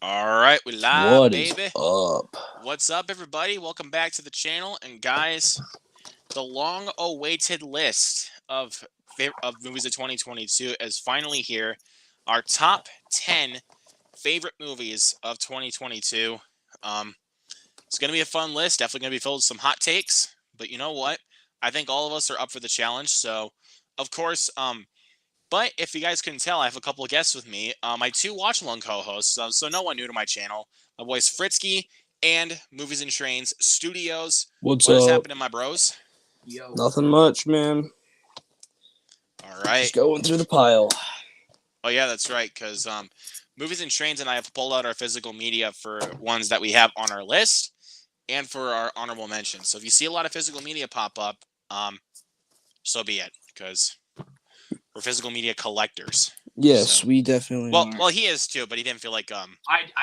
All right, we live, What is baby. up? What's up, everybody? Welcome back to the channel. And guys, the long-awaited list of movies of 2022 is finally here. Our top 10 favorite movies of 2022. Um, it's gonna be a fun list. Definitely gonna be filled with some hot takes. But you know what? I think all of us are up for the challenge. So, of course, but if you guys couldn't tell, I have a couple of guests with me. My two watch along co-hosts, so no one new to my channel. My boys Fritski and Movies and Trains Studios. What's What is up? happening, my bros? Yo. Nothing much, man. All right. Just going through the pile. Oh yeah, that's right. Because Movies and Trains and I have pulled out our physical media for ones that we have on our list and for our honorable mentions. So if you see a lot of physical media pop up, so be it. Because we're physical media collectors. Yes, So, we definitely are. well, he is too, but he didn't feel like I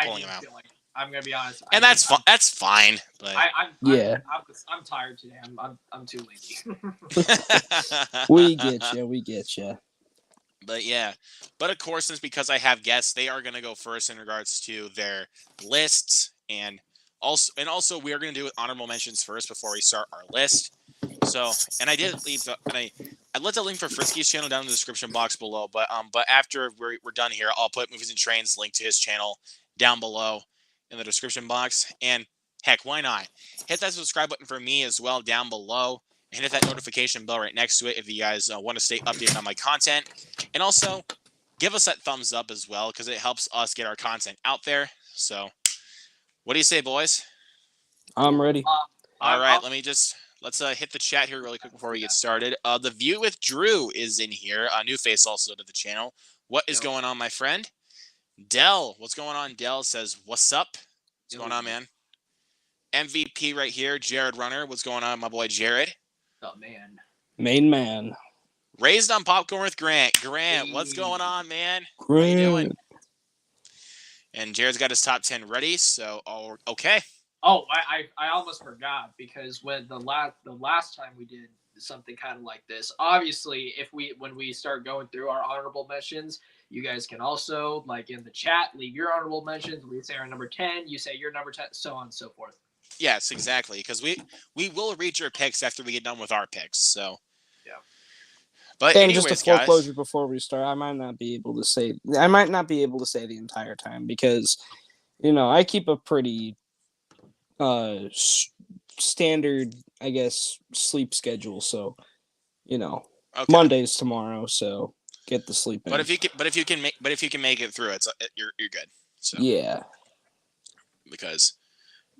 pulling didn't him out. feel like it. I'm gonna be honest. And that's fine. That's fine. But Yeah. I'm tired today. I'm too lazy. We get you. We get you. But yeah, but of course, since because I have guests, they are gonna go first in regards to their lists, and also we are gonna do honorable mentions first before we start our list. So, and I did leave I left the link for Frisky's channel down in the description box below. But after we're done here, I'll put Movies and Trains link to his channel down below in the description box. And heck, why not hit that subscribe button for me as well down below, and hit that notification bell right next to it if you guys want to stay updated on my content. And also, give us that thumbs up as well, because it helps us get our content out there. So, what do you say, boys? I'm ready. All right, let's hit the chat here really quick before we get started. The View with Drew is in here. A new face also to the channel. What is going on, my friend? Dell, what's going on? Dell says, what's up? What's going on, man? MVP right here, Jared Runner. What's going on, my boy Jared? Oh man. Main man. Raised on Popcorn with Grant. Grant, what's going on, man? Grant. How you doing? And Jared's got his top 10 ready, so okay. Oh, I almost forgot, because when the last time we did something kind of like this, obviously when we start going through our honorable mentions, you guys can also, like, in the chat, leave your honorable mentions. We say our number 10, you say your number 10, so on and so forth. Yes, exactly, because we will read your picks after we get done with our picks. So yeah. But And anyways, just a foreclosure guys, before we start, I might not be able to say the entire time, because, I keep a pretty standard, I guess, sleep schedule. So, okay. Monday's tomorrow, so get the sleep in. But if you can make it through, you're good. So yeah, because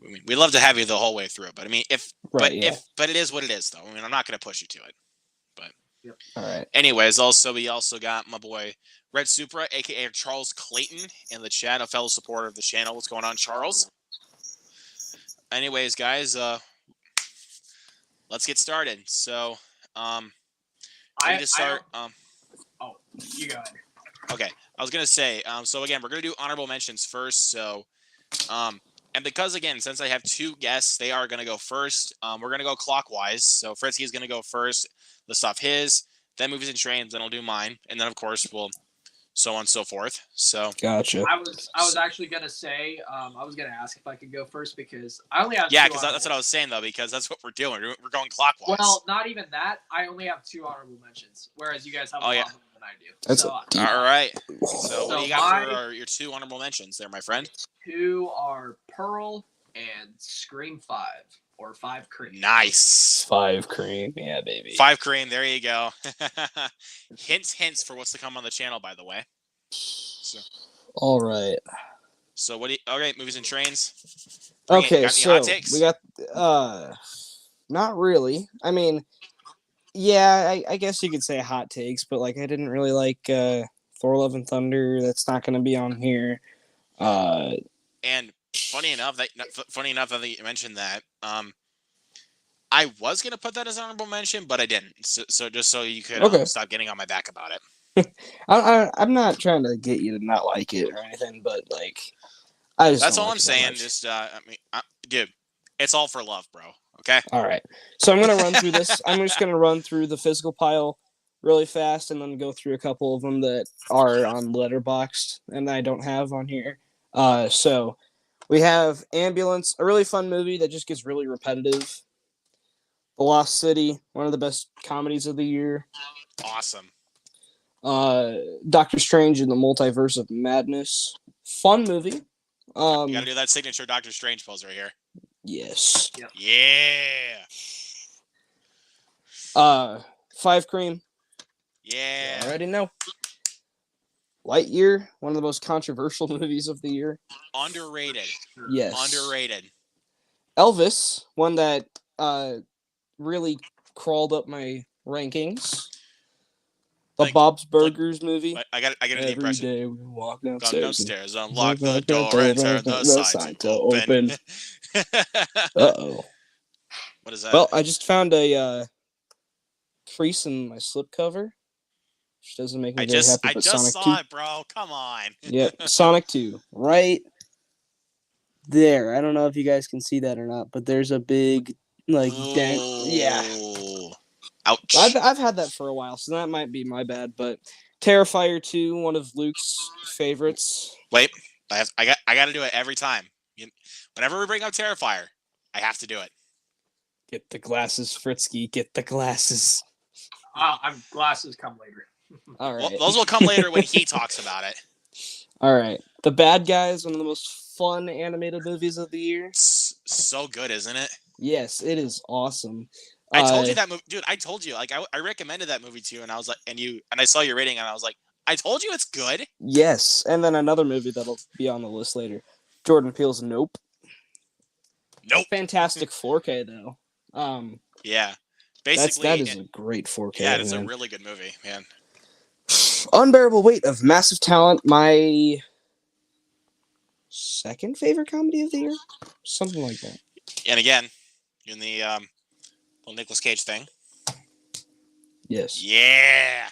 I mean, we'd love to have you the whole way through. But I mean, but it is what it is, though. I mean, I'm not going to push you to it. But all right. Anyways, we also got my boy Red Supra, aka Charles Clayton, in the chat, a fellow supporter of the channel. What's going on, Charles? Anyways, guys, let's get started. So, ready to start. You go ahead. Okay, I was gonna say. So again, we're gonna do honorable mentions first. So, and because again, since I have two guests, they are gonna go first. We're gonna go clockwise. So Fritzy is gonna go first, list off his, then Movies and Trains, then I'll do mine, and then of course we'll so on and so forth. So gotcha. I was actually gonna say, I was gonna ask if I could go first, because I only have because that's what I was saying, though, because that's what we're doing. We're going clockwise. Well, not even that. I only have two honorable mentions, whereas you guys have a lot more than I do. That's so, all right. So what do you got for your two honorable mentions there, my friend? Two are Pearl and Scream 5, or 5 Cream. Nice. 5 Cream, yeah, baby. 5 Cream, there you go. hints for what's to come on the channel, by the way. So, all right. So what do you? Okay, Movies and Trains. Okay, so we got not really. I mean, yeah, I guess you could say hot takes, but like I didn't really like Thor: Love and Thunder. That's not going to be on here. And funny enough that you mentioned that, I was gonna put that as an honorable mention, but I didn't. So just so you could stop getting on my back about it. I'm not trying to get you to not like it or anything, but like, that's all I'm saying. Just dude, it's all for love, bro. Okay. All right. So I'm gonna run through this. I'm just gonna run through the physical pile really fast, and then go through a couple of them that are on Letterboxd and I don't have on here. So we have Ambulance, a really fun movie that just gets really repetitive. The Lost City, one of the best comedies of the year. Awesome. Doctor Strange in the Multiverse of Madness, fun movie. You gotta do that signature Doctor Strange pose right here. Yes. Yep. Yeah. 5 Cream. Yeah. You already know. Lightyear, one of the most controversial movies of the year. Underrated. Yes. Underrated. Elvis, one that really crawled up my rankings. The Bob's Burgers movie. I got an Every impression. day we walk Come downstairs, unlock the door, and turn the sign to open. Uh-oh. What is that? Well, I just found a crease in my slipcover, which doesn't make me very happy. I but just Sonic saw 2. it, bro. Come on. Yep, Sonic 2, right there. I don't know if you guys can see that or not, but there's a big dent. Yeah. Ouch. I've had that for a while, so that might be my bad. But Terrifier 2, one of Luke's favorites. Wait, I got to do it every time. Whenever we bring up Terrifier, I have to do it. Get the glasses, Fritski. Get the glasses. Glasses come later. All right. Well, those will come later when he talks about it. All right. The Bad Guys, one of the most fun animated movies of the year. So good, isn't it? Yes, it is awesome. I told you that movie, dude. I told you, like, I recommended that movie to you, and I was like, and I saw your rating, and I was like, I told you it's good. Yes, and then another movie that'll be on the list later, Jordan Peele's Nope. Nope. Fantastic 4K though. Yeah, basically that is a great 4K. Yeah, it's a really good movie, man. Unbearable Weight of Massive Talent, my second favorite comedy of the year, something like that. And again, in the little Nicolas Cage thing. Yes. Yeah.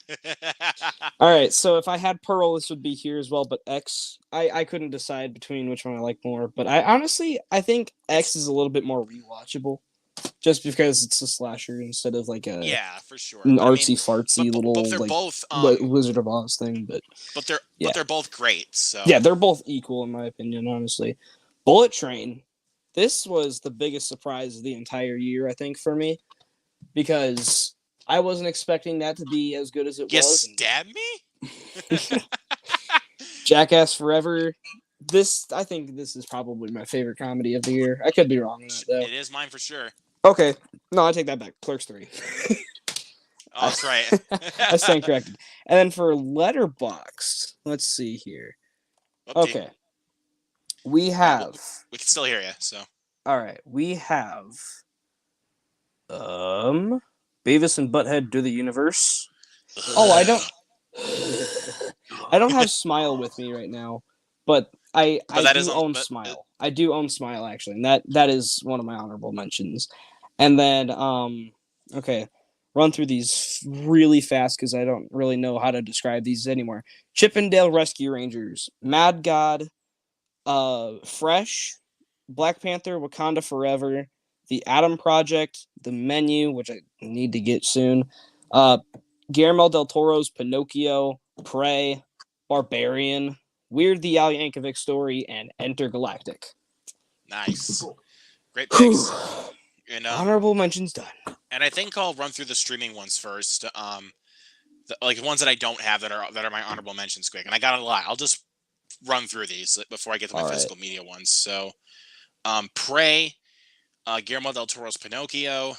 All right, so if I had Pearl, this would be here as well. But X, I couldn't decide between which one I like more. But I think X is a little bit more rewatchable, just because it's a slasher instead of like a for sure an artsy fartsy little but they're like both Wizard of Oz thing. But they're both great. So yeah, they're both equal in my opinion. Honestly, Bullet Train. This was the biggest surprise of the entire year, I think, for me, because I wasn't expecting that to be as good as it was. You stab me? Jackass Forever. I think this is probably my favorite comedy of the year. I could be wrong on that, though. It is mine for sure. Okay. No, I take that back. Clerks 3. Oh, that's right. I stand corrected. And then for Letterboxd, let's see here. Okay. We have... We can still hear you, so... All right. We have... Beavis and Butthead Do the Universe. Oh, I don't have Smile with me right now, but I do own Smile. I do own Smile, actually, and that is one of my honorable mentions. And then, okay, run through these really fast because I don't really know how to describe these anymore. Chippendale Rescue Rangers, Mad God, Fresh, Black Panther, Wakanda Forever, The Atom Project, The Menu, which I need to get soon, Guillermo del Toro's Pinocchio, Prey, Barbarian, Weird the Al Yankovic Story, and Intergalactic. Nice. Great picks. And, honorable mentions done. And I think I'll run through the streaming ones first. Like the ones that I don't have that are my honorable mentions quick. And I got a lot. I'll just run through these before I get to my physical media ones. So, Prey, Guillermo del Toro's Pinocchio.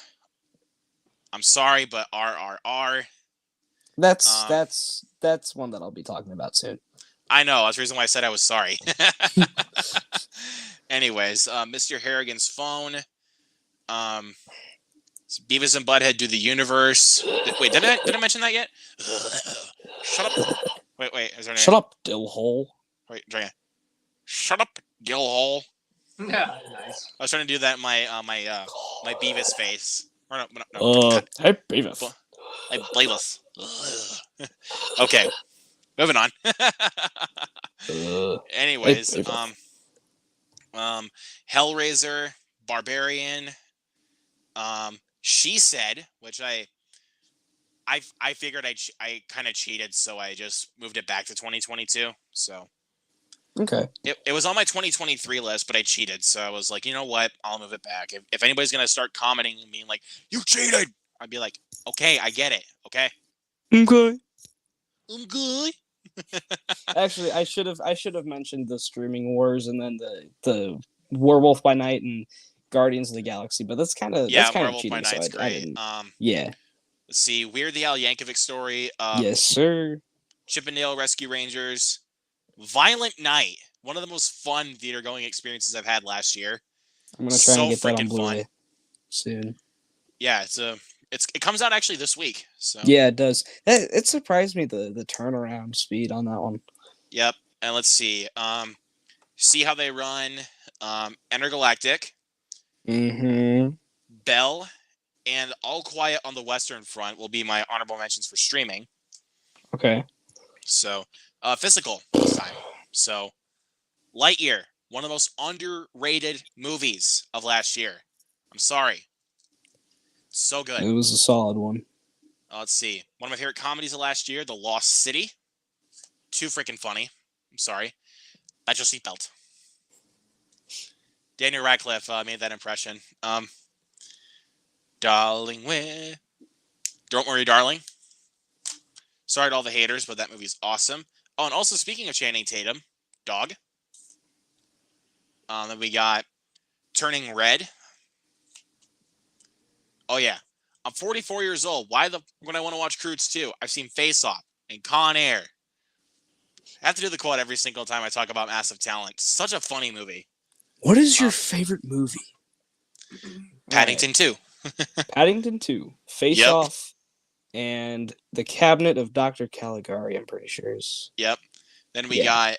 I'm sorry, but RRR. That's one that I'll be talking about soon. I know. That's the reason why I said I was sorry. Anyways, Mr. Harrigan's Phone. Beavis and Butthead Do the Universe. Wait, did I mention that yet? Shut up. Wait. Shut up, Dillhole. Wait, try again. Shut up, Dillhole. Yeah, nice. I was trying to do that in my Beavis face. Or no. Hey, Beavis. Hey, Beavis. Okay, moving on. Anyways, hey, Hellraiser, Barbarian, She Said, which I figured I kind of cheated, so I just moved it back to 2022. So Okay. It was on my 2023 list, but I cheated. So I was like, you know what? I'll move it back. If anybody's going to start commenting and being like, you cheated, I'd be like, okay, I get it. Okay. Okay. I'm good. Actually, I should have mentioned the streaming wars and then the Werewolf by Night and Guardians of the Galaxy, but that's kind of Werewolf by cheating. So Night's I great. didn't. Yeah. Let's see. Weird the Al Yankovic Story. Yes, sir. Chippendale Rescue Rangers. Violent Night. One of the most fun theater going experiences I've had last year. I'm gonna try and get that on freaking Blu-ray fun. soon. Yeah, it comes out actually this week. So yeah, it does. It surprised me the turnaround speed on that one. Yep. And let's see. See How They Run. Intergalactic. Mm-hmm. Bell. And All Quiet on the Western Front will be my honorable mentions for streaming. Okay. So, physical this time. So, Lightyear, one of the most underrated movies of last year. I'm sorry. So good. It was a solid one. Let's see. One of my favorite comedies of last year, The Lost City. Too freaking funny. I'm sorry. That's your seatbelt. Daniel Radcliffe made that impression. Darling, Don't Worry, Darling. Sorry to all the haters, but that movie's awesome. Oh, and also speaking of Channing Tatum, Dog. Then we got Turning Red. Oh, yeah. I'm 44 years old. Why would I want to watch Croods 2? I've seen Face Off and Con Air. I have to do the quote every single time I talk about Massive Talent. Such a funny movie. What is your favorite movie? Paddington 2. Paddington 2. Face Off. And The Cabinet of Dr. Caligari, I'm pretty sure is. Yep. Then we got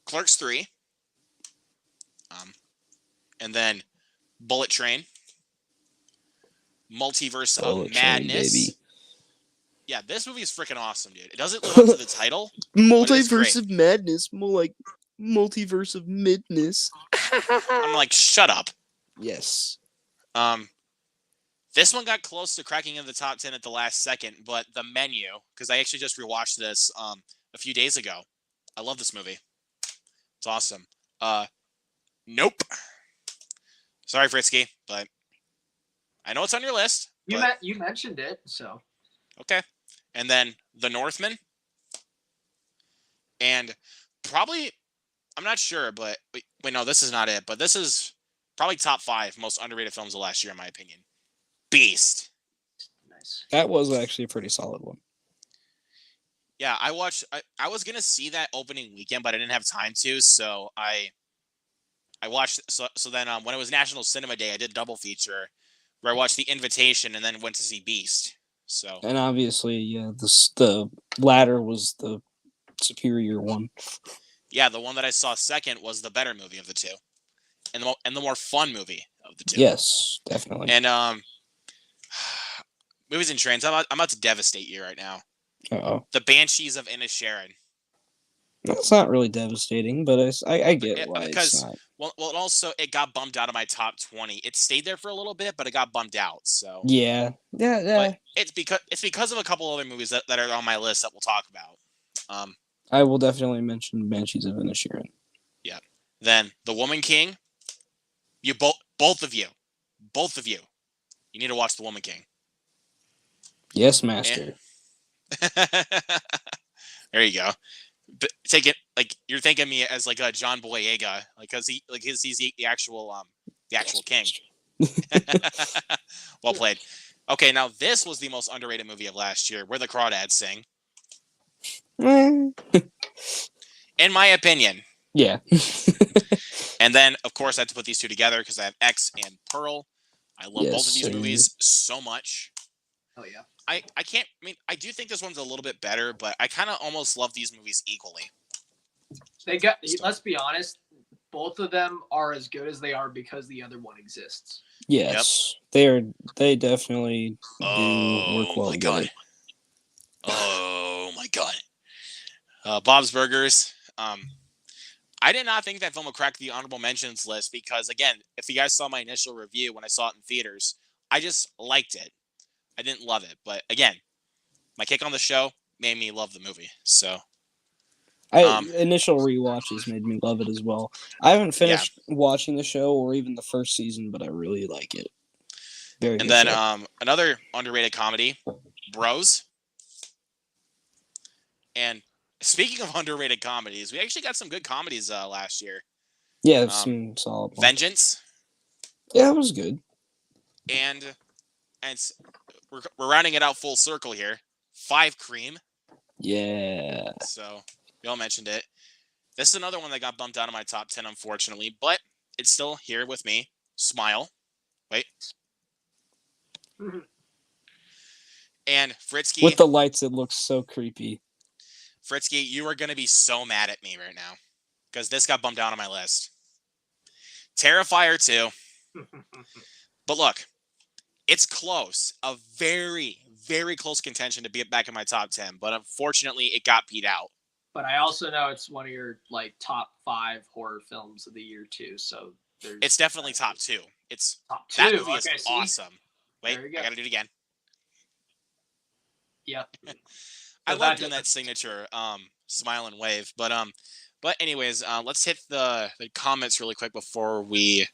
Clerks 3. And then Bullet Train. Multiverse of Madness. Baby. Yeah, this movie is freaking awesome, dude. It doesn't live up to the title. Multiverse of Madness, more like Multiverse of Midness. I'm like, shut up. Yes. This one got close to cracking in the top 10 at the last second, but The Menu, because I actually just rewatched this a few days ago. I love this movie. It's awesome. Nope. Sorry, Fritski, but I know it's on your list. You mentioned it, so. Okay. And then The Northman. And probably, I'm not sure, but wait, no, this is not it. But this is probably top 5 most underrated films of last year, in my opinion. Beast. Nice. That was actually a pretty solid one. Yeah, I watched. I was gonna see that opening weekend, but I didn't have time to, so I watched. So then when it was National Cinema Day, I did a double feature where I watched The Invitation and then went to see Beast. So and obviously, yeah, the latter was the superior one. Yeah, the one that I saw second was the better movie of the two, and the more fun movie of the two. Yes, definitely. And movies and trains. I'm about to devastate you right now. Uh-oh. The Banshees of Inisherin. That's not really devastating, but I get why because, it's not. Well, it got bumped out of my top 20. It stayed there for a little bit, but it got bumped out. So yeah. But it's because of a couple other movies that are on my list that we'll talk about. I will definitely mention Banshees of Inisherin. Yeah. Then The Woman King. You both of you, you need to watch The Woman King. Yes, master. There you go. But take it like you're thinking me as like a John Boyega, like because he's the actual king. Well played. Okay, now this was the most underrated movie of last year, Where the Crawdads Sing. In my opinion. Yeah. And then, of course, I had to put these two together because I have X and Pearl. I love both of these movies so much. Oh, yeah. I do think this one's a little bit better, but I kind of almost love these movies equally. Let's be honest, both of them are as good as they are because the other one exists. Yes. Yep. They definitely do work well together. Oh my god. Bob's Burgers. I did not think that film would crack the honorable mentions list because, again, if you guys saw my initial review when I saw it in theaters, I just liked it. I didn't love it. But, again, my kick on the show made me love the movie. So Initial rewatches made me love it as well. I haven't finished watching the show or even the first season, but I really like it. Very And good then show. another underrated comedy, Bros. And speaking of underrated comedies, we actually got some good comedies last year. Yeah, some solid ones. Vengeance. Yeah, it was good. And we're rounding it out full circle here. 5 Cream. Yeah. So we all mentioned it. This is another one that got bumped out of my top 10, unfortunately, but it's still here with me. Smile. Wait. And Fritski. With the lights, it looks so creepy. Fritski, you are going to be so mad at me right now because this got bumped down on my list. Terrifier 2. But look, it's close. A very, very close contention to be back in my top 10, but unfortunately, it got beat out. But I also know it's one of your top 5 horror films of the year too. So it's definitely top 2. It's top 2. That movie is awesome. Wait, I gotta do it again. Yep. I love doing that signature smile and wave. But anyways, let's hit the comments really quick before we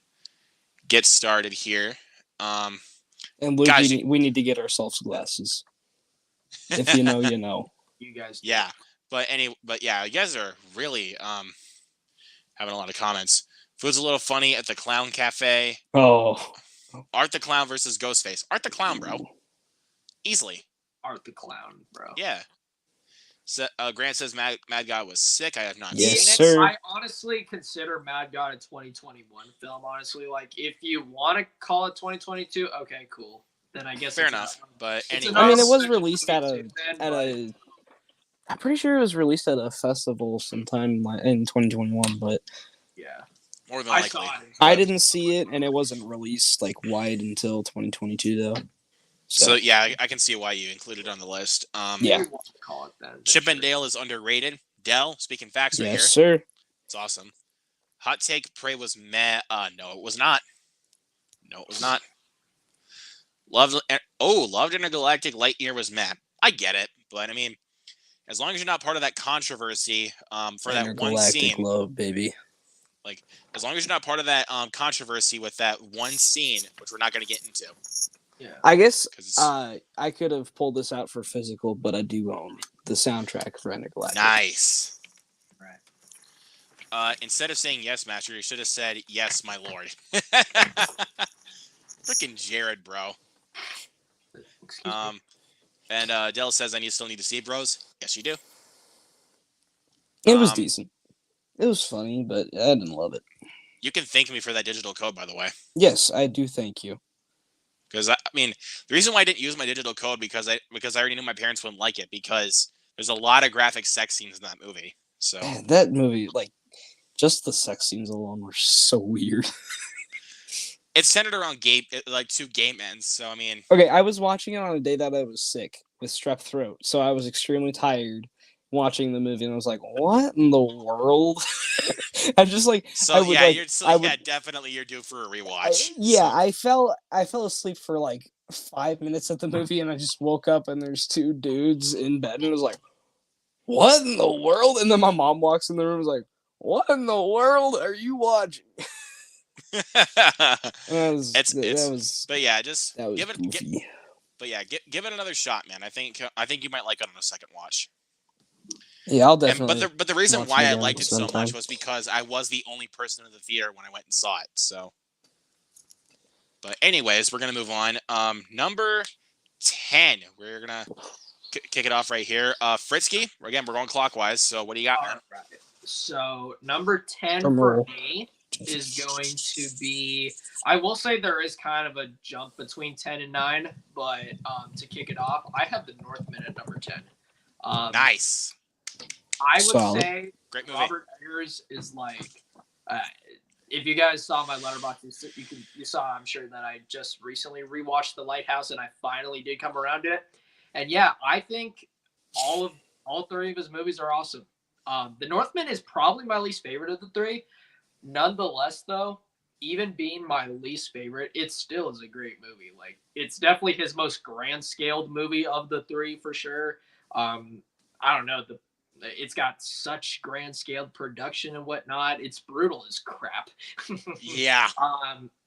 get started here. And Luke, guys, we need to get ourselves glasses. If you know, you know. You guys. Yeah. But yeah, you guys are really having a lot of comments. Food's a little funny at the Clown Cafe. Oh. Art the Clown versus Ghostface. Art the Clown, bro. Easily. Art the Clown, bro. Yeah. So, Grant says Mad God was sick. I have not seen it. Sir. I honestly consider Mad God a 2021 film. Honestly, like if you want to call it 2022, okay, cool. Then I guess fair enough. But anyway, I mean, it was released at a. I'm pretty sure it was released at a festival sometime in 2021, but yeah, more than likely. I didn't see it, and it wasn't released wide until 2022 though. So yeah, I can see why you included it on the list. Yeah. Call it then, Chip and Dale is underrated. Dell, speaking facts right here. Yes, sir. It's awesome. Hot take, Prey was meh. No, it was not. No, it was not. Loved Intergalactic Lightyear was meh. I get it, but I mean, as long as you're not part of that controversy for that one scene. Love, baby. Like, as long as you're not part of that controversy with that one scene, which we're not going to get into. Yeah. I guess I could have pulled this out for physical, but I do own the soundtrack for Intergalactic. Nice. Right. Instead of saying yes, Master, you should have said yes, my lord. Freaking Jared, bro. Excuse me. And Dell says I still need to see Bros. Yes, you do. It was decent. It was funny, but I didn't love it. You can thank me for that digital code, by the way. Yes, I do thank you. Because I mean, the reason why I didn't use my digital code because I already knew my parents wouldn't like it because there's a lot of graphic sex scenes in that movie. So man, that movie, just the sex scenes alone were so weird. It's centered around two gay men. So I mean, okay, I was watching it on a day that I was sick with strep throat, so I was extremely tired watching the movie, and I was like, "What in the world?" I just definitely you're due for a rewatch. I fell asleep for 5 minutes of the movie, and I just woke up, and there's 2 dudes in bed, and I was like, "What in the world?" And then my mom walks in the room, and was like, "What in the world are you watching?" But yeah, just give it. But yeah, give it another shot, man. I think you might like it on a second watch. Yeah, I'll definitely. But the reason why I liked it so much was because I was the only person in the theater when I went and saw it. So, but anyways, we're gonna move on. Number 10, we're gonna kick it off right here. Fritski, again, we're going clockwise. So what do you got, man? Right. So number 10 for me is going to be. I will say there is kind of a jump between 10 and 9, but to kick it off, I have The Northman at number 10. Nice. I would say great movie. Robert Eggers is if you guys saw my letterbox, you saw, I'm sure, that I just recently rewatched The Lighthouse, and I finally did come around to it. And yeah, I think all 3 of his movies are awesome. The Northman is probably my least favorite of the 3. Nonetheless, though, even being my least favorite, it still is a great movie. It's definitely his most grand-scaled movie of the 3 for sure. I don't know, it's got such grand scaled production and whatnot. It's brutal as crap. Yeah.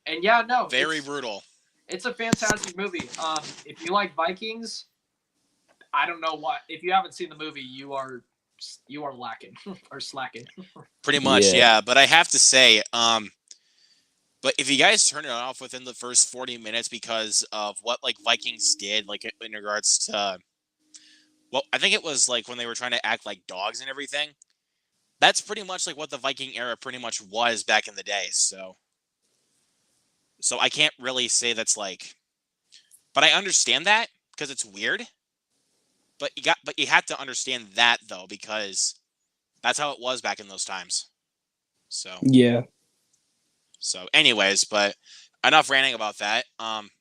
And yeah, no, Very brutal. It's a fantastic movie. If you like Vikings, I don't know what. If you haven't seen the movie, you are lacking or slacking. Pretty much, yeah. But I have to say, but if you guys turn it off within the first 40 minutes because of what like Vikings did, like in regards to, well, I think it was like when they were trying to act like dogs and everything. That's pretty much like what the Viking era pretty much was back in the day. So I can't really say that's like, but I understand that because it's weird. But you had to understand that though because that's how it was back in those times. So yeah. So, anyways, but enough ranting about that.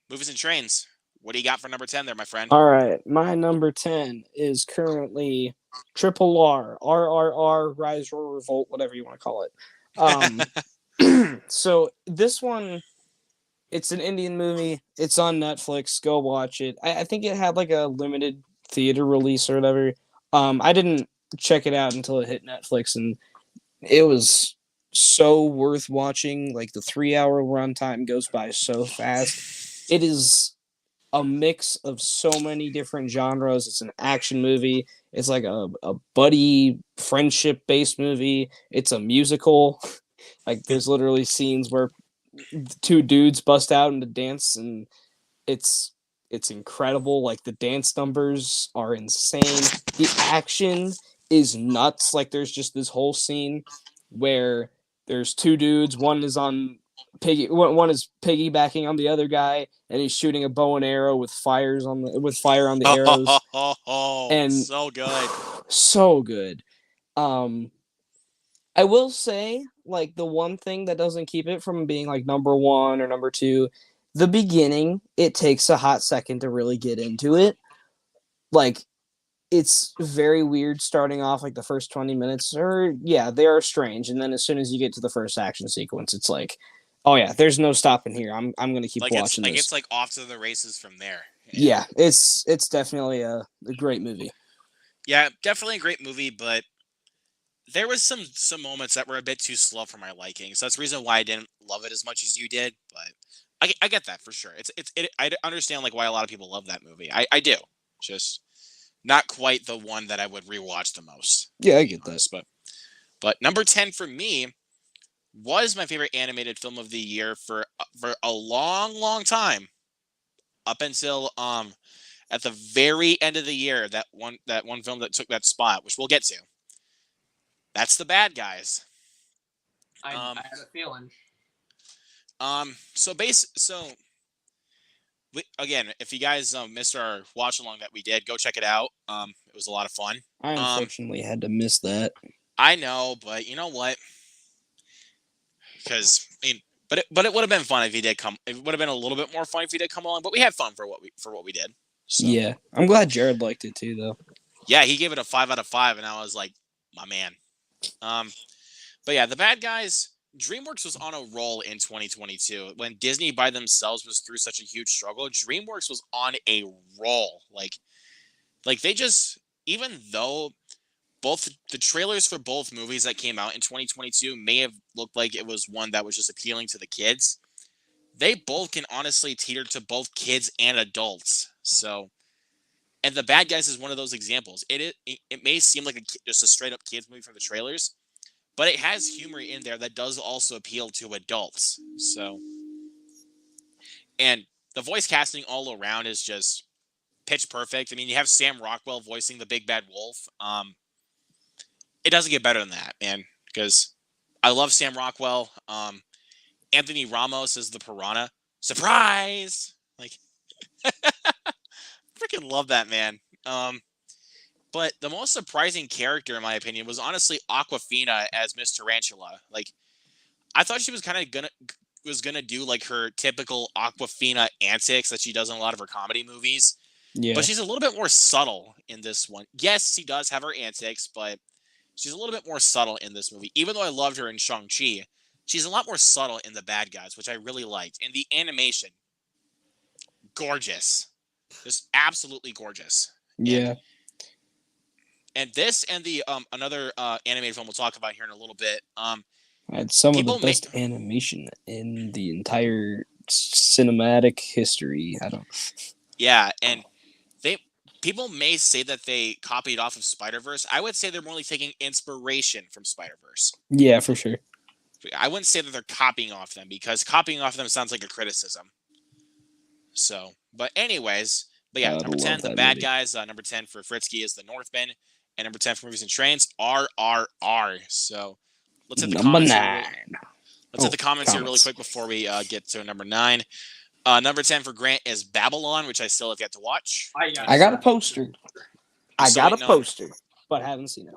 Movies and trains. What do you got for number 10 there, my friend? All right, my number 10 is currently Triple R, RRR, Rise or Revolt, whatever you want to call it. So this one, it's an Indian movie. It's on Netflix. Go watch it. I think it had like a limited theater release or whatever. I didn't check it out until it hit Netflix, and it was so worth watching. Like the 3 hour runtime goes by so fast. It is a mix of so many different genres. It's an action movie. It's like a buddy friendship based movie. It's a musical. Like there's literally scenes where two dudes bust out into dance, and it's incredible. Like the dance numbers are insane. The action is nuts. Like there's just this whole scene where there's two dudes. One is on one is piggybacking on the other guy, and he's shooting a bow and arrow with fire on the arrows. And so good. So good. I will say, like, the one thing that doesn't keep it from being like number one or number two, the beginning, it takes a hot second to really get into it. Like, it's very weird starting off like the first 20 minutes, or yeah, they are strange. And then as soon as you get to the first action sequence, it's like, oh yeah, there's no stopping here. I'm gonna keep watching this. It's like off to the races from there. Yeah, it's definitely a great movie. Yeah, definitely a great movie, but there was some moments that were a bit too slow for my liking. So that's the reason why I didn't love it as much as you did. But I get that for sure. I understand like why a lot of people love that movie. I do. Just not quite the one that I would rewatch the most. Yeah, I get that. But number 10 for me was my favorite animated film of the year for a long time, up until at the very end of the year, that one film that took that spot, which we'll get to. That's The Bad Guys. I had a feeling. Again, if you guys missed our watch along that we did, go check it out. It was a lot of fun. I unfortunately had to miss that. I know, but you know what? Because but it would have been fun if he did come. It would have been a little bit more fun if he did come along. But we had fun for what we did. So. Yeah, I'm glad Jared liked it too, though. Yeah, he gave it a 5 out of 5, and I was like, my man. But yeah, The Bad Guys. DreamWorks was on a roll in 2022 when Disney by themselves was through such a huge struggle. DreamWorks was on a roll. Like they just, even though both the trailers for both movies that came out in 2022 may have looked like it was one that was just appealing to the kids, they both can honestly teeter to both kids and adults. So, and The Bad Guys is one of those examples. It may seem like just a straight up kids movie from the trailers, but it has humor in there that does also appeal to adults. So, and the voice casting all around is just pitch perfect. I mean, you have Sam Rockwell voicing the big bad wolf. It doesn't get better than that, man, because I love Sam Rockwell. Anthony Ramos is the piranha. Surprise! Like, freaking love that man. But the most surprising character, in my opinion, was honestly Aquafina as Miss Tarantula. Like, I thought she was kind of gonna do like her typical Aquafina antics that she does in a lot of her comedy movies. Yeah. But she's a little bit more subtle in this one. Yes, she does have her antics, but she's a little bit more subtle in this movie. Even though I loved her in Shang-Chi, she's a lot more subtle in The Bad Guys, which I really liked. And the animation, gorgeous. Just absolutely gorgeous. Yeah. and this and the another animated film we'll talk about here in a little bit. Had some of the People may best animation in the entire cinematic history. I don't. yeah, and they people may say that they copied off of Spider-Verse. I would say they're more like taking inspiration from Spider-Verse. Yeah, for sure. I wouldn't say that they're copying off them because copying off them sounds like a criticism. So, but anyways, but yeah, Gotta number 10, love the that bad movie. guys. Number 10 for Fritski is the Northmen, and number 10 for movies and trains, RRR. So let's hit the Number comments here. 9. Let's hit the comments here really quick before we get to number 9. Number 10 for Grant is Babylon, which I still have yet to watch. I got a poster. I got a waiting on- poster, but haven't seen it.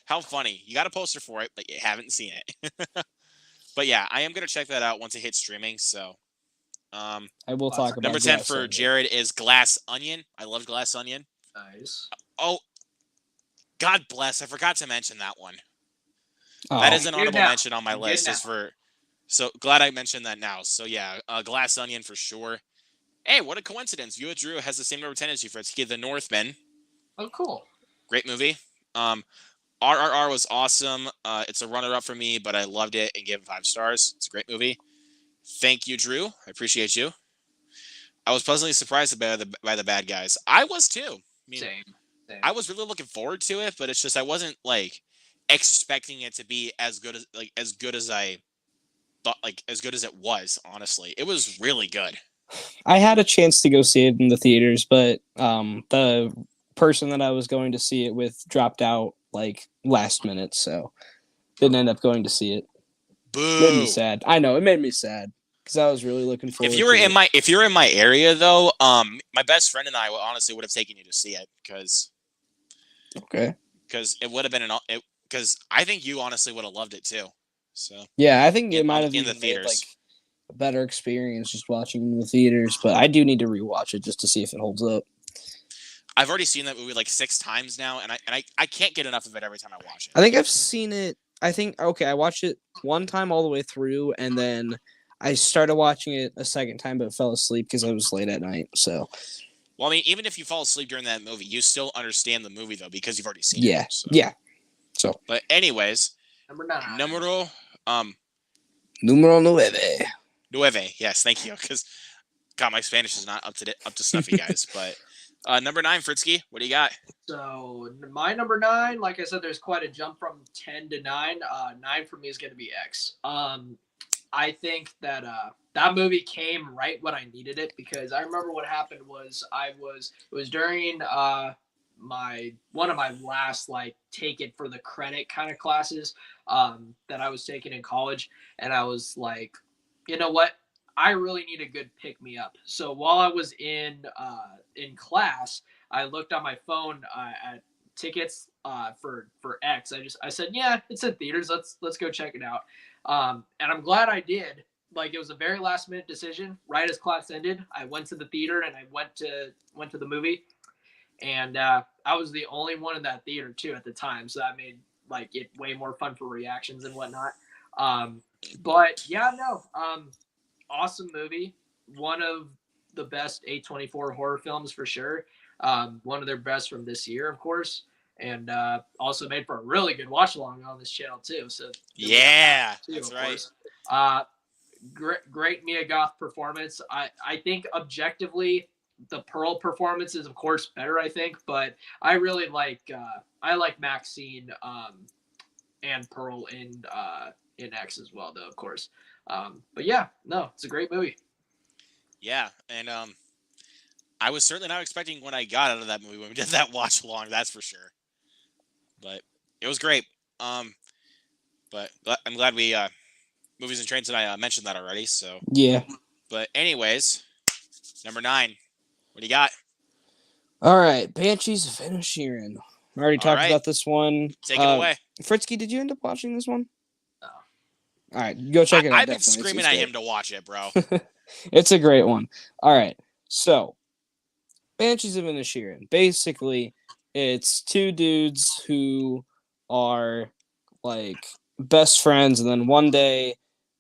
How funny. You got a poster for it, but you haven't seen it. But yeah, I am going to check that out once it hits streaming. So, I will talk about number 10 Glass for Onion. Jared is Glass Onion. I love Glass Onion. Nice. Oh, God bless. I forgot to mention that one. Oh, That is an Good honorable now. mention on my Good list. now. Is for so glad I mentioned that now. So yeah, Glass Onion for sure. Hey, what a coincidence! You Drew has the same number 10 as you, Fritski. The Northman. Oh, cool. Great movie. RRR was awesome. It's a runner-up for me, but I loved it and gave it 5 stars. It's a great movie. Thank you, Drew. I appreciate you. I was pleasantly surprised by the bad guys. I was too. I mean, Same. I was really looking forward to it, but it's just I wasn't like expecting it to be as good as I thought, like as good as it was. Honestly, it was really good. I had a chance to go see it in the theaters, but the person that I was going to see it with dropped out like last minute, so didn't end up going to see it. Boo! Made me sad. I know it made me sad because I was really looking forward. If you were to it. if you're in my area though, my best friend and I honestly would have taken you to see it because it would have been because I think you honestly would have loved it too. So yeah, I think it might have in the even made, theaters. like a better experience just watching it in the theaters, but I do need to rewatch it just to see if it holds up. I've already seen that movie like 6 times now, and I can't get enough of it every time I watch it. I think I've seen it. I watched it one time all the way through, and then I started watching it a second time, but fell asleep because I was late at night. So, well, I mean, even if you fall asleep during that movie, you still understand the movie though because you've already seen yeah, it. So. yeah. So, but anyways, Number 9. Numero nueve. Nueve. Yes, thank you. Because God, my Spanish is not up to snuff, you guys. But number 9, Fritski, what do you got? So my number 9, like I said, there's quite a jump from 10 to 9. 9 for me is going to be X. I think that that movie came right when I needed it because I remember what happened was it was during one of my last like take it for the credit kind of classes that I was taking in college, and I was like, you know what? I really need a good pick me up. So while I was in class, I looked on my phone at tickets for X. I said, yeah, it's in theaters. Let's go check it out. And I'm glad I did. Like it was a very last minute decision. Right as class ended, I went to the theater and I went to the movie. And I was the only one in that theater too at the time, so that made like it way more fun for reactions and whatnot. But yeah, no. Awesome movie. One of the best A24 horror films for sure. One of their best from this year, of course, and also made for a really good watch along on this channel too. So yeah, too, that's right. Great Mia Goth performance. I think objectively the Pearl performance is of course better. I think, but I really like Maxine and Pearl in X as well, though, of course. But yeah, no, it's a great movie. Yeah, and I was certainly not expecting what I got out of that movie when we did that watch along. That's for sure. But it was great. But I'm glad we movies and trains and I mentioned that already. So yeah. But anyways, number 9. What do you got? All right, Banshees of Inisherin. I already talked about this one. Take it away. Fritsky, did you end up watching this one? No. All right, go check it out. I've been screaming at him to watch it, bro. It's a great one. All right, so Banshees of Inisherin. Basically, it's 2 dudes who are like best friends, and then one day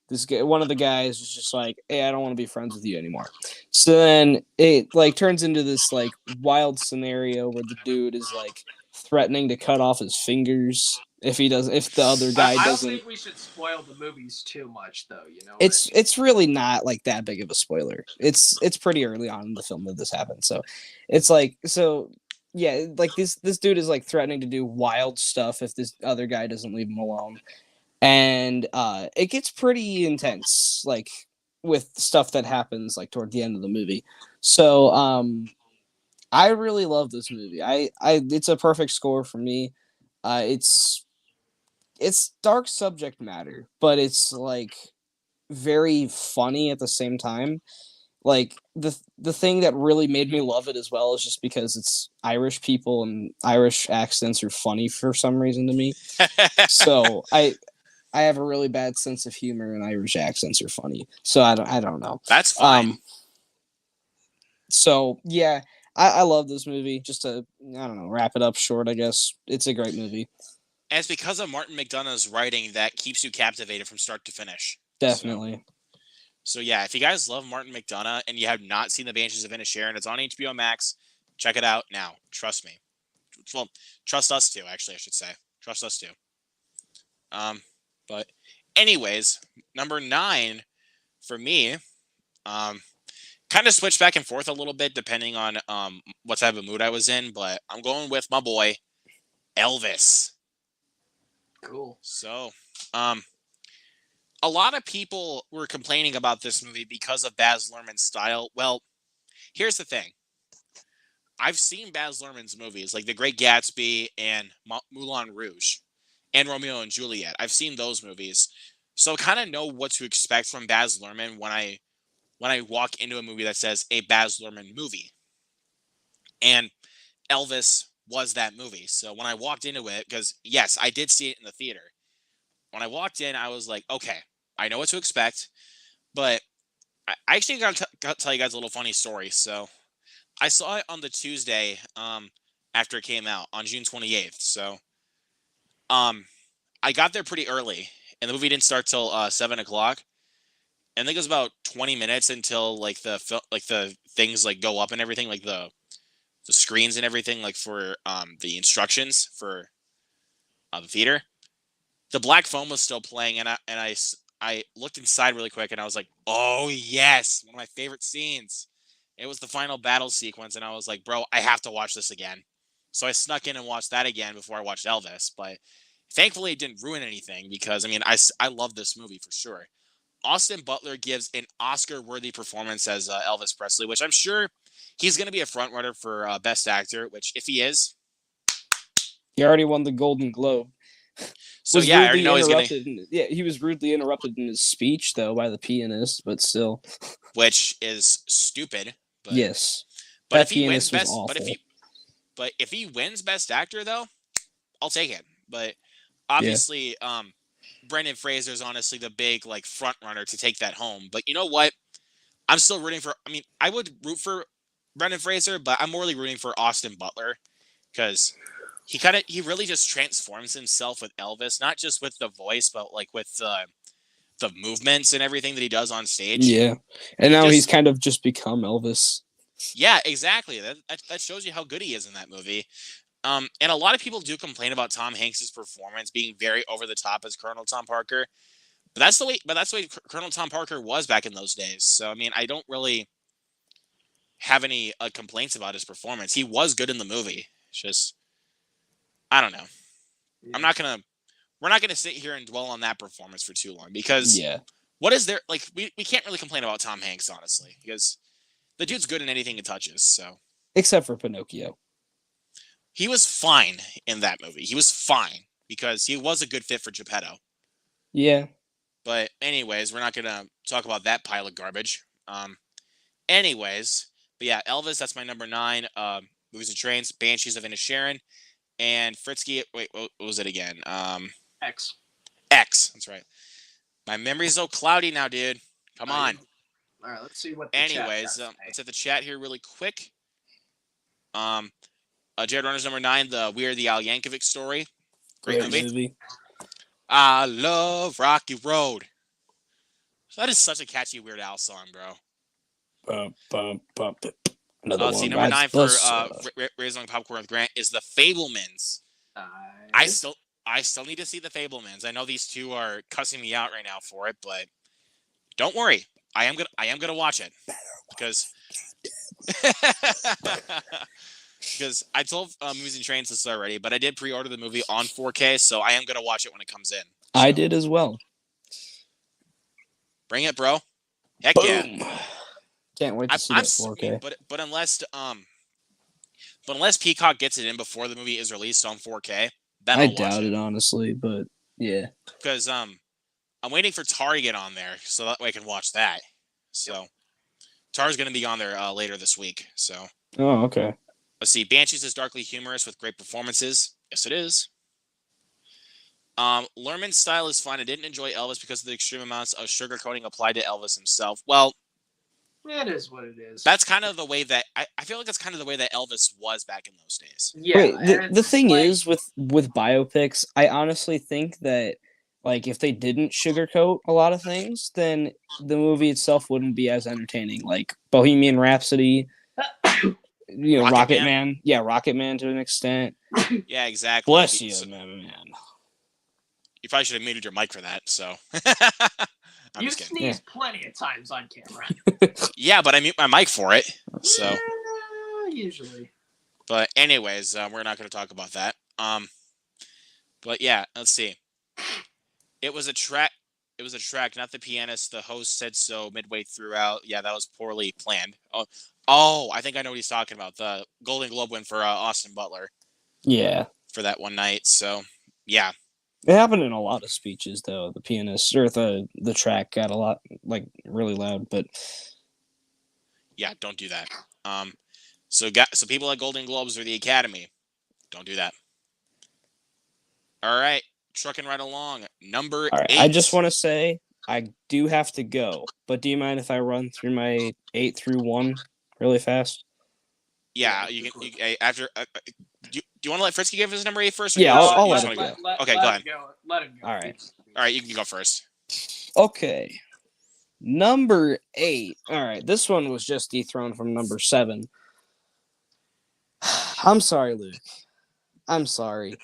one of the guys is just like, hey, I don't want to be friends with you anymore. So then it like turns into this like wild scenario where the dude is like threatening to cut off his fingers if the other guy I don't doesn't. think we should spoil the movies too much, though. You know what I It's mean? it's really not like that big of a spoiler. It's pretty early on in the film that this happens. So it's like yeah, like this dude is like threatening to do wild stuff if this other guy doesn't leave him alone. And it gets pretty intense, like with stuff that happens like toward the end of the movie. So I really love this movie. I it's a perfect score for me. It's dark subject matter, but it's like very funny at the same time. Like the thing that really made me love it as well is just because it's Irish people and Irish accents are funny for some reason to me. So I have a really bad sense of humor and Irish accents are funny. So I don't know. That's fine. So yeah, I love this movie. Just to I don't know, wrap it up short, I guess. It's a great movie. And it's because of Martin McDonagh's writing that keeps you captivated from start to finish. Definitely. So yeah, if you guys love Martin McDonagh and you have not seen The Banshees of Inisherin, it's on HBO Max. Check it out now. Trust me. Well, trust us too. Actually, I should say trust us too. But anyways, number 9 for me. Kind of switched back and forth a little bit depending on what type of mood I was in, but I'm going with my boy Elvis. Cool. So, a lot of people were complaining about this movie because of Baz Luhrmann's style. Well, here's the thing. I've seen Baz Luhrmann's movies, like The Great Gatsby and Moulin Rouge and Romeo and Juliet. I've seen those movies. So I kind of know what to expect from Baz Luhrmann when I walk into a movie that says a Baz Luhrmann movie. And Elvis was that movie. So when I walked into it, because yes, I did see it in the theater. When I walked in, I was like, okay, I know what to expect. But I actually got to tell you guys a little funny story. So I saw it on the Tuesday after it came out on June 28th. So I got there pretty early, and the movie didn't start till 7 o'clock. And I think it was about 20 minutes until like the things like go up and everything, like the screens and everything, like for the instructions for the theater. The black foam was still playing, and I looked inside really quick, and I was like, oh yes, one of my favorite scenes. It was the final battle sequence, and I was like, bro, I have to watch this again. So I snuck in and watched that again before I watched Elvis. But thankfully, it didn't ruin anything because, I mean, I love this movie for sure. Austin Butler gives an Oscar-worthy performance as Elvis Presley, which I'm sure he's going to be a frontrunner for Best Actor, which if he is... He already won the Golden Globe. So yeah, I already know he's going to... Yeah, he was rudely interrupted in his speech, though, by the pianist, but still. Which is stupid. But, yes. But if he wins Best... But if he wins Best Actor, though, I'll take it. But obviously... Yeah. Brendan Fraser is honestly the big like front runner to take that home. But you know what? I'm still rooting for. I mean, I would root for Brendan Fraser, but I'm more rooting for Austin Butler because he really just transforms himself with Elvis, not just with the voice, but like with the movements and everything that he does on stage. Yeah, and now he's kind of just become Elvis. Yeah, exactly. That shows you how good he is in that movie. And a lot of people do complain about Tom Hanks's performance being very over the top as Colonel Tom Parker. But that's the way Colonel Tom Parker was back in those days. So I mean, I don't really have any complaints about his performance. He was good in the movie. It's just I don't know. Yeah. We're not gonna sit here and dwell on that performance for too long because what is there like we can't really complain about Tom Hanks honestly because the dude's good in anything he touches. So except for Pinocchio. He was fine in that movie. He was fine because he was a good fit for Geppetto. Yeah. But anyways, we're not going to talk about that pile of garbage. Anyways, but yeah, Elvis, that's my number 9. Movies and Trains, Banshees of Inisherin, and Fritski. Wait, what was it again? X. That's right. My memory's so cloudy now, dude. Come on. All right, let's see what the anyways, let's hit the chat here really quick. Jared Runner's number 9, the Weird the Al Yankovic story. Great movie. I love Rocky Road. That is such a catchy Weird Al song, bro. Another Let's see, one number bites 9 the for dust. Raising Popcorn with Grant is The Fablemans. I still need to see The Fablemans. I know these two are cussing me out right now for it, but don't worry. I am gonna watch it because because I told Movies and Trains this already, but I did pre-order the movie on 4K, so I am gonna watch it when it comes in. So. I did as well. Bring it, bro. Heck Boom. yeah. Can't wait to see that 4K. But unless Peacock gets it in before the movie is released on 4K, then I'll watch doubt it honestly, but yeah. Because I'm waiting for Tar to get on there so that way I can watch that. So Tar's going to be on there later this week. So okay. Let's see. Banshees is darkly humorous with great performances. Yes, it is. Lerman's style is fine. I didn't enjoy Elvis because of the extreme amounts of sugarcoating applied to Elvis himself. Well, it is what it is. That's kind of the way that I feel like that's kind of the way that Elvis was back in those days. Yeah. Wait, the thing is with biopics, I honestly think that like if they didn't sugarcoat a lot of things, then the movie itself wouldn't be as entertaining. Like Bohemian Rhapsody, Rocket Man. Yeah, Rocket Man to an extent. Yeah, exactly. Bless you, man. You probably should have muted your mic for that. So. You sneezed plenty of times on camera. Yeah, but I mute my mic for it. So. Yeah, usually. But anyways, we're not going to talk about that. But yeah, let's see. It was a track, not the pianist. The host said so midway throughout. Yeah, that was poorly planned. Oh, I think I know what he's talking about. The Golden Globe win for Austin Butler. Yeah. For that one night. So, yeah. It happened in a lot of speeches, though. The pianist or the track got a lot, like, really loud, but yeah, don't do that. So people at Golden Globes or the Academy, don't do that. All right, trucking right along. Number 8. I just want to say I do have to go, but do you mind if I run through my 8 through 1 really fast? Yeah, you can. After. Do you want to let Fritski give his number 8 first? Yeah, I'll let him go. Okay, go ahead. Let him go. All right, you can go first. Okay. Number 8. All right, this one was just dethroned from number 7. I'm sorry, Luke. I'm sorry.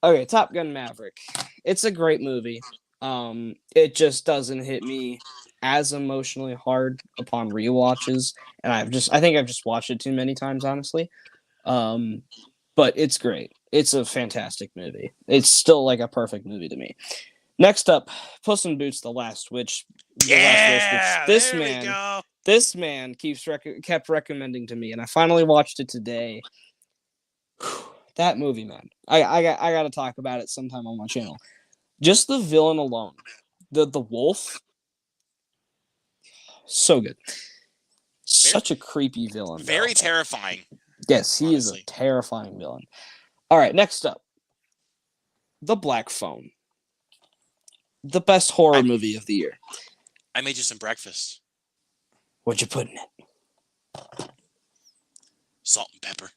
Okay, Top Gun Maverick. It's a great movie. It just doesn't hit me as emotionally hard upon rewatches, and I think I've just watched it too many times, honestly. But it's great. It's a fantastic movie. It's still like a perfect movie to me. Next up, Puss in Boots: The Last Witch. This man kept recommending to me, and I finally watched it today. That movie, man. I got to talk about it sometime on my channel. Just the villain alone, the wolf, so good. Such a creepy villain. Very terrifying. Yes, he is a terrifying villain. All right, next up, The Black Phone. The best horror movie of the year. I made you some breakfast. What'd you put in it? Salt and pepper.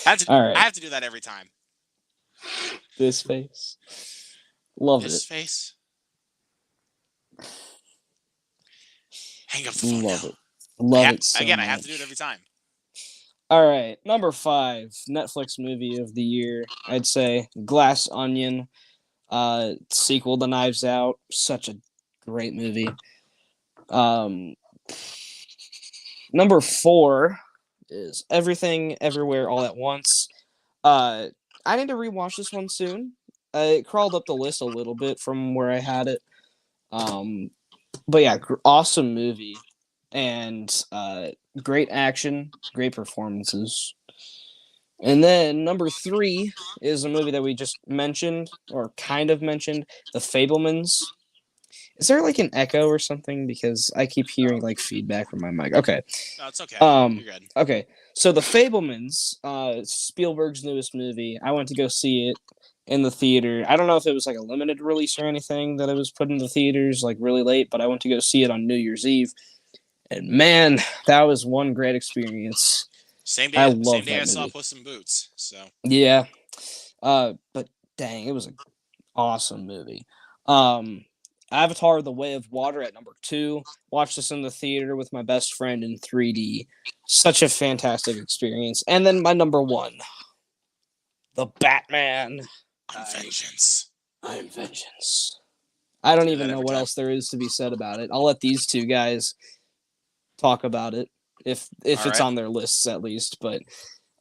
I have to do that every time. This face. Love this it. This face. Hang up the phone Love now. it. Love it so again, much. I have to do it every time. All right, number 5, Netflix movie of the year. I'd say Glass Onion, sequel to Knives Out. Such a great movie. Number 4 is Everything Everywhere All at Once. I need to rewatch this one soon. It crawled up the list a little bit from where I had it. But yeah, awesome movie. And great action, great performances. And then number 3 is a movie that we just mentioned, or kind of mentioned, The Fablemans. Is there like an echo or something? Because I keep hearing like feedback from my mic. Okay. No, it's okay. You're good. Okay. So The Fablemans, Spielberg's newest movie. I went to go see it in the theater. I don't know if it was like a limited release or anything that it was put in the theaters like really late, but I went to go see it on New Year's Eve. And man, that was one great experience. Same day I saw Puss in Boots. So yeah. But dang, it was Awesome movie. Avatar: The Way of Water at number 2. Watched this in the theater with my best friend in 3D. Such a fantastic experience. And then my number 1, The Batman. I'm vengeance. I'm vengeance. I don't Do even that know every what time. else there is to be said about it. I'll let these two guys talk about it if All it's right. on their lists at least. But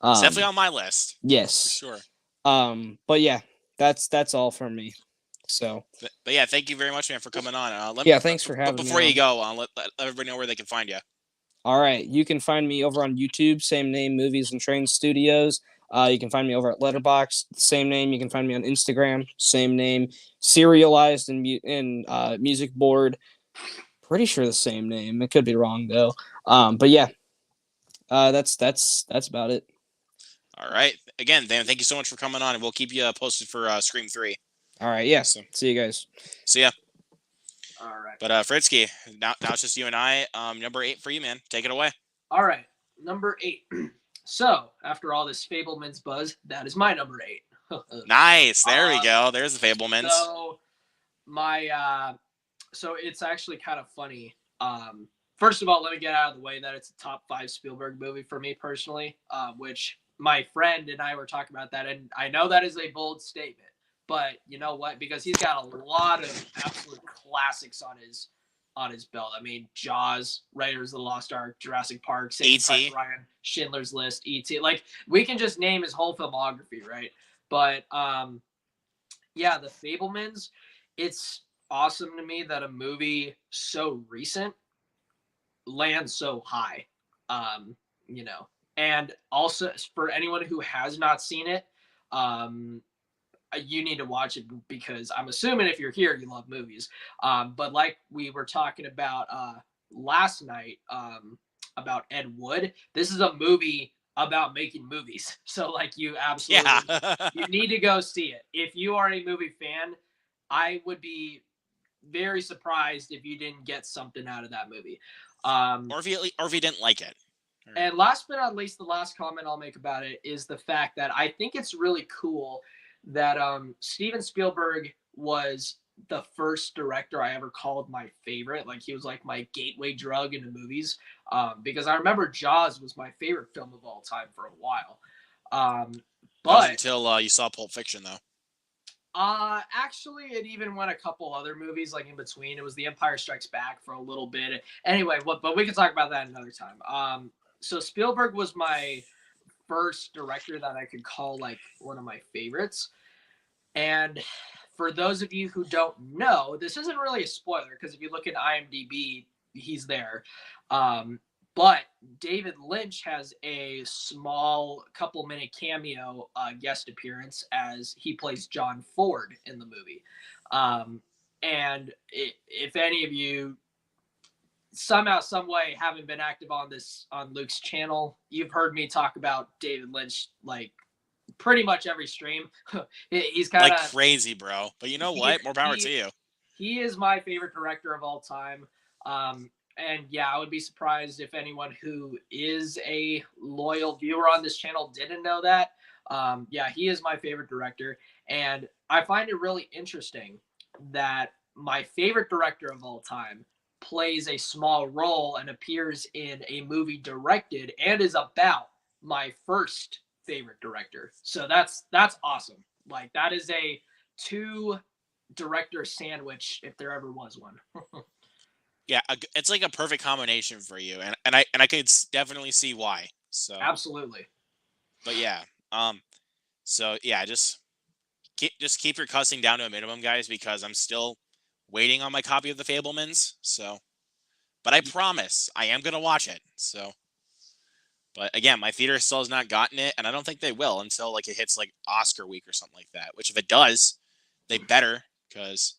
It's definitely on my list for yes. sure. But yeah, that's all from me. So But yeah, thank you very much, man, for coming on. thanks for having But me before you on. go, let everybody know where they can find you. All right, you can find me over on YouTube, same name, Movies and Train Studios. You can find me over at Letterboxd, same name. You can find me on Instagram, same name. Serialized in Music Board, pretty sure the same name. It could be wrong though. But yeah, that's about it. All right. Again, Dan, thank you so much for coming on, and we'll keep you posted for Scream 3. All right, yeah. So, see you guys. See ya. All right. But Fritski, now it's just you and I. Number 8 for you, man. Take it away. All right. Number 8. So, after all this Fableman's buzz, that is my number 8. Nice. There we go. There's the Fablemans. So, so it's actually kind of funny. First of all, let me get out of the way that it's a top 5 Spielberg movie for me personally, which my friend and I were talking about that, and I know that is a bold statement, but you know what? Because he's got a lot of absolute classics on his belt. I mean, Jaws, Raiders of the Lost Ark, Jurassic Park, Saving Private Ryan, Schindler's List, E.T. Like, we can just name his whole filmography, right? But yeah, The Fablemans, it's awesome to me that a movie so recent lands so high. You know, and also for anyone who has not seen it, you need to watch it because I'm assuming if you're here, you love movies. But like we were talking about last night about Ed Wood, this is a movie about making movies. So like you absolutely, you need to go see it. If you are a movie fan, I would be very surprised if you didn't get something out of that movie. Or if you didn't like it. And last but not least, the last comment I'll make about it is the fact that I think it's really cool that Steven Spielberg was the first director I ever called my favorite. Like, he was like my gateway drug into movies, because I remember Jaws was my favorite film of all time for a while. But until you saw Pulp Fiction, though. Actually, it even went a couple other movies like in between. It was The Empire Strikes Back for a little bit. Anyway, but we can talk about that another time. So Spielberg was my first director that I could call like one of my favorites. And for those of you who don't know, this isn't really a spoiler because if you look at IMDb, he's there. But David Lynch has a small couple-minute cameo guest appearance as he plays John Ford in the movie. And if any of you somehow, some way haven't been active on Luke's channel, you've heard me talk about David Lynch like pretty much every stream. He's kind of like crazy, bro. But you know what? More power to you. He is my favorite director of all time. And yeah, I would be surprised if anyone who is a loyal viewer on this channel didn't know that. Yeah, he is my favorite director. And I find it really interesting that my favorite director of all time plays a small role and appears in a movie directed and is about my first favorite director. So that's awesome. Like, that is a 2 director sandwich if there ever was one. Yeah, it's like a perfect combination for you, and I could definitely see why. So absolutely. But yeah, so yeah, just keep your cussing down to a minimum, guys, because I'm still waiting on my copy of The Fablemans. So, but I promise I am gonna watch it. So, but again, my theater still has not gotten it, and I don't think they will until like it hits like Oscar week or something like that. Which if it does, they better, because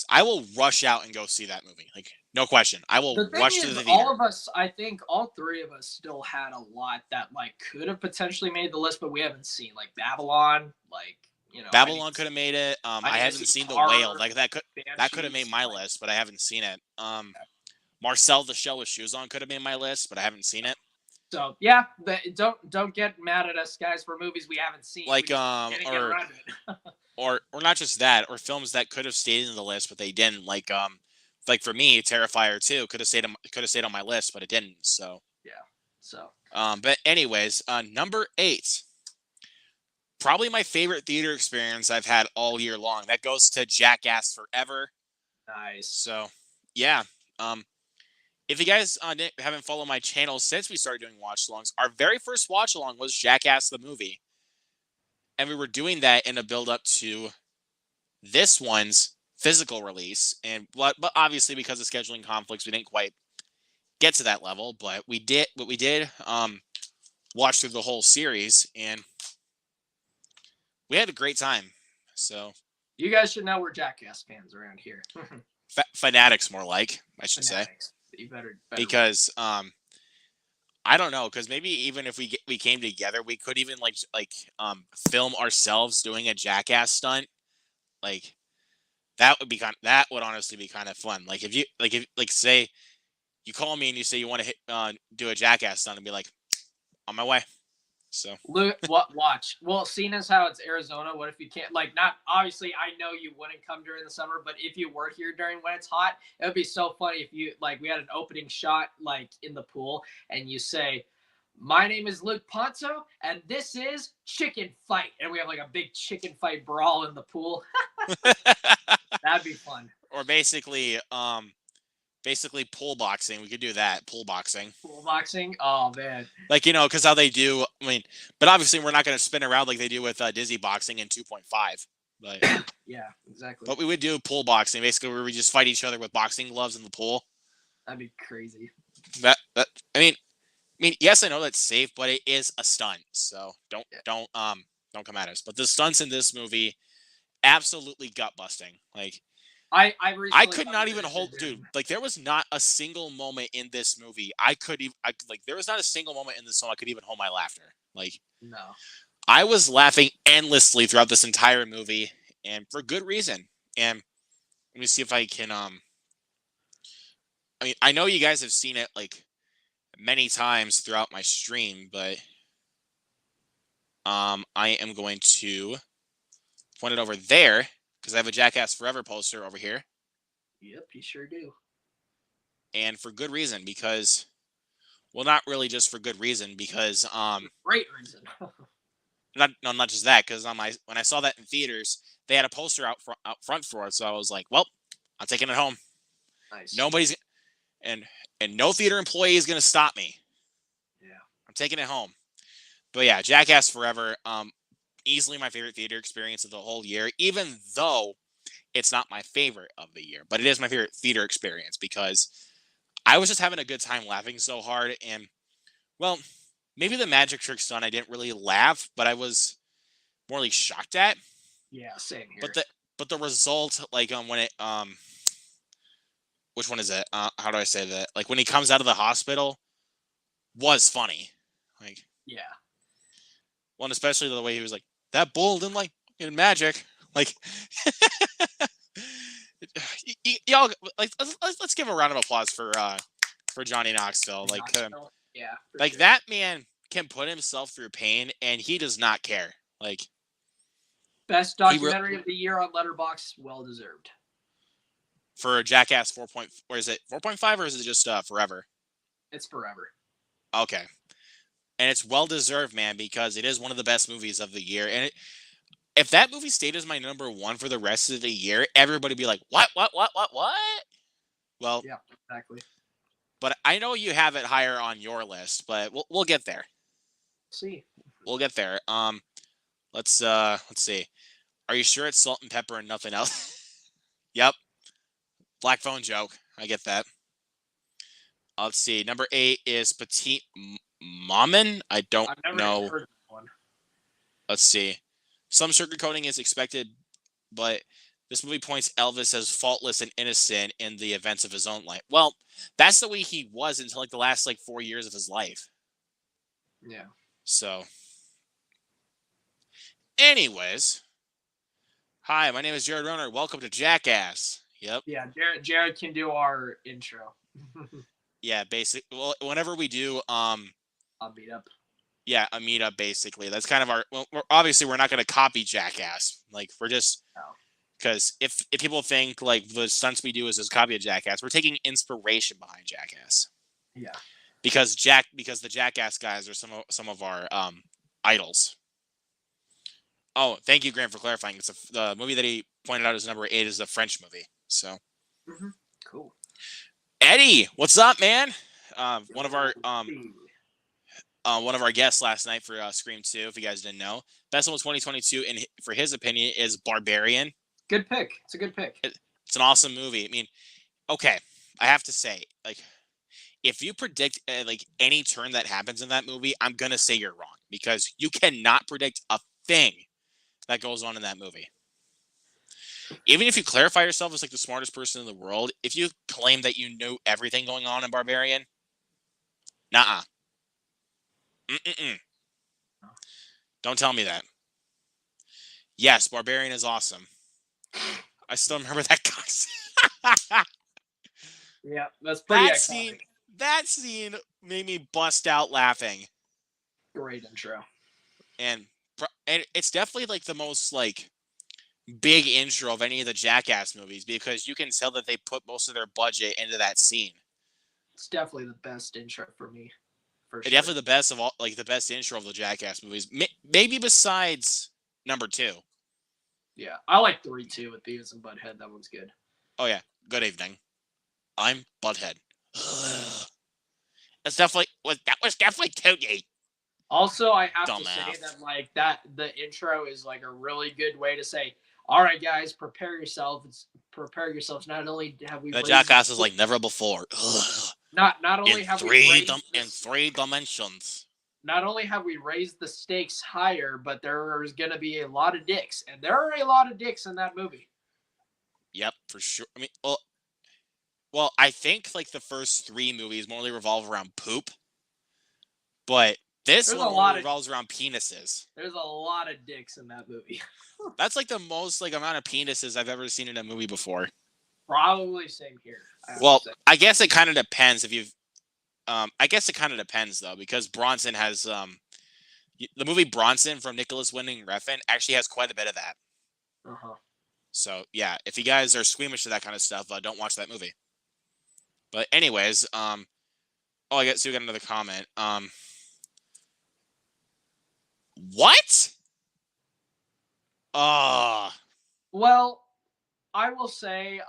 I will rush out and go see that movie. Like, no question. I will rush to the theater. All of us, I think all 3 of us still had a lot that like could have potentially made the list, but we haven't seen. Like Babylon, like, you know. Babylon could have made it. I haven't seen The Whale. Like that could have made my list, but I haven't seen it. Marcel the Shell with Shoes On could have made my list, but I haven't seen it. So yeah, don't get mad at us, guys, for movies we haven't seen. Like Didn't get around to it. or not just that, or films that could have stayed in the list but they didn't. Like for me, Terrifier 2 could have stayed on my list, but it didn't. So Yeah. So but anyways, number 8. Probably my favorite theater experience I've had all year long. That goes to Jackass Forever. nice. So yeah. If you guys haven't followed my channel since we started doing watch-alongs, our very first watch-along was Jackass the movie. And we were doing that in a build-up to this one's physical release. But obviously, because of scheduling conflicts, we didn't quite get to that level. But we did watch through the whole series, and we had a great time. So you guys should know we're Jackass fans around here. Fanatics, more like, I should Fanatics. say. You better because I don't know, because maybe even if we came together, we could even film ourselves doing a Jackass stunt. Like that would honestly be kind of fun. Like if you say you call me and you say you want to do a Jackass stunt, and be like, on my way. So watch. Well, seeing as how it's Arizona, what if you can't? Like, not obviously. I know you wouldn't come during the summer, but if you were here during when it's hot, it would be so funny if you we had an opening shot like in the pool, and you say, "My name is Luke Ponto, and this is Chicken Fight," and we have like a big chicken fight brawl in the pool. That'd be fun. Or basically pool boxing. We could do that. Pool boxing. Pool boxing. Oh man. Like, because how they do. I mean, but obviously we're not going to spin around like they do with Dizzy boxing in 2.5. But yeah, exactly. But we would do pool boxing, basically, where we just fight each other with boxing gloves in the pool. That'd be crazy. I mean, yes, I know that's safe, but it is a stunt. So don't come at us. But the stunts in this movie, absolutely gut busting. Like, I could not even hold, dude. Like, there was not a single moment in this movie there was not a single moment in this film I could even hold my laughter. Like, no, I was laughing endlessly throughout this entire movie, and for good reason. And let me see if I can. I mean, I know you guys have seen it like many times throughout my stream, but I am going to point it over there because I have a Jackass Forever poster over here. Yep, you sure do. And for good reason, because, well, not really just for good reason, because great reason. not just that, because when I saw that in theaters, they had a poster out front for it, so I was like, well, I'm taking it home. Nice. Nobody's and no theater employee is gonna stop me. Yeah, I'm taking it home. But yeah, Jackass Forever, easily my favorite theater experience of the whole year, even though it's not my favorite of the year, but it is my favorite theater experience because I was just having a good time laughing so hard. And, well, maybe the magic trick stunt I didn't really laugh, but I was more like shocked at. Yeah, same here. But the result, like when it which one is it? How do I say that? Like when he comes out of the hospital, was funny. Like, yeah. Well, and especially the way he was like, that bull didn't like in magic. Like, y'all, like, let's give a round of applause for Johnny Knoxville. Yeah, like sure. That man can put himself through pain, and he does not care. Like, best documentary of the year on Letterboxd, well deserved. For Jackass 4. Or is it 4.5 or is it just Forever? It's Forever. Okay. And it's well deserved, man, because it is one of the best movies of the year. And if that movie stayed as my number one for the rest of the year, everybody would be like, what? Well, yeah, exactly. But I know you have it higher on your list, but we'll get there. See. We'll get there. Let's see. Are you sure it's salt and pepper and nothing else? Yep. Black phone joke. I get that. Let's see. Number 8 is Petite Maman. I don't know. Heard that one. Let's see. Some sugarcoating is expected, but this movie points Elvis as faultless and innocent in the events of his own life. Well, that's the way he was until like the last 4 years of his life. Yeah. So, anyways, hi, my name is Jared Roner. Welcome to Jackass. Yep. Yeah, Jared can do our intro. Yeah, basically. Well, whenever we do A meetup. Yeah, a meetup basically. That's kind of our. Well, obviously we're not going to copy Jackass. Like we're just because if people think like the stunts we do is just copy of Jackass, we're taking inspiration behind Jackass. Yeah. Because the Jackass guys are some of our idols. Oh, thank you, Grant, for clarifying. It's the movie that he pointed out as number 8 is a French movie. So, Cool. Eddie, what's up, man? One of our guests last night for Scream 2. If you guys didn't know, best one was 2022, and for his opinion is Barbarian. Good pick. It's a good pick. It's an awesome movie. I mean, okay, I have to say, like, if you predict like any turn that happens in that movie, I'm gonna say you're wrong because you cannot predict a thing that goes on in that movie. Even if you clarify yourself as like the smartest person in the world, if you claim that you know everything going on in Barbarian, nuh-uh. Don't tell me that. Yes, Barbarian is awesome. I still remember that guy. Yeah, that's pretty iconic. That scene made me bust out laughing. Great intro. And it's definitely like the most like big intro of any of the Jackass movies because you can tell that they put most of their budget into that scene. It's definitely the best intro for me. For sure. Definitely the best of all, like the best intro of the Jackass movies. Maybe besides number 2. Yeah, I like 3 too with Beavis and Butthead. That one's good. Oh yeah. Good evening. I'm Butthead. That was definitely Tootie. Also, I have to say that like the intro is like a really good way to say, all right, guys, prepare yourselves. Not only have we the Jackass is like never before. Not only have we in 3 dimensions. Not only have we raised the stakes higher, but there's going to be a lot of dicks, and there are a lot of dicks in that movie. Yep, for sure. I mean, well, I think like the first 3 movies mostly revolve around poop, but this one revolves around penises. There's a lot of dicks in that movie. That's like the most like amount of penises I've ever seen in a movie before. Probably same here. Well, I guess it kind of depends if you've. I guess it kind of depends though, because Bronson has the movie Bronson from Nicholas Winding Refn actually has quite a bit of that. So yeah, if you guys are squeamish to that kind of stuff, don't watch that movie. But anyways, I guess we got another comment. What? Well, I will say,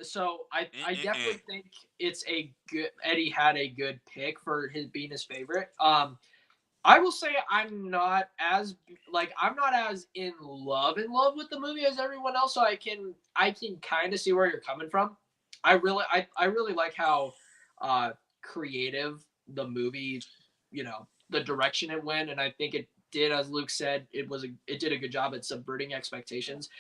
so I definitely think it's a good. Eddie had a good pick for his being his favorite. I will say I'm not as in love with the movie as everyone else. So I can kind of see where you're coming from. I really like how creative the movie, the direction it went, and I think it did, as Luke said, it did a good job at subverting expectations.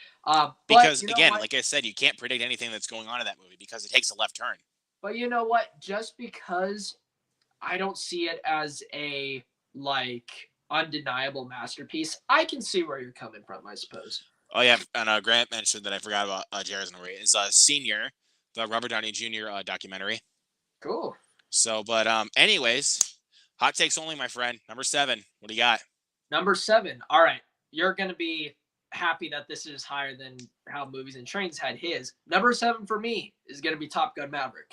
Because again, like I said, you can't predict anything that's going on in that movie because it takes a left turn. But you know what? Just because I don't see it as a undeniable masterpiece, I can see where you're coming from, I suppose. Oh yeah, and Grant mentioned that I forgot about Jared's number 8. It's Senior, the Robert Downey Jr. Documentary. Cool. So, but anyways, hot takes only, my friend. Number 7. What do you got? Number 7. All right. You're going to be happy that this is higher than how Movies and Trains had his. Number 7 for me is going to be Top Gun Maverick.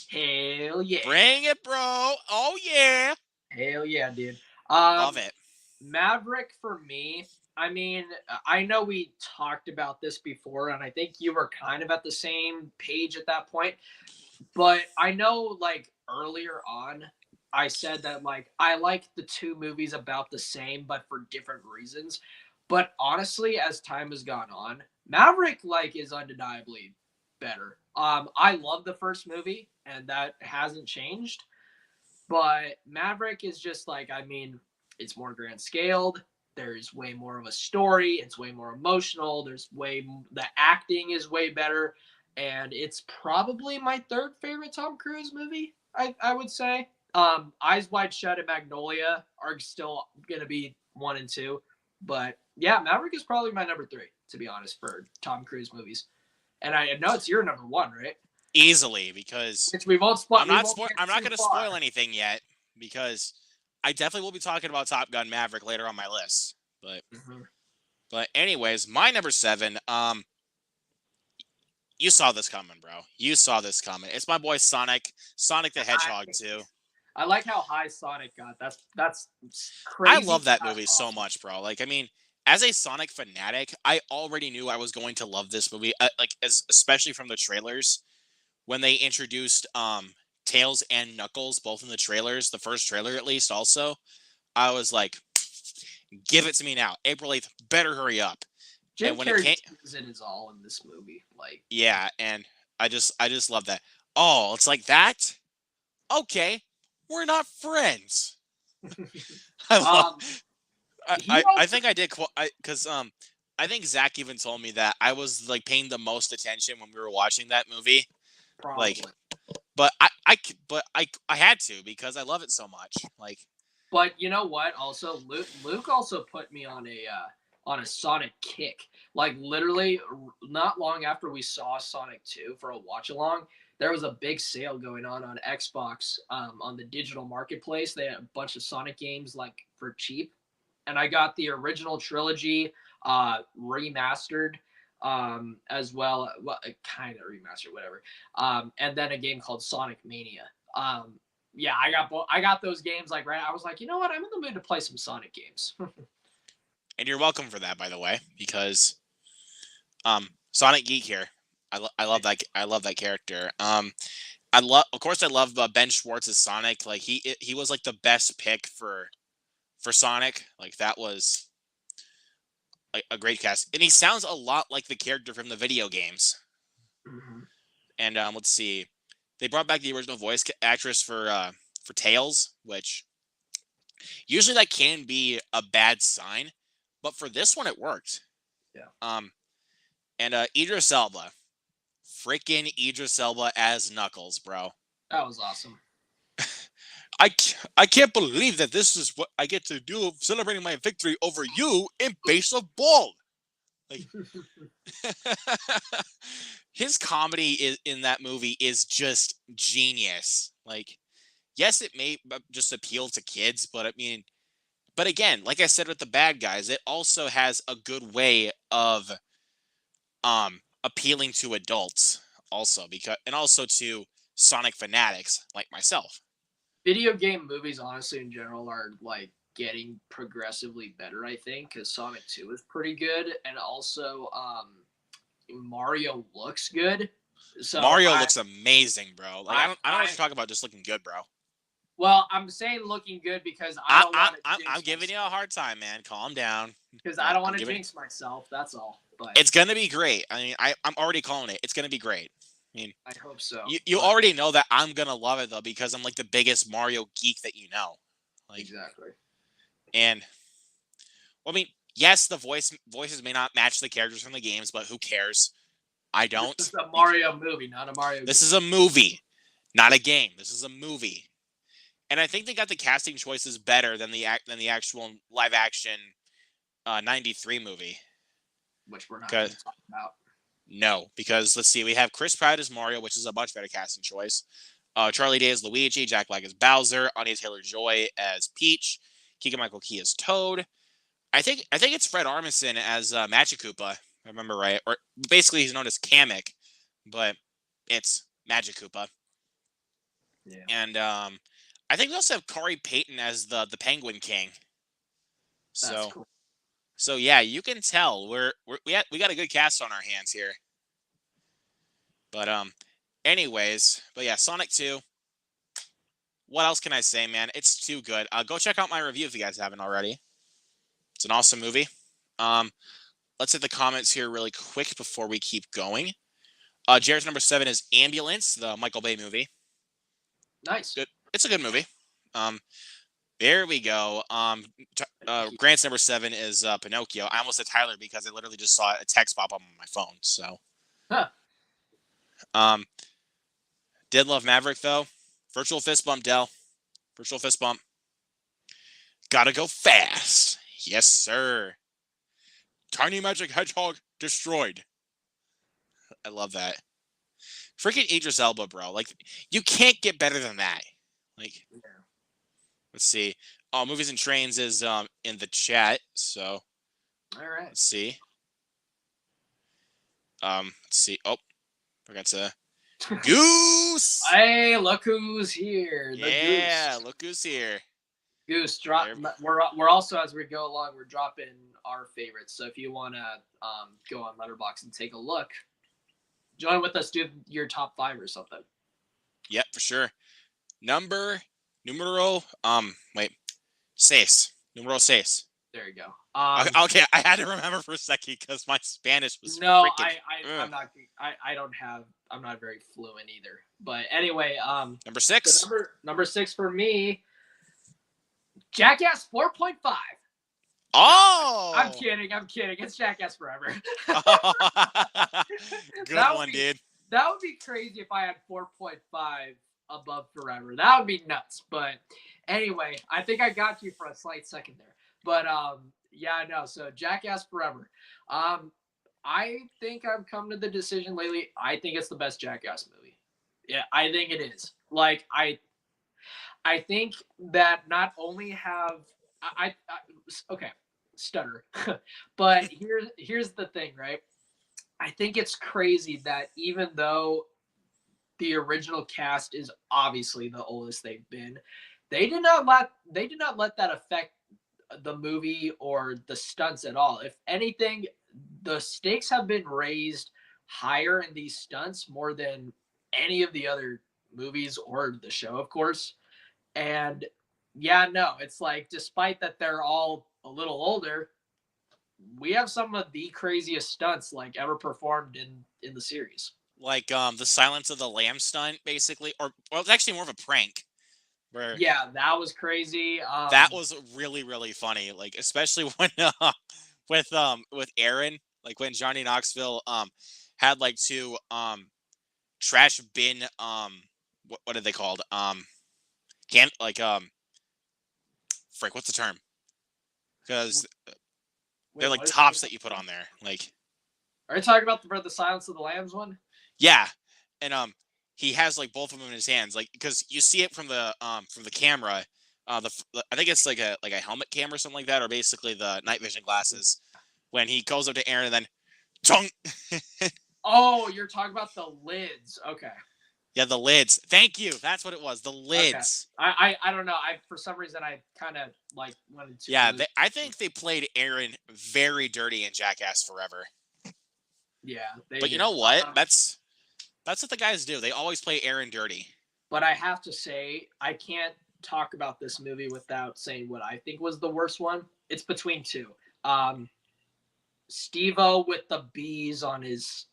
Hell yeah. Bring it, bro. Oh, yeah. Hell yeah, dude. Love it. Maverick for me, I mean, I know we talked about this before, and I think you were kind of at the same page at that point. But I know, earlier on, I said that, I like the 2 movies about the same, but for different reasons. But honestly, as time has gone on, Maverick, is undeniably better. I love the first movie, and that hasn't changed. But Maverick is just, it's more grand scaled. There's way more of a story. It's way more emotional. The acting is way better. And it's probably my 3rd favorite Tom Cruise movie, I would say. Eyes Wide Shut and Magnolia are still going to be 1 and 2. But yeah, Maverick is probably my number 3, to be honest, for Tom Cruise movies. And I know it's your number 1, right? Easily, because we won't spoil. I'm not going to spoil anything yet, because I definitely will be talking about Top Gun Maverick later on my list. But anyways, my number 7. You saw this coming, bro. You saw this coming. It's my boy Sonic the Hedgehog 2. I like how high Sonic got. That's I crazy. love that That's movie so awesome. much, bro. Like, I mean, as a Sonic fanatic, I already knew I was going to love this movie. Especially from the trailers when they introduced Tails and Knuckles both in the trailers, the first trailer at least. Also, I was like, give it to me now. April 8th, better hurry up. Jim And when Carrey it came, is in his all in this movie. Like, yeah, and I just love that. Oh, it's like that. Okay, we're not friends. I love. I think I did because I think Zach even told me that I was like paying the most attention when we were watching that movie. probably. Like, but I had to because I love it so much. Like, but you know what? Also, Luke also put me on a Sonic kick. Like literally, not long after we saw Sonic 2 for a watch along, there was a big sale going on Xbox on the digital marketplace. They had a bunch of Sonic games like for cheap, and I got the original trilogy remastered as well. Well, kind of remastered, whatever. And then a game called Sonic Mania. Yeah, I got those games like right. I was like, you know what? I'm in the mood to play some Sonic games. and you're welcome for that, by the way, because Sonic Geek here. I love that character. Of course I love Ben Schwartz's Sonic. Like he was like the best pick for Sonic. Like that was a great cast, and he sounds a lot like the character from the video games. And let's see, they brought back the original voice actress for Tails, which usually that can be a bad sign, but for this one it worked. Yeah. And Idris Elba, freaking Idris Elba as Knuckles, bro. That was awesome. I can't believe that this is what I get to do, celebrating my victory over you in baseball. Like, his comedy in that movie is just genius. Like, yes, it may just appeal to kids, but I mean, but again, like I said with the bad guys, it also has a good way of appealing to adults also, because and also to Sonic fanatics like myself. Video game movies, honestly, in general, are like getting progressively better. I think because Sonic 2 is pretty good, and also Mario looks good. So Mario looks amazing, bro. Like I don't know what you're talking about. Just looking good, bro. Well, I'm saying looking good because I don't want to. I'm giving you a hard time, man. Calm down. Because I don't want to jinx myself. That's all. But it's gonna be great. I mean, I'm already calling it. It's gonna be great. I mean, I hope so. You already know that I'm gonna love it though, because I'm like the biggest Mario geek that you know. Like, exactly. And well, I mean, yes, the voices may not match the characters from the games, but who cares? I don't. This is a Mario movie, not a Mario. This is a movie, not a game. This is a movie, and I think they got the casting choices better than the actual live action '93 movie, which we're not going to talk about. No, because let's see, we have Chris Pratt as Mario, which is a much better casting choice. Charlie Day as Luigi, Jack Black as Bowser, Anya Taylor-Joy as Peach, Keegan-Michael Key as Toad. I think it's Fred Armisen as Magic Koopa, if I remember right. Or basically he's known as Kamek, but it's Magic Koopa. Yeah. And I think we also have Corey Payton as the Penguin King. That's cool. So yeah, you can tell we got a good cast on our hands here. But anyways, but yeah, Sonic 2. What else can I say, man? It's too good. Go check out my review if you guys haven't already. It's an awesome movie. Let's hit the comments here really quick before we keep going. Jared's number 7 is Ambulance, the Michael Bay movie. Nice. Good. It's a good movie. There we go. Grant's number 7 is Pinocchio. I almost said Tyler because I literally just saw a text pop up on my phone. So, did love Maverick though. Virtual fist bump, Dell. Virtual fist bump. Gotta go fast. Yes, sir. Tiny Magic Hedgehog destroyed. I love that. Freaking Idris Elba, bro. Like, you can't get better than that. Like, let's see. Movies and Trains is in the chat. So All right. let's see. Let's see. Oh, forgot to. Goose. Hey, look who's here. The Yeah, Goose. look who's here. Goose, drop. We're also, as we go along, we're dropping our favorites. So if you want to go on Letterboxd and take a look, join with us. Do your top 5 or something. Yep, for sure. Numero seis. Numero seis. There you go. Okay, I had to remember for a second because my Spanish was no, freaking. I'm not. I don't have. I'm not very fluent either. But anyway, number 6. So number 6 for me. Jackass 4.5. Oh, I'm kidding. It's Jackass Forever. Good one, dude. That would be crazy if I had 4.5 above Forever. That would be nuts. But anyway, I think I got you for a slight second there. But yeah, no. So Jackass Forever. I think I've come to the decision lately. I think it's the best Jackass movie. Yeah, I think it is. Like I think that not only have I okay, stutter. But here's the thing, right? I think it's crazy that even though the original cast is obviously the oldest they've been, they did not let that affect the movie or the stunts at all. If anything, the stakes have been raised higher in these stunts more than any of the other movies or the show, of course. And yeah, no, it's like despite that they're all a little older, we have some of the craziest stunts like ever performed in the series. Like the Silence of the Lambs stunt, basically, or well, it's actually more of a prank. Where Yeah, that was crazy. that was really really funny. Like especially when with Aaron, like when Johnny Knoxville had like to trash bin what are they called can like frick, what's the term? Because they're like tops that you put on there. Like, are you talking about the Silence of the Lambs one? yeah, and he has like both of them in his hands, like because you see it from the camera. I think it's like a helmet cam or something like that, or basically the night vision glasses. When he goes up to Aaron and then, chunk. Oh, you're talking about the lids. Okay. Yeah, the lids. Thank you. That's what it was. The lids. Okay. I don't know. For some reason I kind of like wanted to. Yeah, I think they played Aaron very dirty in Jackass Forever. Yeah, but you know what? That's what the guys do. They always play Aaron dirty. But I have to say, I can't talk about this movie without saying what I think was the worst one. It's between two. Steve-O with the bees on his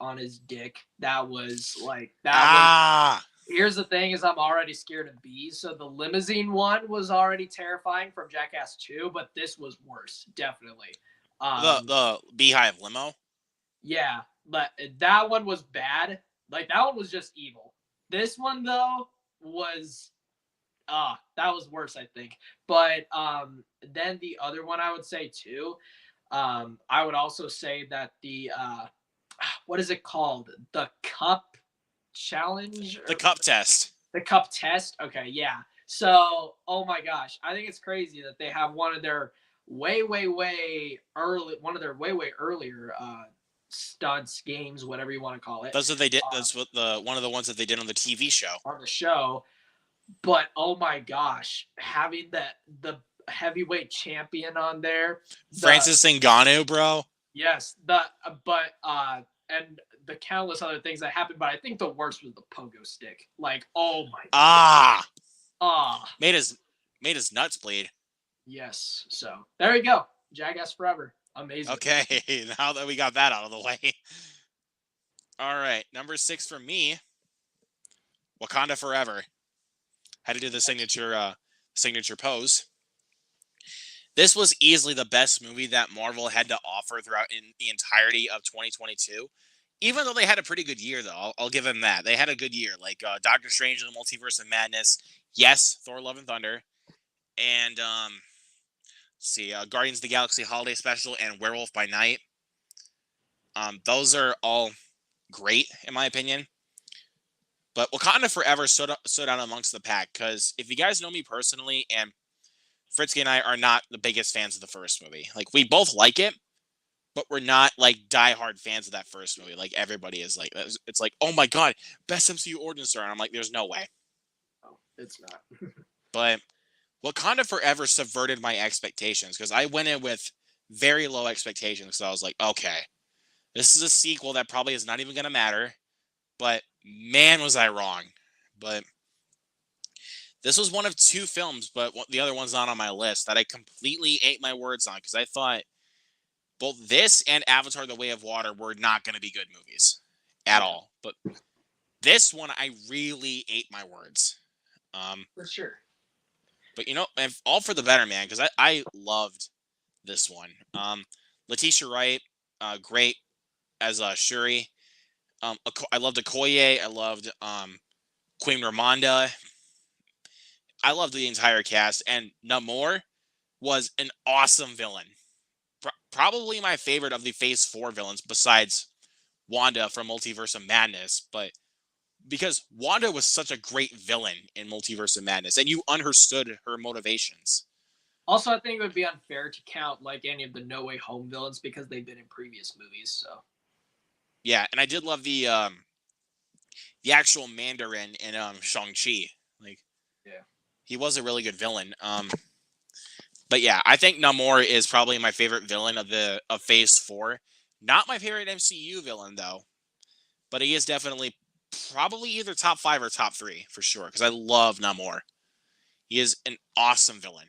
dick. That was like that. Here's the thing: is I'm already scared of bees, so the limousine one was already terrifying from Jackass 2, but this was worse, definitely. The beehive limo. Yeah, but that one was bad. Like that one was just evil. This one though was that was worse, I think. But then the other one I would say too. I would also say that the what is it called? The cup challenge? The cup test. The cup test? Okay, yeah. So, oh my gosh. I think it's crazy that they have one of their way earlier stunts, games, whatever you want to call it. That's what they did. That's what one of the ones that they did on the TV show. On the show. But oh my gosh, having the heavyweight champion on there, Francis Ngannou, bro. Yes, and the countless other things that happened, but I think the worst was the pogo stick. Like, oh my god. Made his nuts bleed. Yes. So there you go. Jackass Forever. Amazing. Okay, now that we got that out of the way. All right, number 6 for me. Wakanda Forever. Had to do the signature pose. This was easily the best movie that Marvel had to offer throughout in the entirety of 2022. Even though they had a pretty good year, though, I'll give them that. They had a good year, like Doctor Strange and the Multiverse of Madness. Yes, Thor: Love and Thunder, and Guardians of the Galaxy Holiday Special and Werewolf by Night. Those are all great in my opinion. But Wakanda Forever stood out amongst the pack because if you guys know me personally, and Fritski and I are not the biggest fans of the first movie. Like, we both like it, but we're not like diehard fans of that first movie. Like, everybody is like, it's like, oh my god, best MCU origin story. And I'm like, there's no way. Oh, it's not. But Wakanda Forever subverted my expectations because I went in with very low expectations. So I was like, okay, this is a sequel that probably is not even going to matter. But man, was I wrong. But this was one of two films, but the other one's not on my list, that I completely ate my words on because I thought both this and Avatar The Way of Water were not going to be good movies at all. But this one, I really ate my words. For sure. But, all for the better, man, because I loved this one. Letitia Wright, great as Shuri. I loved Okoye. I loved Queen Ramonda. I loved the entire cast. And Namor was an awesome villain. Probably my favorite of the Phase 4 villains besides Wanda from Multiverse of Madness. But because Wanda was such a great villain in Multiverse of Madness, and you understood her motivations. Also, I think it would be unfair to count like any of the No Way Home villains because they've been in previous movies. So yeah, and I did love the actual Mandarin in Shang-Chi. Like, yeah, he was a really good villain. But yeah, I think Namor is probably my favorite villain of Phase 4. Not my favorite MCU villain though, but he is definitely probably either top 5 or top 3 for sure because I love Namor. He is an awesome villain.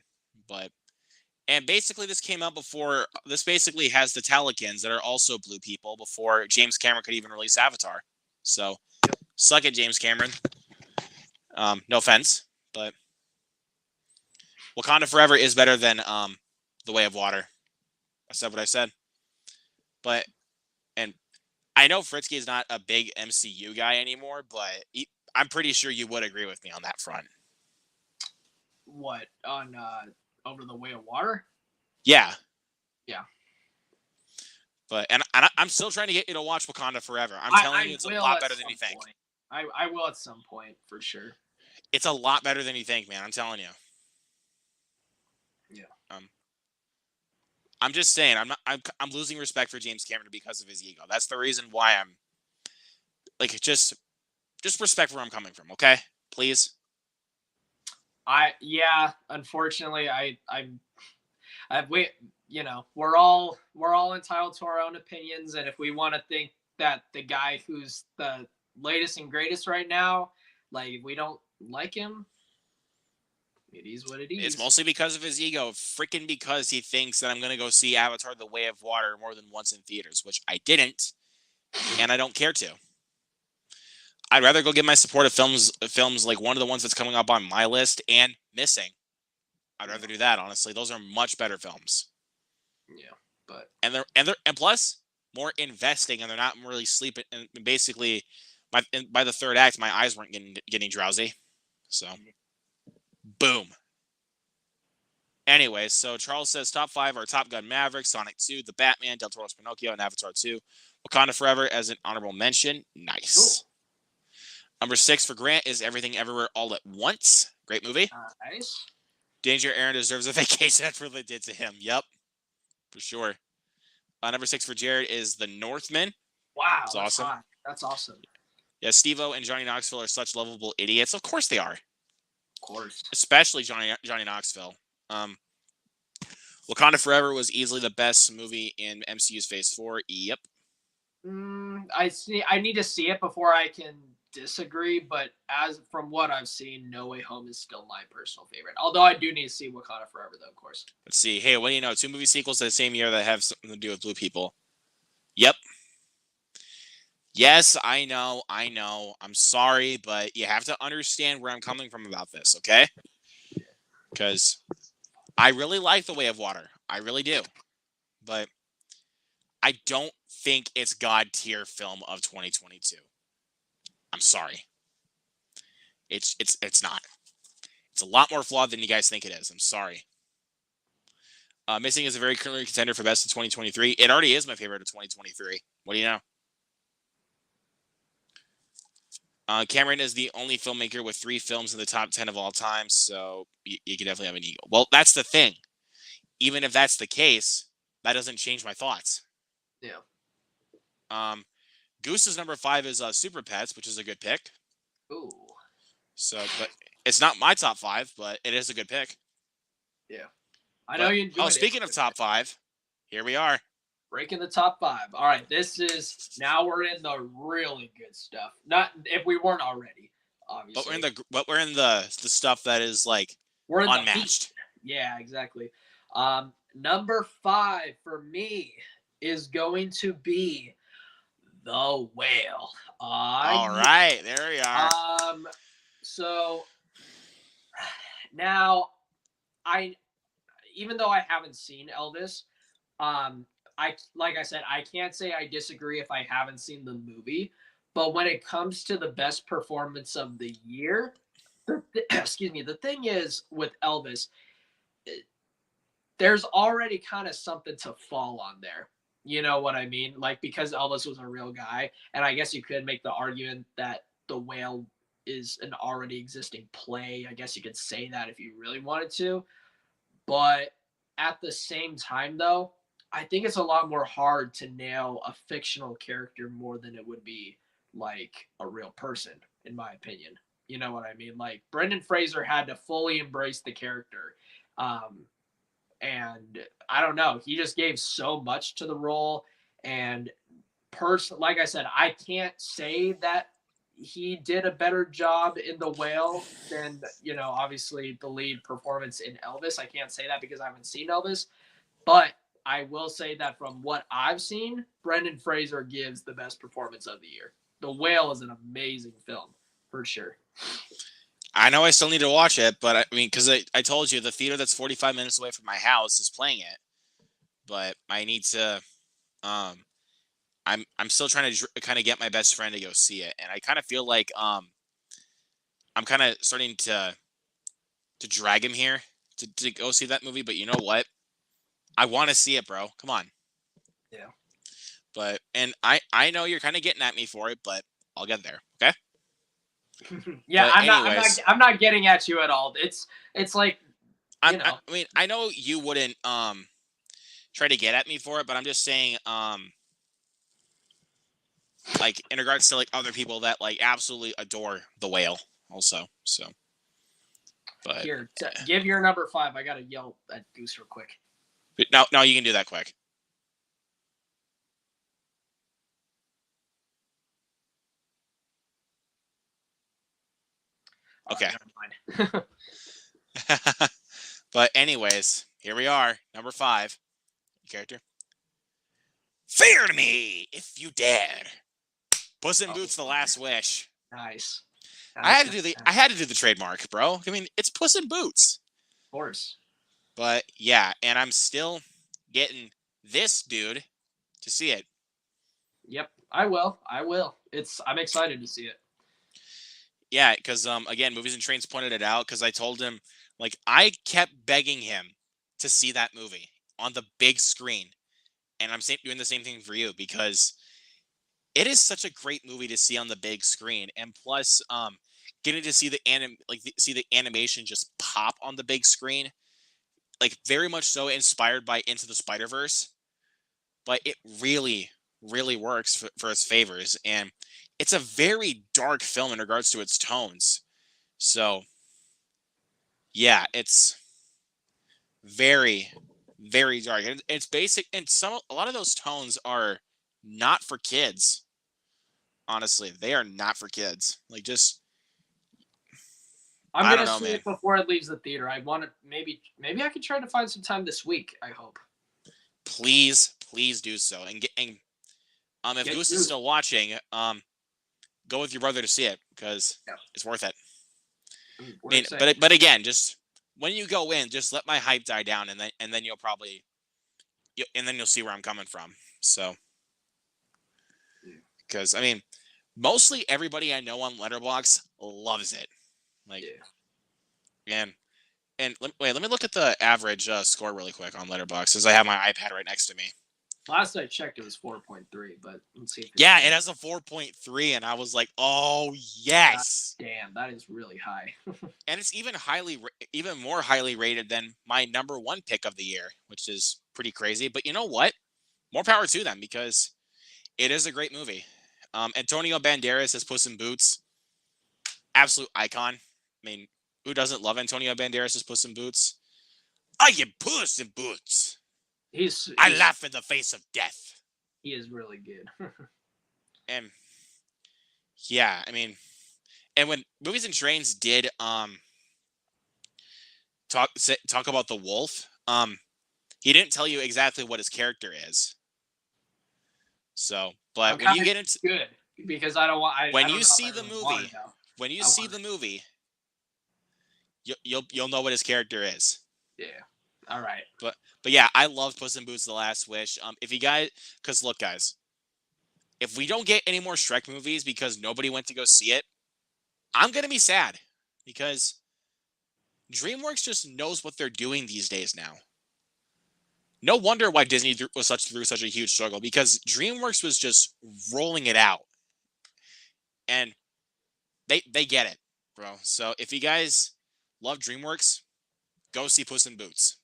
And basically this came out before, this basically has the Talikins that are also blue people before James Cameron could even release Avatar. So, suck it, James Cameron. No offense, but Wakanda Forever is better than The Way of Water. I said what I said. But, and I know Fritski is not a big MCU guy anymore, but I'm pretty sure you would agree with me on that front. What on Over the Way of Water? Yeah. Yeah. But and I'm still trying to get you to watch Wakanda Forever. I'm telling you, it's a lot better than you think. I will at some point for sure. It's a lot better than you think, man. I'm telling you. Yeah. I'm just saying. I'm losing respect for James Cameron because of his ego. That's the reason why I'm like just respect where I'm coming from. Okay, please. Unfortunately, we're all entitled to our own opinions, and if we want to think that the guy who's the latest and greatest right now, like if we don't like him, it is what it is. It's mostly because of his ego, freaking because he thinks that I'm going to go see Avatar: The Way of Water more than once in theaters, which I didn't, and I don't care to. I'd rather go get my support of films like one of the ones that's coming up on my list and Missing. I'd rather do that, honestly. Those are much better films. Yeah, but and plus more investing, and they're not really sleeping. And basically, by the third act, my eyes weren't getting drowsy. So, boom. Anyway, so Charles says top 5 are Top Gun: Maverick, Sonic 2, The Batman, Del Toro's Pinocchio, and Avatar 2. Wakanda Forever as an honorable mention. Nice. Cool. Number 6 for Grant is Everything Everywhere All at Once. Great movie. Nice. Danger Aaron deserves a vacation. That's what they did to him. Yep. For sure. Number 6 for Jared is The Northman. Wow. That's awesome. Hot. That's awesome. Yeah, Steve-O and Johnny Knoxville are such lovable idiots. Of course they are. Of course. Especially Johnny Knoxville. Wakanda Forever was easily the best movie in MCU's Phase 4. Yep. I need to see it before I can disagree, but as from what I've seen, No Way Home is still my personal favorite. Although I do need to see Wakanda Forever, though, of course. Let's see. Hey, what do you know? 2 movie sequels the same year that have something to do with blue people. Yep. Yes, I know. I'm sorry, but you have to understand where I'm coming from about this, okay? Because I really like The Way of Water. I really do. But I don't think it's God tier film of 2022. I'm sorry. It's not. It's a lot more flawed than you guys think it is. I'm sorry. Missing is a very clear contender for best of 2023. It already is my favorite of 2023. What do you know? Cameron is the only filmmaker with 3 films in the top 10 of all time, so you could definitely have an eagle. Well, that's the thing. Even if that's the case, that doesn't change my thoughts. Yeah. Goose's number 5 is Super Pets, which is a good pick. Ooh. So, but it's not my top 5, but it is a good pick. Yeah. I know you enjoyed it. Speaking of top 5, here we are. Breaking the top 5. All right, now we're in the really good stuff. Not if we weren't already, obviously. But we're in the stuff that is like we're unmatched. Yeah, exactly. Number 5 for me is going to be The Whale. All right, there we are. So now even though I haven't seen Elvis, like I said, I can't say I disagree if I haven't seen the movie. But when it comes to the best performance of the year, excuse me, the thing is with Elvis, there's already kind of something to fall on there. You know what I mean? Like, because Elvis was a real guy, and I guess you could make the argument that The Whale is an already existing play. I guess you could say that if you really wanted to. But at the same time, though, I think it's a lot more hard to nail a fictional character more than it would be like a real person, in my opinion. You know what I mean? Like, Brendan Fraser had to fully embrace the character. And I don't know, he just gave so much to the role. And like I said, I can't say that he did a better job in The Whale than, obviously the lead performance in Elvis. I can't say that because I haven't seen Elvis, but I will say that from what I've seen, Brendan Fraser gives the best performance of the year. The Whale is an amazing film, for sure. I know I still need to watch it, but I mean, because I told you the theater that's 45 minutes away from my house is playing it, but I need to. I'm still trying to kind of get my best friend to go see it, and I kind of feel like I'm kind of starting to drag him here to go see that movie. But you know what? I want to see it, bro. Come on. Yeah. But I know you're kind of getting at me for it, but I'll get there. Okay. Yeah, I'm not getting at you at all. It's like, I mean, I know you wouldn't try to get at me for it, but I'm just saying like in regards to like other people that like absolutely adore The Whale also. So but here, give your number 5. I gotta yell at Goose real quick. But no, you can do that quick. Okay. But anyways, here we are. Number 5. Character. Fear to me if you dare. Puss in Boots: The Last Wish. Nice. I had to do the trademark, bro. I mean, it's Puss in Boots. Of course. But yeah, and I'm still getting this dude to see it. Yep, I will. I'm excited to see it. Yeah, because again, Movies and Trains pointed it out because I told him, like, I kept begging him to see that movie on the big screen, and I'm doing the same thing for you because it is such a great movie to see on the big screen, and plus, getting to see see the animation just pop on the big screen, like very much so inspired by Into the Spider-Verse, but it really, really works for its favors, and it's a very dark film in regards to its tones. So, yeah, it's very, very dark. And it's basic, and a lot of those tones are not for kids. Honestly, they are not for kids. Like, just I'm gonna see it before it leaves the theater. I want to maybe I could try to find some time this week. I hope. Please do so, and if Goose is still watching, go with your brother to see it because it's worth it. I mean, but again, just when you go in, just let my hype die down, and then you'll probably, and then you'll see where I'm coming from. So, because I mean, mostly everybody I know on Letterboxd loves it. Like, and let me look at the average score really quick on Letterboxd, as I have my iPad right next to me. Last I checked, it was 4.3, but let's see if Yeah, it has a 4.3, and I was like, oh yes. Damn, that is really high. And it's even more highly rated than my number one pick of the year, which is pretty crazy. But you know what? More power to them because it is a great movie. Antonio Banderas as Puss in Boots, absolute icon. I mean, who doesn't love Antonio Banderas as Puss in Boots? I am Puss in Boots. I laugh in the face of death. He is really good. And yeah, I mean, and when Movies and Trains did talk about the wolf, he didn't tell you exactly what his character is. So, but when you get into good because I don't want. When you see the movie, you'll know what his character is. Yeah. All right. But yeah, I love Puss in Boots: The Last Wish. If you guys, because look, guys, if we don't get any more Shrek movies because nobody went to go see it, I'm gonna be sad because DreamWorks just knows what they're doing these days now. No wonder why Disney was through such a huge struggle because DreamWorks was just rolling it out, and they get it, bro. So if you guys love DreamWorks, go see Puss in Boots.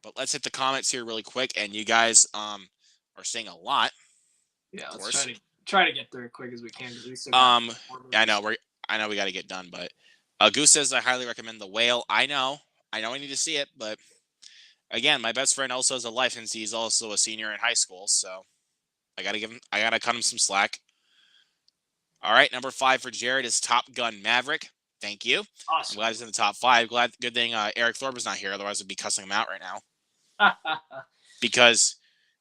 But let's hit the comments here really quick, and you guys are saying a lot. Yeah, let's try to get through as quick as we can because we still I know we got to get done, but Goose says I highly recommend The Whale. I know I need to see it, but again, my best friend also has a life since he's also a senior in high school, so I gotta cut him some slack. All right, number 5 for Jared is Top Gun Maverick. Thank you. Awesome. I'm glad he's in the top 5. Good thing Eric Thorpe is not here, otherwise I'd be cussing him out right now. Because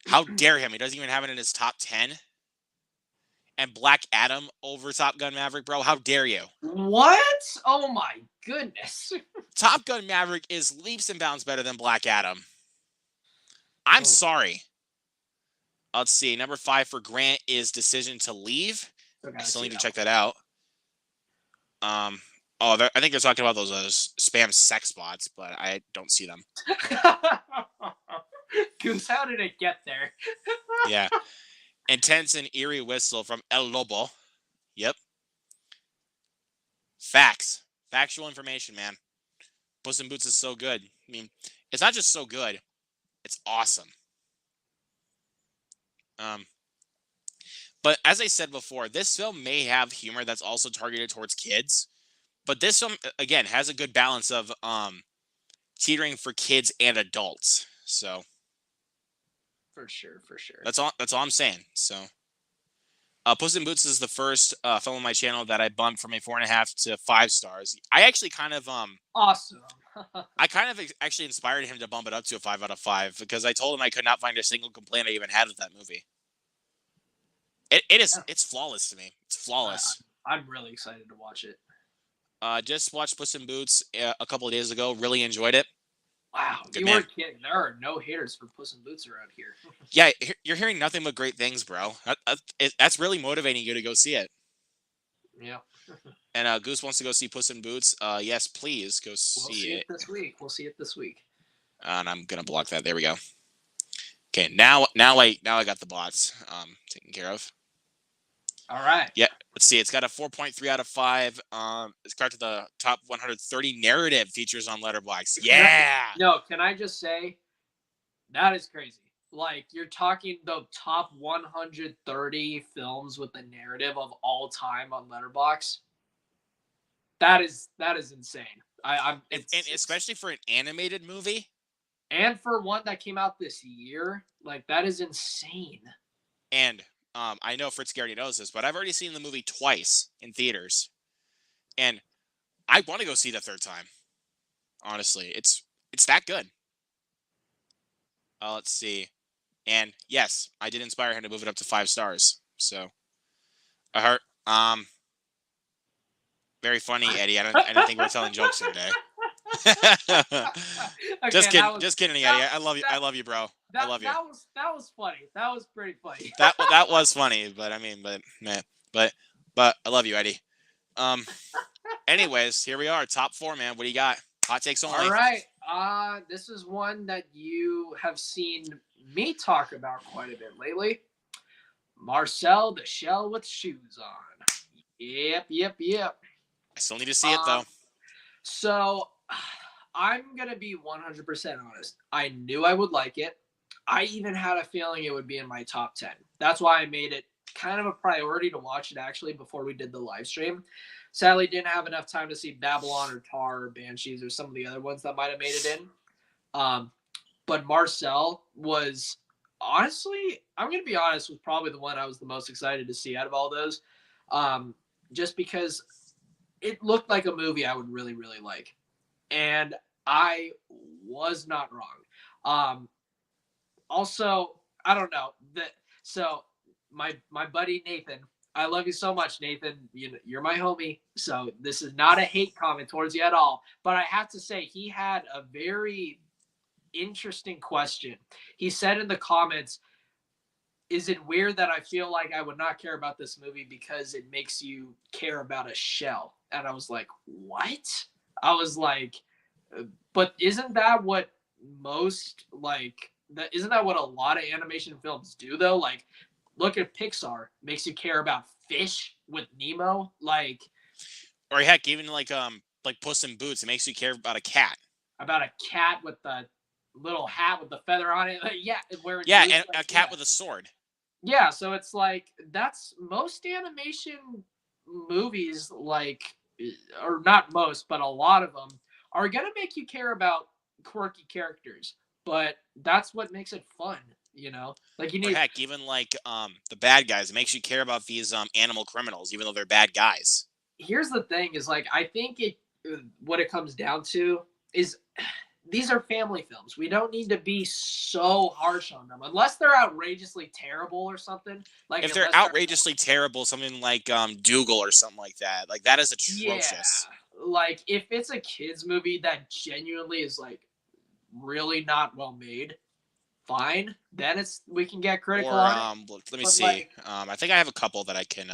how dare him? He doesn't even have it in his top 10. And Black Adam over Top Gun Maverick, bro. How dare you? What? Oh my goodness. Top Gun Maverick is leaps and bounds better than Black Adam. I'm sorry. Let's see. Number 5 for Grant is Decision to Leave. Okay, I still need to check that out. I think they're talking about those spam sex bots, but I don't see them. Goose, how did it get there? Yeah. Intense and Eerie Whistle from El Lobo. Yep. Facts. Factual information, man. Puss in Boots is so good. I mean, it's not just so good. It's awesome. But as I said before, this film may have humor that's also targeted towards kids. But this film, again, has a good balance of teetering for kids and adults. So For sure. that's all I'm saying. So Puss in Boots is the first film on my channel that I bumped from a 4.5 to 5 stars. I actually kind of awesome. I kind of actually inspired him to bump it up to a 5 out of 5 because I told him I could not find a single complaint I even had with that movie. It's flawless to me. It's flawless. I'm really excited to watch it. Just watched Puss in Boots a couple of days ago. Really enjoyed it. Wow, you weren't kidding. There are no haters for Puss in Boots around here. Yeah, you're hearing nothing but great things, bro. That's really motivating you to go see it. Yeah. And Goose wants to go see Puss in Boots. Yes, please go see it. We'll see it this week. And I'm gonna block that. There we go. Okay, now I got the bots taken care of. All right. Yeah, let's see. It's got a 4.3 out of 5. It's got to the top 130 narrative features on Letterboxd. Yeah. Can I just say that is crazy. Like, you're talking the top 130 films with the narrative of all time on Letterboxd. That is insane. And especially for an animated movie, and for one that came out this year, like, that is insane. And I know Fritski already knows this, but I've already seen the movie twice in theaters, and I want to go see it a third time. Honestly, it's that good. Let's see, and yes, I did inspire him to move it up to 5 stars. So, I heard. Very funny, Eddie. I didn't think we were telling jokes today. Just kidding, Eddie. I love you. I love you, bro. I love you. That was funny. That was pretty funny. that was funny, but I mean, but I love you, Eddie. Anyways, here we are, top 4, man. What do you got? Hot takes only. All right. This is one that you have seen me talk about quite a bit lately. Marcel the Shell with Shoes on. Yep. I still need to see it though. So I'm gonna be 100% honest. I knew I would like it. I even had a feeling it would be in my top 10. That's why I made it kind of a priority to watch it actually before we did the live stream. Sadly, didn't have enough time to see Babylon or Tar or Banshees or some of the other ones that might have made it in. But Marcel was honestly, I'm going to be honest, was probably the one I was the most excited to see out of all those. Just because it looked like a movie I would really, really like. And I was not wrong. Also, I don't know. So my buddy Nathan, I love you so much, Nathan. You're my homie. So this is not a hate comment towards you at all. But I have to say, he had a very interesting question. He said in the comments, is it weird that I feel like I would not care about this movie because it makes you care about a shell? And I was like, what? I was like, but isn't that what most isn't that what a lot of animation films do though? Like, look at Pixar, makes you care about fish with Nemo, or heck, even like Puss in Boots, it makes you care about a cat. About a cat with the little hat with the feather on it. And a cat with a sword. Yeah, so it's like that's most animation movies, or not most, but a lot of them are gonna make you care about quirky characters, but that's what makes it fun, Like you need, or heck, even the bad guys, it makes you care about these animal criminals, even though they're bad guys. Here's the thing: is I think what it comes down to is these are family films. We don't need to be so harsh on them unless they're outrageously terrible or something. Like if they're outrageously terrible, something like Dougal or something like that is atrocious. Yeah, like if it's a kids movie that genuinely is really not well made, fine. Then we can get critical on it. Let me see. I think I have a couple that I can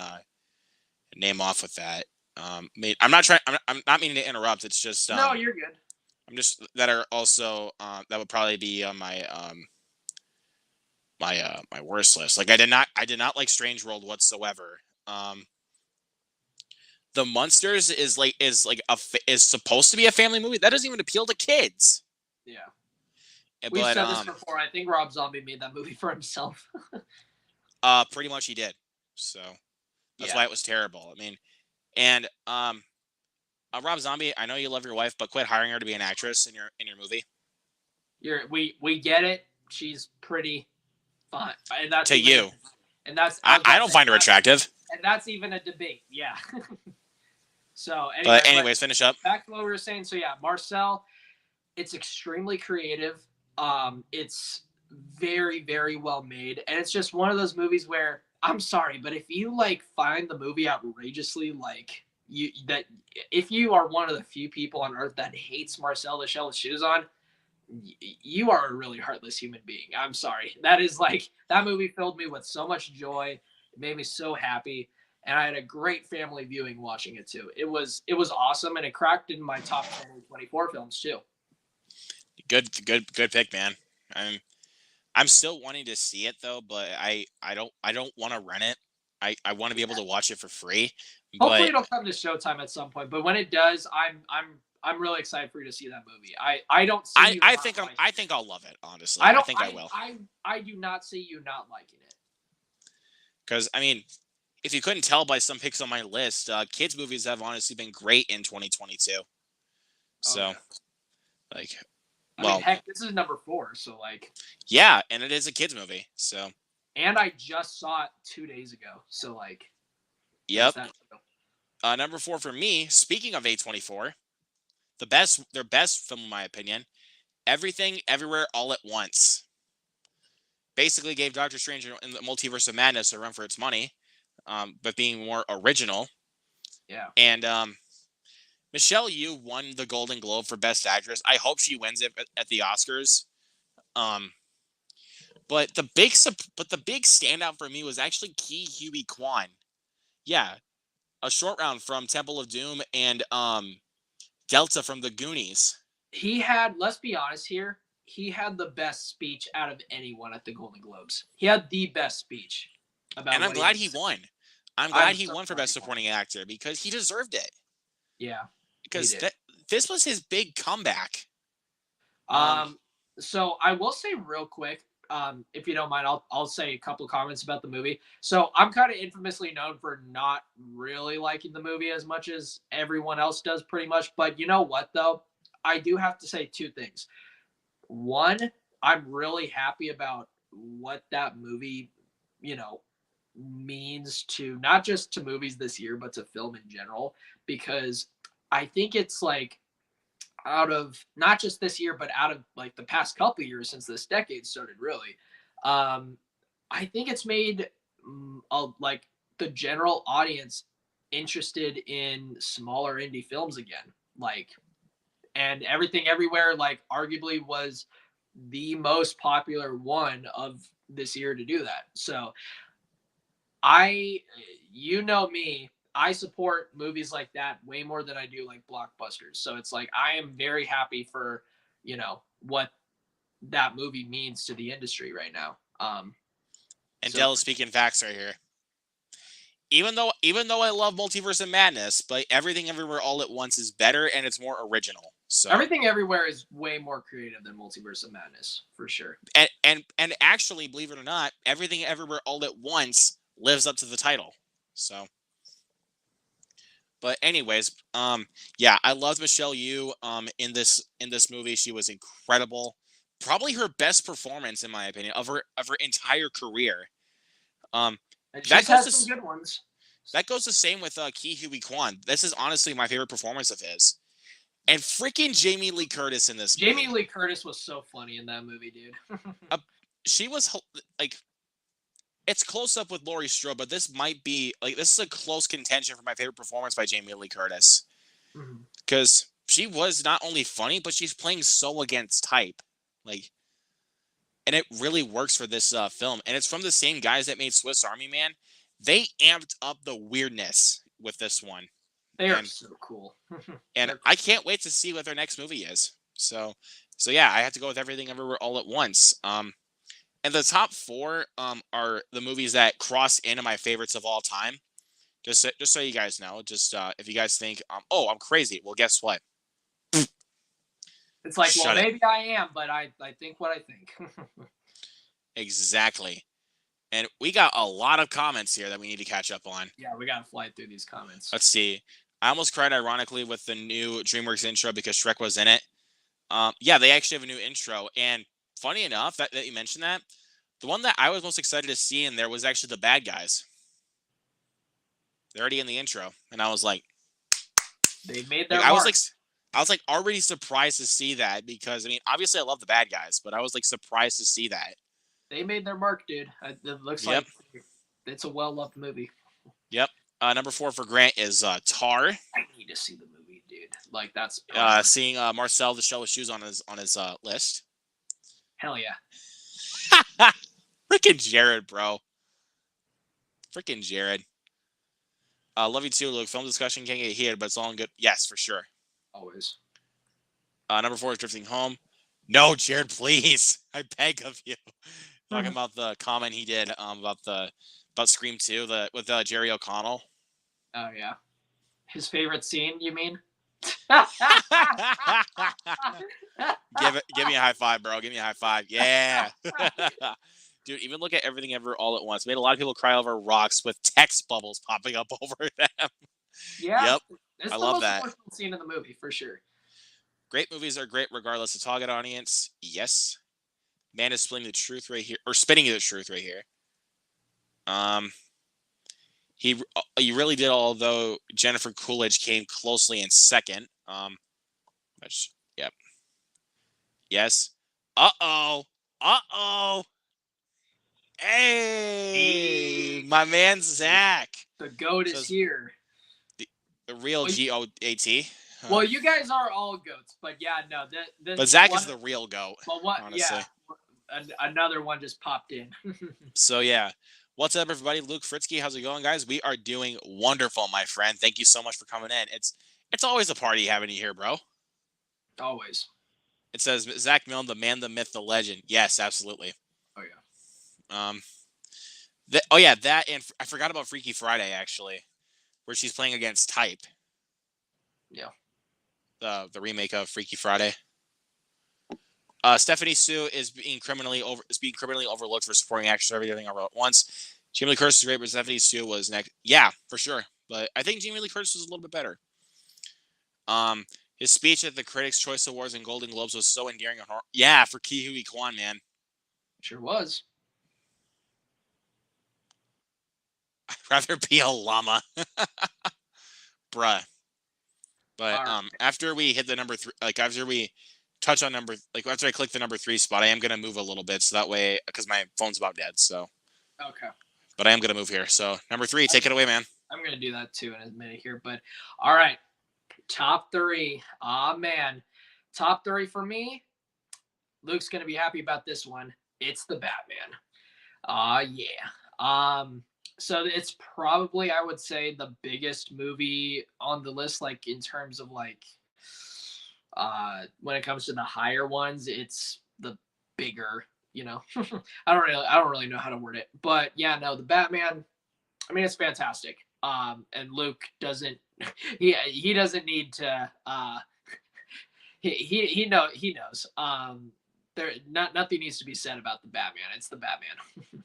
name off with that. I'm not meaning to interrupt. It's just no, you're good. I'm just that are also that would probably be on my my worst list. Like I did not like Strange World whatsoever. The Munsters is supposed to be a family movie that doesn't even appeal to kids. Yeah, we've said this before. I think Rob Zombie made that movie for himself. Pretty much he did. So that's why it was terrible. I mean, and Rob Zombie, I know you love your wife, but quit hiring her to be an actress in your movie. We get it. She's pretty fun. And that's to you. And that's I don't find her attractive. And that's even a debate. Yeah. So anyways, finish up. Back to what we were saying. So yeah, Marcel, it's extremely creative. It's very, very well made. And it's just one of those movies where I'm sorry, but if you find the movie outrageously if you are one of the few people on earth that hates Marcel the Shell with Shoes on, you are a really heartless human being. I'm sorry. That is that movie filled me with so much joy. It made me so happy. And I had a great family viewing watching it too. It was awesome. And it cracked in my top 10 of 24 films too. Good pick, man. I'm still wanting to see it though, but I don't want to rent it. I want to be able to watch it for free. Hopefully it'll come to Showtime at some point. But when it does, I'm really excited for you to see that movie. I don't see. I think I'll love it. Honestly, I think I will. I do not see you not liking it. Because I mean, if you couldn't tell by some picks on my list, kids movies have honestly been great in 2022. So, heck, this is number 4. So yeah, and it is a kids movie. So. And I just saw it 2 days ago. So yep. Number 4 for me, speaking of A24, their best film in my opinion, Everything Everywhere All at Once. Basically gave Doctor Strange in the Multiverse of Madness a run for its money, but being more original. Yeah. And Michelle Yeoh won the Golden Globe for Best Actress. I hope she wins it at the Oscars. But the big standout for me was actually Ki Huy Kwan. Yeah, a short round from Temple of Doom and Delta from the Goonies. Let's be honest here, he had the best speech out of anyone at the Golden Globes. He had the best speech about. And I'm glad he won. I'm glad he won for Best Supporting Actor because he deserved it. Yeah, because this was his big comeback. So I will say real quick, if you don't mind, I'll say a couple of comments about the movie. So I'm kind of infamously known for not really liking the movie as much as everyone else does, pretty much. But you know what, though? I do have to say two things. One, I'm really happy about what that movie, means to not just to movies this year, but to film in general, because I think it's like out of not just this year, but out of like the past couple of years since this decade started, really, I think it's made like the general audience interested in smaller indie films again. Like, and Everything Everywhere, like, arguably was the most popular one of this year to do that. So you know me, I support movies like that way more than I do like blockbusters. So it's like I am very happy for, what that movie means to the industry right now. And Dell's speaking facts right here. Even though I love Multiverse of Madness, but Everything Everywhere All at Once is better and it's more original. So Everything Everywhere is way more creative than Multiverse of Madness, for sure. And actually, believe it or not, Everything Everywhere All at Once lives up to the title. So, but anyways, yeah, I loved Michelle Yeoh in this movie. She was incredible. Probably her best performance, in my opinion, of her entire career. And she's had some good ones. That goes the same with Ki Huy Kwan. This is honestly my favorite performance of his. And freaking Jamie Lee Curtis in this movie. Jamie Lee Curtis was so funny in that movie, dude. She was like, it's close up with Laurie Strode, but this might be like, this is a close contention for my favorite performance by Jamie Lee Curtis. Because she was not only funny, but she's playing so against type. Like, and it really works for this film. And it's from the same guys that made Swiss Army Man. They amped up the weirdness with this one. They are so cool. And I can't wait to see what their next movie is. So yeah, I have to go with Everything Everywhere All at Once. And the top four are the movies that cross into my favorites of all time. Just so you guys know, if you guys think, oh, I'm crazy. Well, guess what? It's like, well, maybe I am, but I think what I think. Exactly. And we got a lot of comments here that we need to catch up on. Yeah, we got to fly through these comments. Let's see. I almost cried ironically with the new DreamWorks intro because Shrek was in it. Yeah, they actually have a new intro. And funny enough that you mentioned that, the one that I was most excited to see in there was actually the bad guys. They're already in the intro. And I was like... They made their mark. I was like already surprised to see that because, I mean, obviously I love the bad guys, but I was like surprised to see that. They made their mark, dude. It looks like it's a well-loved movie. Yep. Number 4 for Grant is Tar. I need to see the movie, dude. Like, that's seeing Marcel the Shell with Shoes on his list. Hell yeah. Freaking Jared, bro. Freaking Jared. Love you too, Luke. Film discussion can get heated, but it's all in good. Yes, for sure. Always. Number 4 is Drifting Home. No, Jared, please. I beg of you. Talking about the comment he did about Scream 2 with Jerry O'Connell. Oh yeah, his favorite scene, you mean? Give me a high five, bro. Give me a high five. Yeah. Dude, even look at Everything Ever All at Once. Made a lot of people cry over rocks with text bubbles popping up over them. Yeah. Yep. It's I the love most that. emotional scene in the movie, for sure. Great movies are great regardless of target audience. Yes. Man is spinning the truth right here. He really did, although Jennifer Coolidge came closely in second. Yep. Yes. Uh-oh. Hey, my man Zach. The GOAT is here. The real GOAT. Well, you guys are all goats, but yeah, no. But Zach is the real GOAT. But what? Honestly. Yeah, another one just popped in. So yeah, what's up, everybody? Luke Fritski, how's it going, guys? We are doing wonderful, my friend. Thank you so much for coming in. It's always a party having you here, bro. Always. It says Zach Milne, the man, the myth, the legend. Yes, absolutely. Oh yeah. That and I forgot about Freaky Friday actually, where she's playing against Type. Yeah. The remake of Freaky Friday. Stephanie Sue is being criminally overlooked for supporting actress Everything All at Once. Jamie Lee Curtis is great, but Stephanie Sue was next. Yeah, for sure. But I think Jamie Lee Curtis was a little bit better. His speech at the Critics' Choice Awards and Golden Globes was so endearing. Yeah, for Ke Huy Quan, man. Sure was. I'd rather be a llama. Bruh. But after we hit the number 3, like after we touch on after I click the number 3 spot, I am gonna move a little bit so that way, because my phone's about dead. So. Okay. But I am gonna move here. So number 3, take it away, man. I'm gonna do that too in a minute here, but all right, top 3. Man, top 3 for me. Luke's gonna be happy about this one. It's the Batman. Yeah. So it's probably, I would say, the biggest movie on the list, like in terms of like when it comes to the higher ones, it's the bigger, I don't really know how to word it. But yeah, no, the Batman, I mean, it's fantastic. And Luke doesn't he doesn't need to he knows. Nothing needs to be said about the Batman. It's the Batman.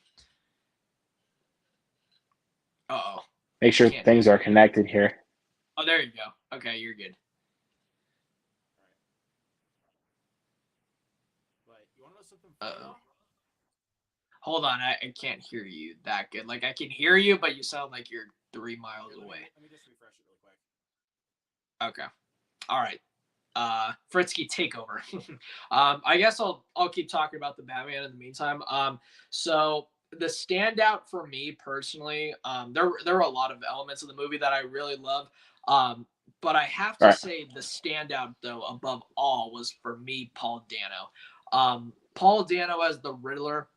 Uh-oh. Make sure things are connected here. Oh, there you go. Okay, you're good. Uh-oh. Hold on, I can't hear you that good. Like, I can hear you, but you sound like you're 3 miles away. Let me just refresh it real quick. Okay. All right. Fritski, take over. I guess I'll keep talking about the Batman in the meantime. So the standout for me personally, there were a lot of elements of the movie that I really love. But I have to say the standout though above all was for me Paul Dano. Paul Dano as the Riddler.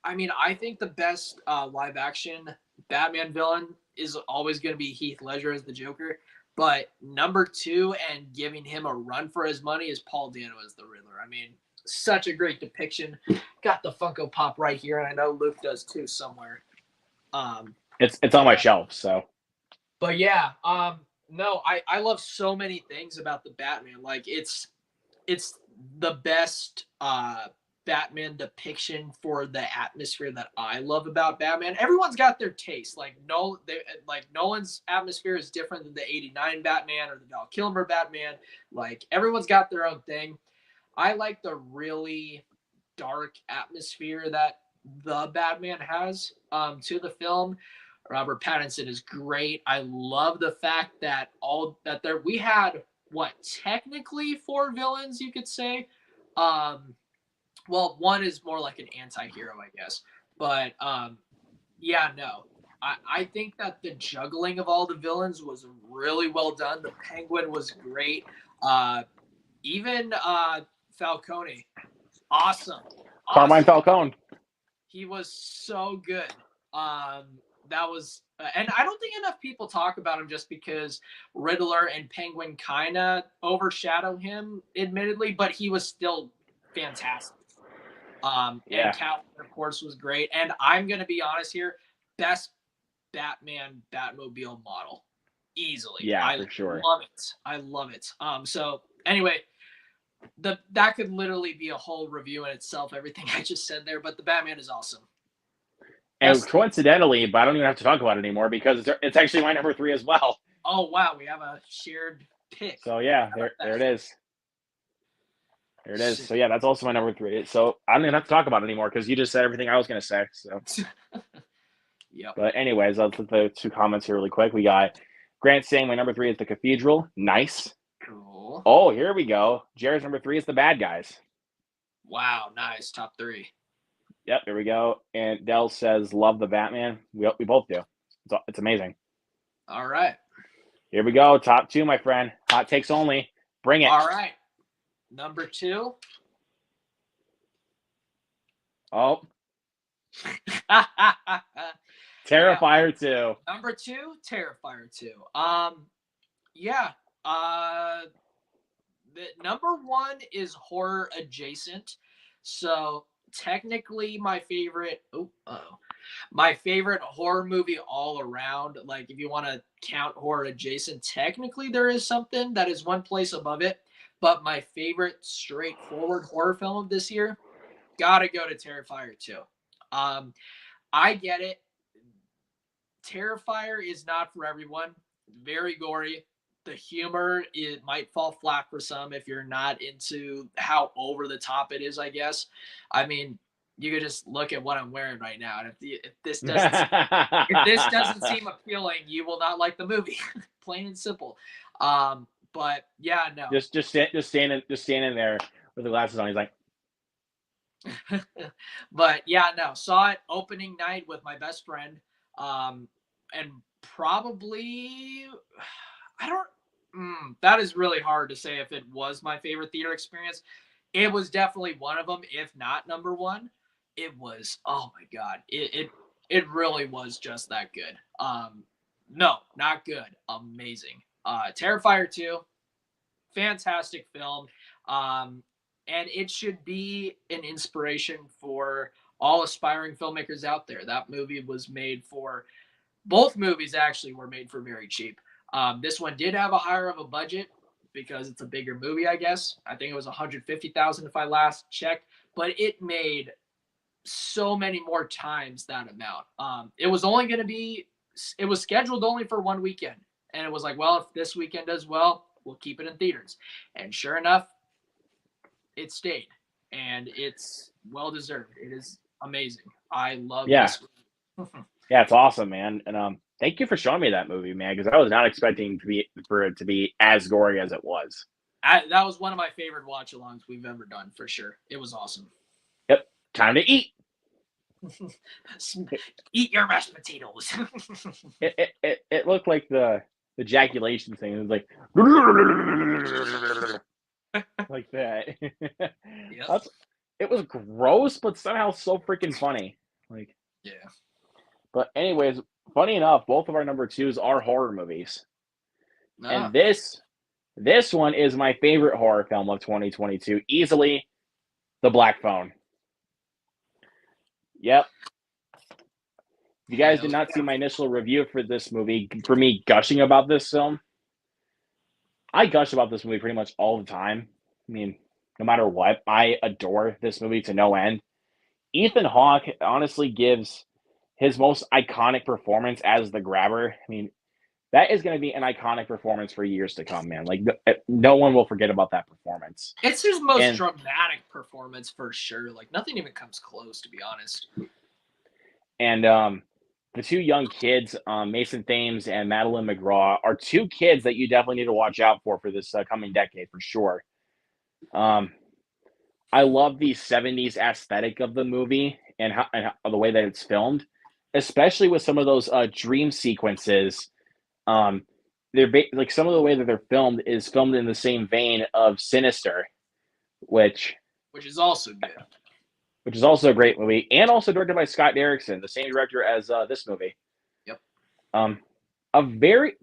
I mean, I think the best live action Batman villain is always going to be Heath Ledger as the Joker. But number 2 and giving him a run for his money is Paul Dano as the Riddler. I mean, such a great depiction. Got the Funko Pop right here, and I know Luke does too somewhere. It's on my shelf, so. But yeah, no, I love so many things about the Batman. Like it's the best Batman depiction for the atmosphere that I love about Batman. Everyone's got their taste. Like Nolan's atmosphere is different than the 89 Batman or the Val Kilmer Batman. Like everyone's got their own thing. I like the really dark atmosphere that the Batman has to the film. Robert Pattinson is great. I love the fact that we had technically 4 villains, you could say. Well, one is more like an anti-hero, I guess. But yeah, no. I think that the juggling of all the villains was really well done. The Penguin was great. Even Falcone, awesome. Carmine Falcone. He was so good. That was, and I don't think enough people talk about him just because Riddler and Penguin kind of overshadow him, admittedly, but he was still fantastic. And Catwoman, of course, was great. And I'm going to be honest here, best Batman Batmobile model, easily. Yeah, for sure. I love it. So anyway, that could literally be a whole review in itself, everything I just said there, but the Batman is awesome. And coincidentally, but I don't even have to talk about it anymore because it's actually my number 3 as well. Oh, wow. We have a shared pick. So, yeah, there it is. There it is. So, yeah, that's also my number 3. So, I don't even have to talk about it anymore because you just said everything I was going to say. So, yep. But anyways, let's look at the 2 comments here really quick. We got Grant saying my number 3 is The Cathedral. Nice. Cool. Oh, here we go. Jared's number 3 is The Bad Guys. Wow, nice. Top 3. Yep, there we go. And Dell says, love the Batman. We both do. It's amazing. All right. Here we go. Top 2, my friend. Hot takes only. Bring it. All right. Number 2. Oh. Terrifier 2. Number 2, Terrifier 2. Yeah. The number one is horror adjacent. So technically my favorite my favorite horror movie all around, like if you want to count horror adjacent, technically there is something that is one place above it. But my favorite straightforward horror film of this year, gotta go to Terrifier 2. I get it. Terrifier is not for everyone. Very gory. The humor, it might fall flat for some if you're not into how over the top it is, I guess. I mean, you could just look at what I'm wearing right now, and if this doesn't seem appealing, you will not like the movie. Plain and simple. But yeah, no. Just standing there with the glasses on. He's like, but yeah, no. Saw it opening night with my best friend, and probably I don't. That is really hard to say if it was my favorite theater experience. It was definitely one of them, if not number one. It was, oh my god, it really was just that good. No, not good, amazing. Terrifier 2, fantastic film. And it should be an inspiration for all aspiring filmmakers out there. That movie was made for, both movies actually were made for very cheap. This one did have a higher of a budget because it's a bigger movie, I guess. I think it was $150,000 if I last checked, but it made so many more times that amount. It was scheduled only for one weekend. And it was like, well, if this weekend does well, we'll keep it in theaters. And sure enough, it stayed. And it's well deserved. It is amazing. I love this movie. Yeah, it's awesome, man. And thank you for showing me that movie, man, because I was not expecting for it to be as gory as it was. That was one of my favorite watch-alongs we've ever done, for sure. It was awesome. Yep, time to eat. Eat your mashed potatoes. It looked like the ejaculation thing. It was like like that. Yep. It was gross, but somehow so freaking funny. Like, yeah. But anyways, funny enough, both of our number twos are horror movies. And this one is my favorite horror film of 2022. Easily The Black Phone. Yep. You guys did not see my initial review for this movie, for me gushing about this film. I gush about this movie pretty much all the time. I mean, no matter what, I adore this movie to no end. Ethan Hawke honestly gives his most iconic performance as the grabber. I mean, that is going to be an iconic performance for years to come, man. Like, no one will forget about that performance. It's his most dramatic performance for sure. Like, nothing even comes close, to be honest. And the two young kids, Mason Thames and Madeline McGraw, are two kids that you definitely need to watch out for this coming decade, for sure. I love the 70s aesthetic of the movie and the way that it's filmed, especially with some of those dream sequences. They're like some of the way that they're filmed is filmed in the same vein of Sinister, which is also good. Which is also a great movie, and also directed by Scott Derrickson, the same director as this movie. Yep. A very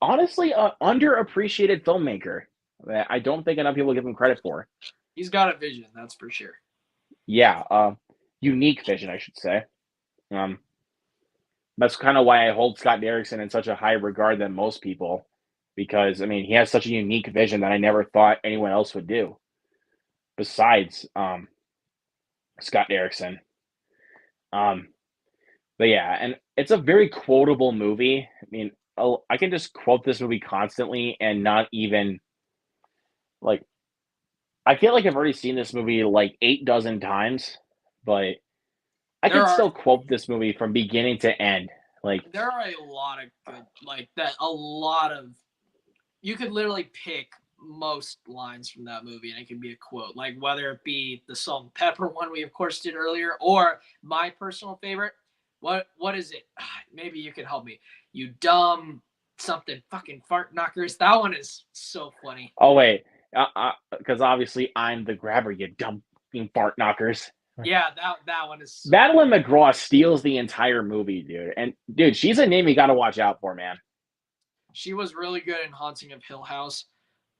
honestly, underappreciated filmmaker that I don't think enough people give him credit for. He's got a vision, that's for sure. Yeah, unique vision, I should say. That's kind of why I hold Scott Derrickson in such a high regard than most people, because I mean he has such a unique vision that I never thought anyone else would do. Besides, Scott Derrickson. But yeah, and it's a very quotable movie. I mean, I can just quote this movie constantly and not even like. I feel like I've already seen this movie like 8 dozen times, but I can still quote this movie from beginning to end. Like, there are a lot of good, like that. A lot of, you could literally pick most lines from that movie and it could be a quote, like whether it be the salt and pepper one we of course did earlier, or my personal favorite, what is it, maybe you can help me, you dumb something fucking fart knockers. That one is so funny. Oh wait, because obviously I'm the grabber, you dumb fart knockers. Yeah, that one is Madeline McGraw steals the entire movie, dude. And dude, she's a name you got to watch out for, man. She was really good in Haunting of Hill House.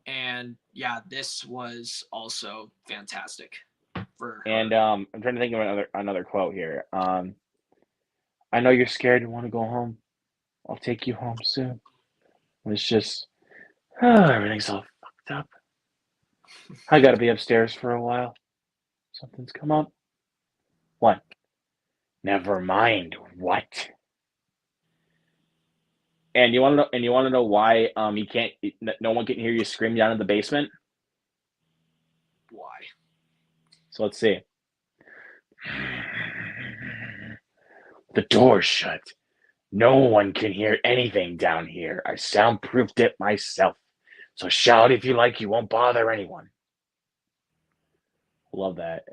And yeah, this was also fantastic for her. And I'm trying to think of another quote here. I know you're scared and want to go home. I'll take you home soon. It's just everything's all fucked up. I gotta be upstairs for a while. Something's come up. What? Never mind. What? And you want to know? And you want to know why? You can't. No one can hear you scream down in the basement. Why? So let's see. The door's shut. No one can hear anything down here. I soundproofed it myself. So shout if you like. You won't bother anyone. Love that.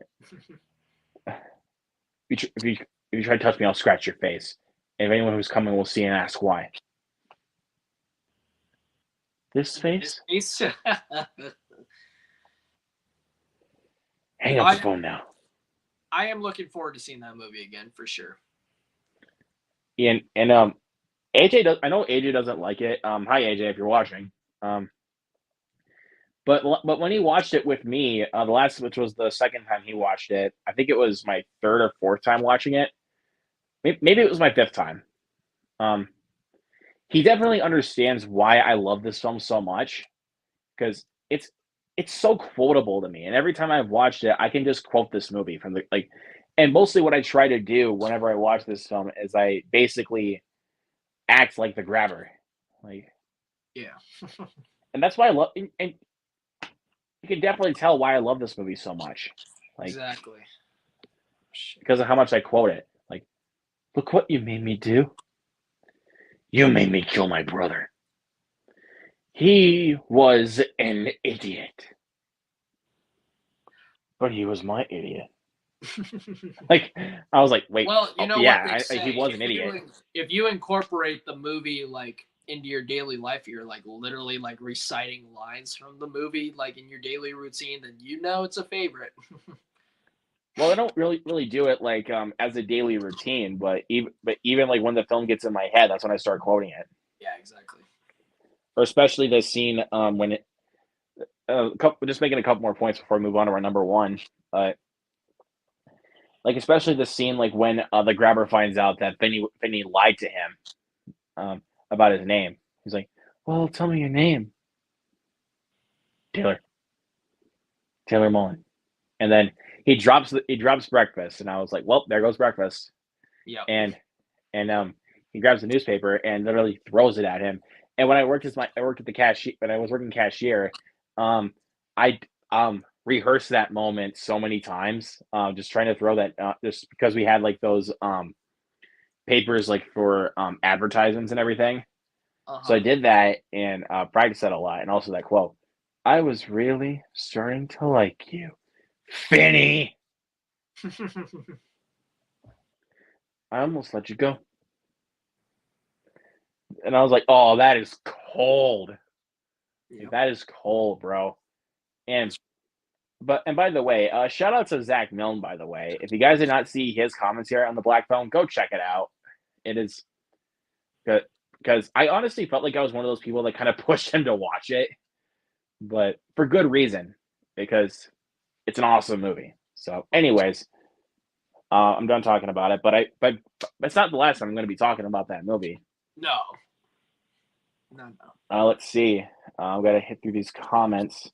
If you try to touch me, I'll scratch your face. And if anyone who's coming will see and ask why. This face? Hang up the phone now. I am looking forward to seeing that movie again for sure. And AJ does. I know AJ doesn't like it. Hi AJ, if you're watching. But when he watched it with me, which was the second time he watched it, I think it was my third or fourth time watching it. Maybe it was my fifth time. He definitely understands why I love this film so much, because it's so quotable to me, and every time I've watched it, I can just quote this movie from the like. And mostly, what I try to do whenever I watch this film is I basically act like the grabber, like yeah. And that's why I love. And you can definitely tell why I love this movie so much, like exactly, because of how much I quote it. Like, look what you made me do. You made me kill my brother. He was an idiot. But he was my idiot. Like, I was like, wait. Well, you know yeah, what they say. he was an idiot. If you incorporate the movie like into your daily life, you're like literally like reciting lines from the movie like in your daily routine, then you know it's a favorite. Well, I don't really do it like as a daily routine, but even like when the film gets in my head, that's when I start quoting it. Yeah, exactly. Or especially the scene when it. Just making a couple more points before we move on to our number one. Like especially the scene like when the grabber finds out that Finney lied to him about his name. He's like, "Well, tell me your name, Taylor Mullen." And then he drops breakfast, and I was like, "Well, there goes breakfast." Yeah. And he grabs the newspaper and literally throws it at him. And when I worked at the cashier, when I was working cashier, I rehearsed that moment so many times, just trying to throw that, just because we had like those papers like for advertisements and everything. Uh-huh. So I did that and practiced that a lot, and also that quote. I was really starting to like you, Finney. I almost let you go. And I was like, oh, that is cold. Yep. That is cold, bro. And by the way, shout out to Zach Milne, by the way. If you guys did not see his commentary on the Black Phone, go check it out. It is good, because I honestly felt like I was one of those people that kind of pushed him to watch it, but for good reason, because it's an awesome movie. So anyways, I'm done talking about it, but it's not the last time I'm going to be talking about that movie. No. Let's see. I've got to hit through these comments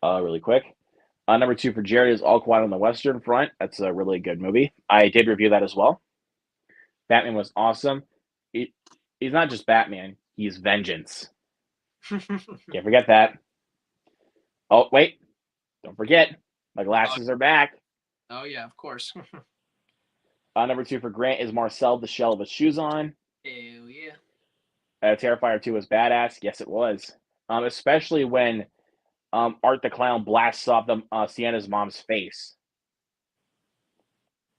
really quick. Number 2 for Jared is All Quiet on the Western Front. That's a really good movie. I did review that as well. Batman was awesome. He's not just Batman. He's vengeance. Can't forget that. Oh, wait. Don't forget. My glasses are back. Oh, yeah, of course. Number 2 for Grant is Marcel the Shell with Shoes On. Hell yeah. Terrifier 2 was badass. Yes, it was. Especially when Art the Clown blasts off the Sienna's mom's face.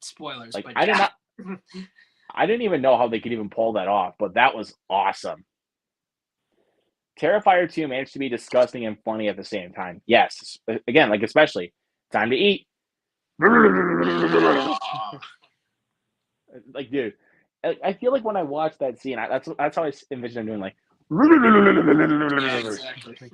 Spoilers, like, but I did not. I didn't even know how they could even pull that off, but that was awesome. Terrifier 2 managed to be disgusting and funny at the same time. Yes, again, like especially time to eat. Like, dude, I feel like when I watch that scene, that's how I envision him doing, like. Yeah, exactly.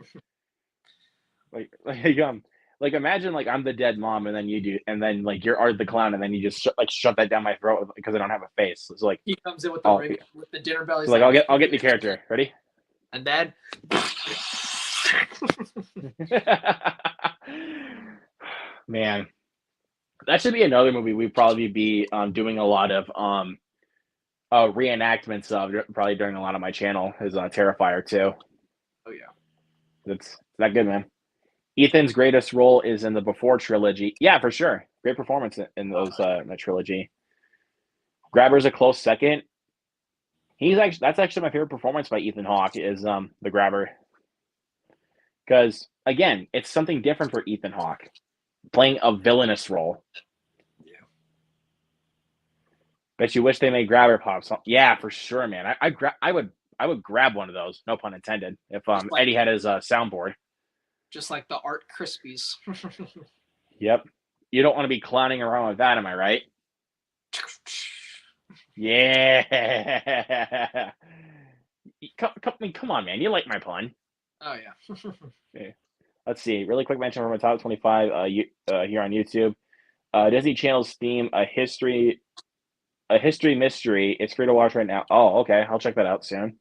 Like imagine like I'm the dead mom, and then you do, and then like you're Art the Clown, and then you just shove that down my throat because I don't have a face. It's like He comes in with the ring, with the dinner bell. He's like I'll get the character. Ready? And then man, that should be another movie we'd probably be doing a lot of reenactments of probably during a lot of my channel is Terrifier 2. Oh yeah. That's that good, man. Ethan's greatest role is in the Before trilogy. Yeah, for sure. Great performance in those that trilogy. Grabber's a close second. That's actually my favorite performance by Ethan Hawke is the Grabber. Because again, it's something different for Ethan Hawke, playing a villainous role. Yeah. Bet you wish they made Grabber pops. Yeah, for sure, man. I would grab one of those. No pun intended. If Eddie had his soundboard. Just like the Art Krispies. Yep. You don't want to be clowning around with that, am I right? Yeah. Come on, man. You like my pun. Oh yeah. Okay. Let's see. Really quick mention from my top 25 here on YouTube. Disney Channel's theme, a history mystery. It's free to watch right now. Oh, okay. I'll check that out soon.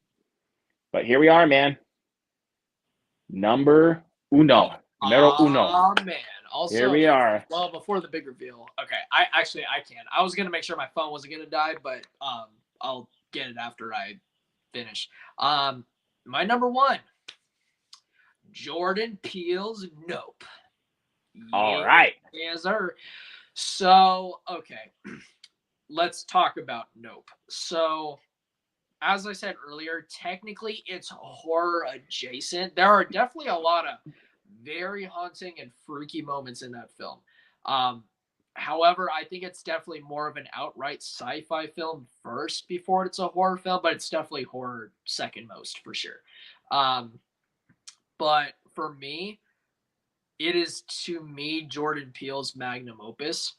But here we are, man. Numero uno. Oh man. Also, here we are. Well, before the big reveal. Okay. I can. I was gonna make sure my phone wasn't gonna die, but I'll get it after I finish. My number one, Jordan Peele's Nope. All right. Yes, sir. So, okay. Let's talk about Nope. So, as I said earlier, technically it's horror adjacent. There are definitely a lot of very haunting and freaky moments in that film. However, I think it's definitely more of an outright sci-fi film first before it's a horror film, but it's definitely horror second most for sure. But for me, it is to me Jordan Peele's magnum opus.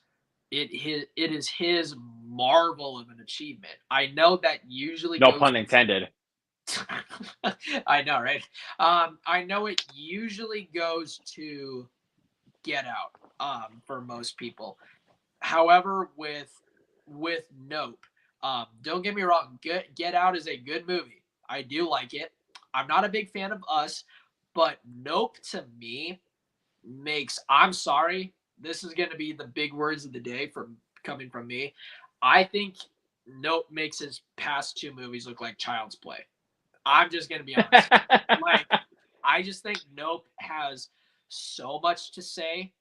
It is his marvel of an achievement. I know that usually no pun intended. I know, right? I know it usually goes to Get Out for most people. However, with Nope, don't get me wrong, Get Out is a good movie. I do like it. I'm not a big fan of Us, but Nope to me makes, I'm sorry, this is going to be the big words of the day coming from me. I think Nope makes his past two movies look like Child's Play. I'm just going to be honest. I just think Nope has so much to say.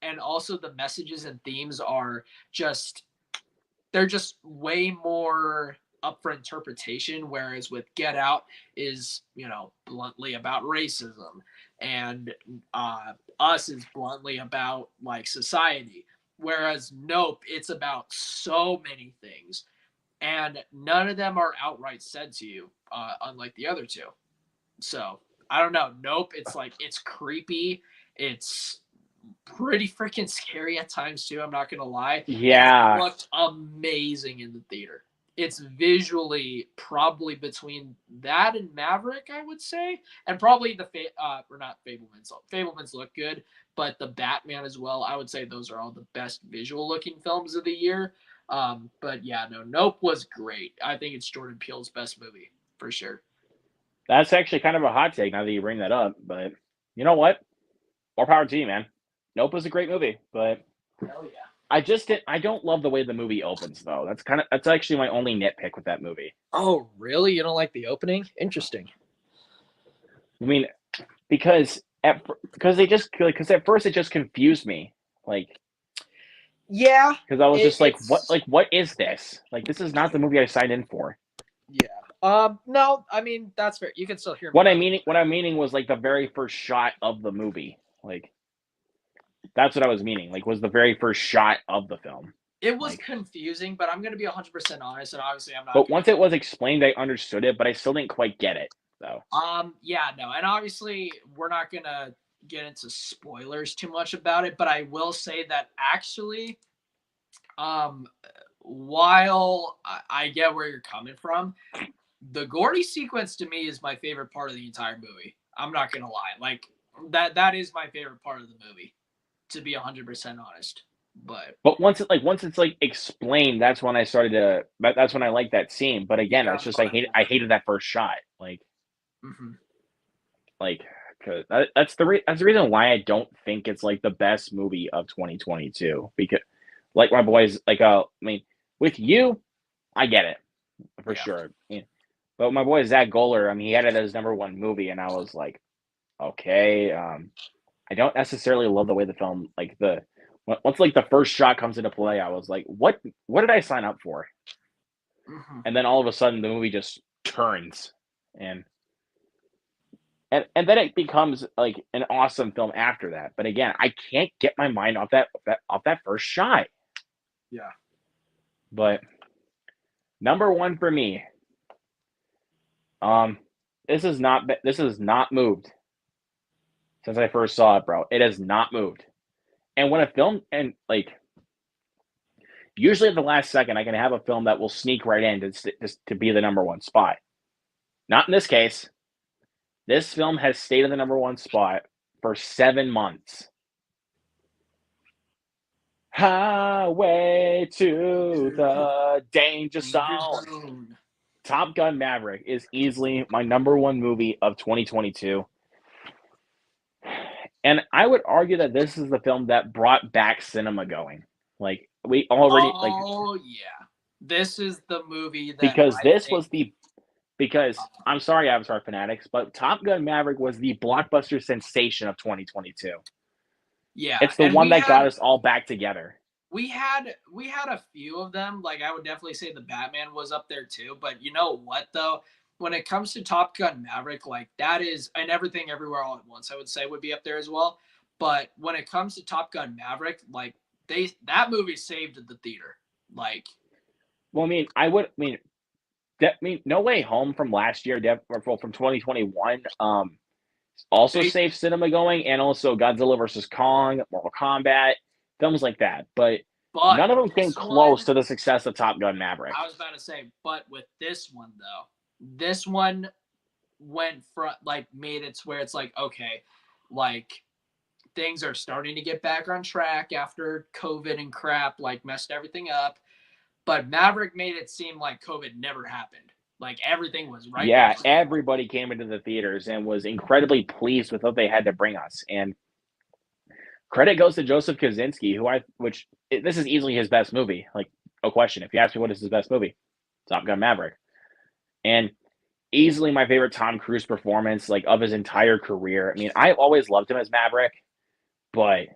And also the messages and themes are they're just way more up for interpretation. Whereas with Get Out is, bluntly about racism. And Us is bluntly about like society. Whereas Nope, it's about so many things. And none of them are outright said to you, unlike the other two. So I don't know. Nope. It's creepy. It's pretty freaking scary at times too. I'm not gonna lie. Yeah. It looked amazing in the theater. It's visually probably between that and Maverick, I would say, and probably the not Fablemans. Fablemans look good, but the Batman as well. I would say those are all the best visual looking films of the year. But yeah, no, Nope was great. I think it's Jordan Peele's best movie for sure. That's actually kind of a hot take now that you bring that up, but you know what? More power to you, man. Nope was a great movie, but hell yeah. I don't love the way the movie opens though. That's actually my only nitpick with that movie. Oh, really? You don't like the opening? Interesting. I mean, because at first it just confused me. Like, yeah, because I was just like, what is this? Like, this is not the movie I signed in for. Yeah. No, I mean that's fair. You can still hear me. What I'm meaning was like the very first shot of the movie. Like, that's what I was meaning. Like, was the very first shot of the film. It was confusing, but I'm gonna be 100% honest, and obviously I'm not. But once it was explained, I understood it, but I still didn't quite get it, though. Yeah, no, and obviously we're not gonna get into spoilers too much about it, but I will say that actually, while I get where you're coming from, the Gordy sequence to me is my favorite part of the entire movie. I'm not gonna lie. Like, That is my favorite part of the movie, to be 100% honest. But once it's like explained, that's when I started to. That's when I liked that scene. But again, it's just I hated that first shot. Like, like, cause that's the reason why I don't think it's like the best movie of 2022. Because, like my boys, like I mean, with you, I get it for sure. Yeah. But my boy Zach Goller, I mean, he had it as #1 movie, and I was like, okay, I don't necessarily love the way the film, like once like the first shot comes into play, I was like, what did I sign up for? And then all of a sudden the movie just turns, and then it becomes like an awesome film after that. But again, I can't get my mind off that first shot. Yeah. But #1 for me. This is not moved since I first saw it, bro. It has not moved. And when a film, and like, usually at the last second, I can have a film that will sneak right in to be the #1 spot. Not in this case. This film has stayed in the #1 spot for 7 months. Highway to the Danger Zone. Top Gun Maverick is easily my #1 movie of 2022. And I would argue that this is the film that brought back cinema going. Like, we already yeah. This is the movie that because I'm sorry, Avatar fanatics, but Top Gun Maverick was the blockbuster sensation of 2022. Yeah. It's the one that got us all back together. We had a few of them. Like, I would definitely say the Batman was up there too. But you know what though? When it comes to Top Gun Maverick, like, that is, and Everything Everywhere All at Once, I would say would be up there as well. But when it comes to Top Gun Maverick, like, that movie saved the theater. Like, well, No Way Home from last year, from 2021, also saved cinema going, and also Godzilla vs. Kong, Mortal Kombat, films like that. But none of them came close to the success of Top Gun Maverick. I was about to say, but with this one though, this one went from, like, made it to where it's like, okay, like, things are starting to get back on track after COVID and crap, like, messed everything up. But Maverick made it seem like COVID never happened. Like, everything was right. Yeah, everybody came into the theaters and was incredibly pleased with what they had to bring us. And credit goes to Joseph Kosinski, this is easily his best movie. Like, no question. If you ask me what is his best movie, Top Gun Maverick. And easily my favorite Tom Cruise performance, like, of his entire career. I mean, I've always loved him as Maverick, but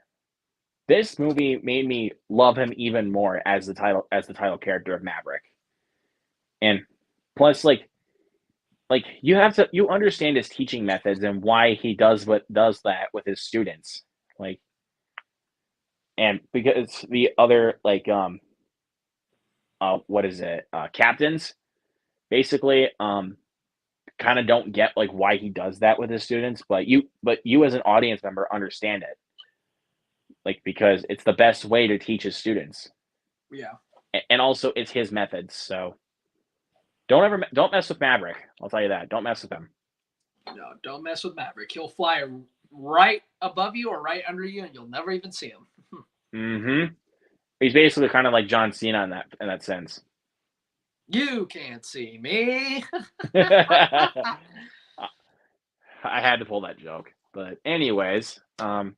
this movie made me love him even more as the title character of Maverick. And plus, like you understand his teaching methods and why he does that with his students. Like, and because the other, like, captains basically kind of don't get, like, why he does that with his students, but you as an audience member understand it. Like, because it's the best way to teach his students. Yeah. And also it's his methods, so don't mess with Maverick. I'll tell you that. Don't mess with him. No, don't mess with Maverick. He'll fly right above you or right under you, and you'll never even see him. Mm-hmm. He's basically kind of like John Cena in that sense. You can't see me. I had to pull that joke. But anyways, we're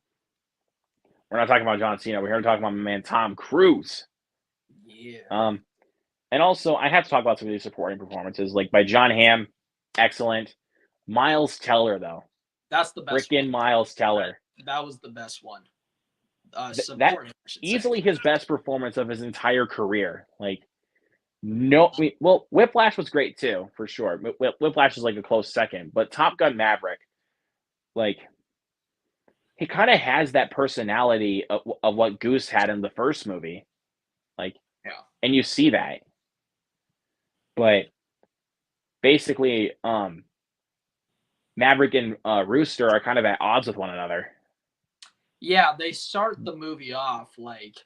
not talking about John Cena. We're here to talk about my man Tom Cruise. Yeah. And also, I have to talk about some of these supporting performances, like by John Hamm, excellent. Miles Teller, though. That's the best. Freaking Miles Teller. That was the best one. That easily his best performance of his entire career. Like, Whiplash was great too, for sure. Whiplash is like a close second, but Top Gun Maverick, like, he kind of has that personality of what Goose had in the first movie. Like, yeah. And you see that. But basically, Maverick and Rooster are kind of at odds with one another. Yeah, they start the movie off, like,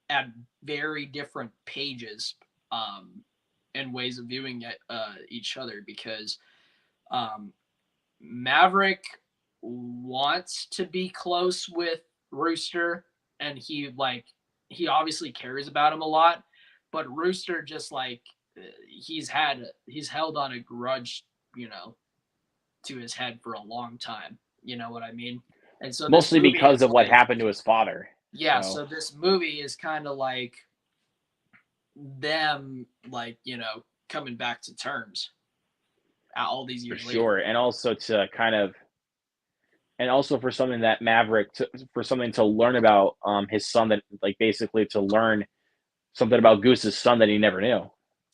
at very different pages and ways of viewing each other, because Maverick wants to be close with Rooster, and he obviously cares about him a lot, but Rooster just like he's held on a grudge, to his head for a long time. You know what I mean? And so this Mostly movie because is of what like, happened to his father. yeah, So so this movie is kind of like them coming back to terms all these for years later. sure, and also for something that Maverick for something to learn about his son, that like basically to learn something about Goose's son that he never knew.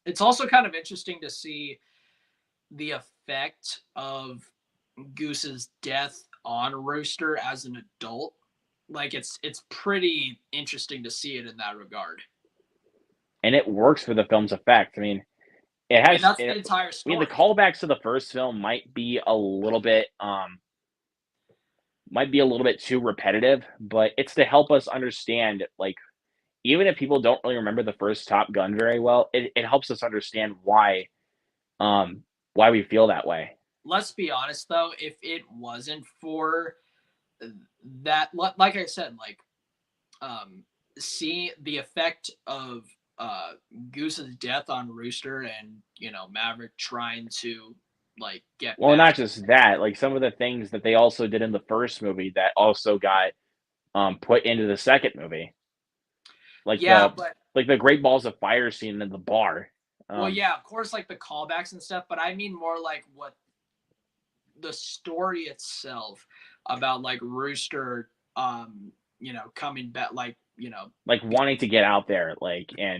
It's also kind of interesting to see the effect of Goose's death on Rooster as an adult. Like it's pretty interesting to see it in that regard. And it works for the film's effect. I mean, That's the entire story. the callbacks to the first film might be a little bit too repetitive, but it's to help us understand, like, even if people don't really remember the first Top Gun very well, it helps us understand why we feel that way. Let's be honest though, if it wasn't for that, like I said, see the effect of Goose's death on Rooster, and Maverick trying to get well, back. Not just that, like some of the things that they also did in the first movie that also got put into the second movie, like the Great Balls of Fire scene in the bar. Well, yeah, of course, like the callbacks and stuff, but I mean more like what the story itself about Rooster, coming back, wanting to get out there,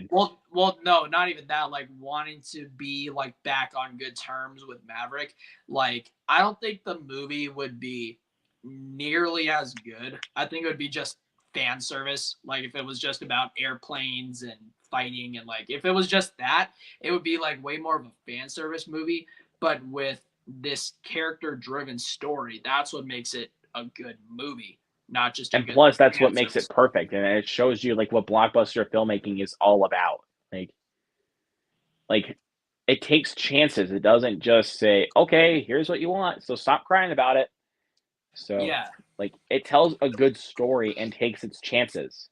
well, no, not even that, wanting to be back on good terms with Maverick. I don't think the movie would be nearly as good. I think it would be just fan service. If it was just about airplanes and fighting, and if it was just that, it would be way more of a fan service movie. But with this character driven story, that's what makes it a good movie, not just and plus that's what makes it perfect, and it shows you what blockbuster filmmaking is all about. Like it takes chances. It doesn't just say, okay, here's what you want, so stop crying about it. So yeah, it tells a good story and takes its chances.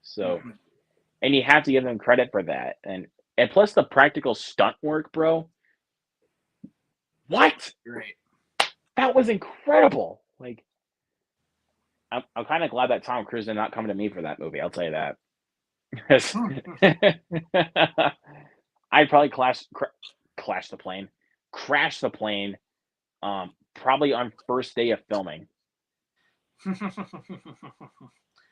So and you have to give them credit for that. And plus the practical stunt work, bro. What? Great. That was incredible. I'm kind of glad that Tom Cruise did not come to me for that movie. I'll tell you that. I'd probably crash the plane, probably on first day of filming.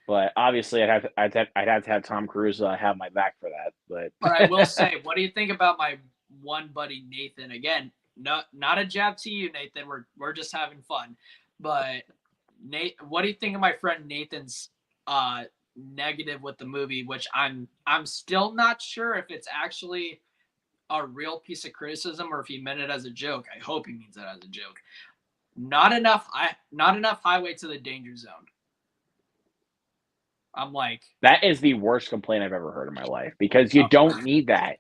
But obviously, I'd have to have Tom Cruise have my back for that. But I will say, what do you think about my one buddy Nathan? Again, not a jab to you, Nathan. We're just having fun. But Nate, what do you think of my friend Nathan's negative with the movie? Which I'm still not sure if it's actually a real piece of criticism or if he meant it as a joke. I hope he means it as a joke. Not enough highway to the danger zone. I'm like, that is the worst complaint I've ever heard in my life, because you don't need that.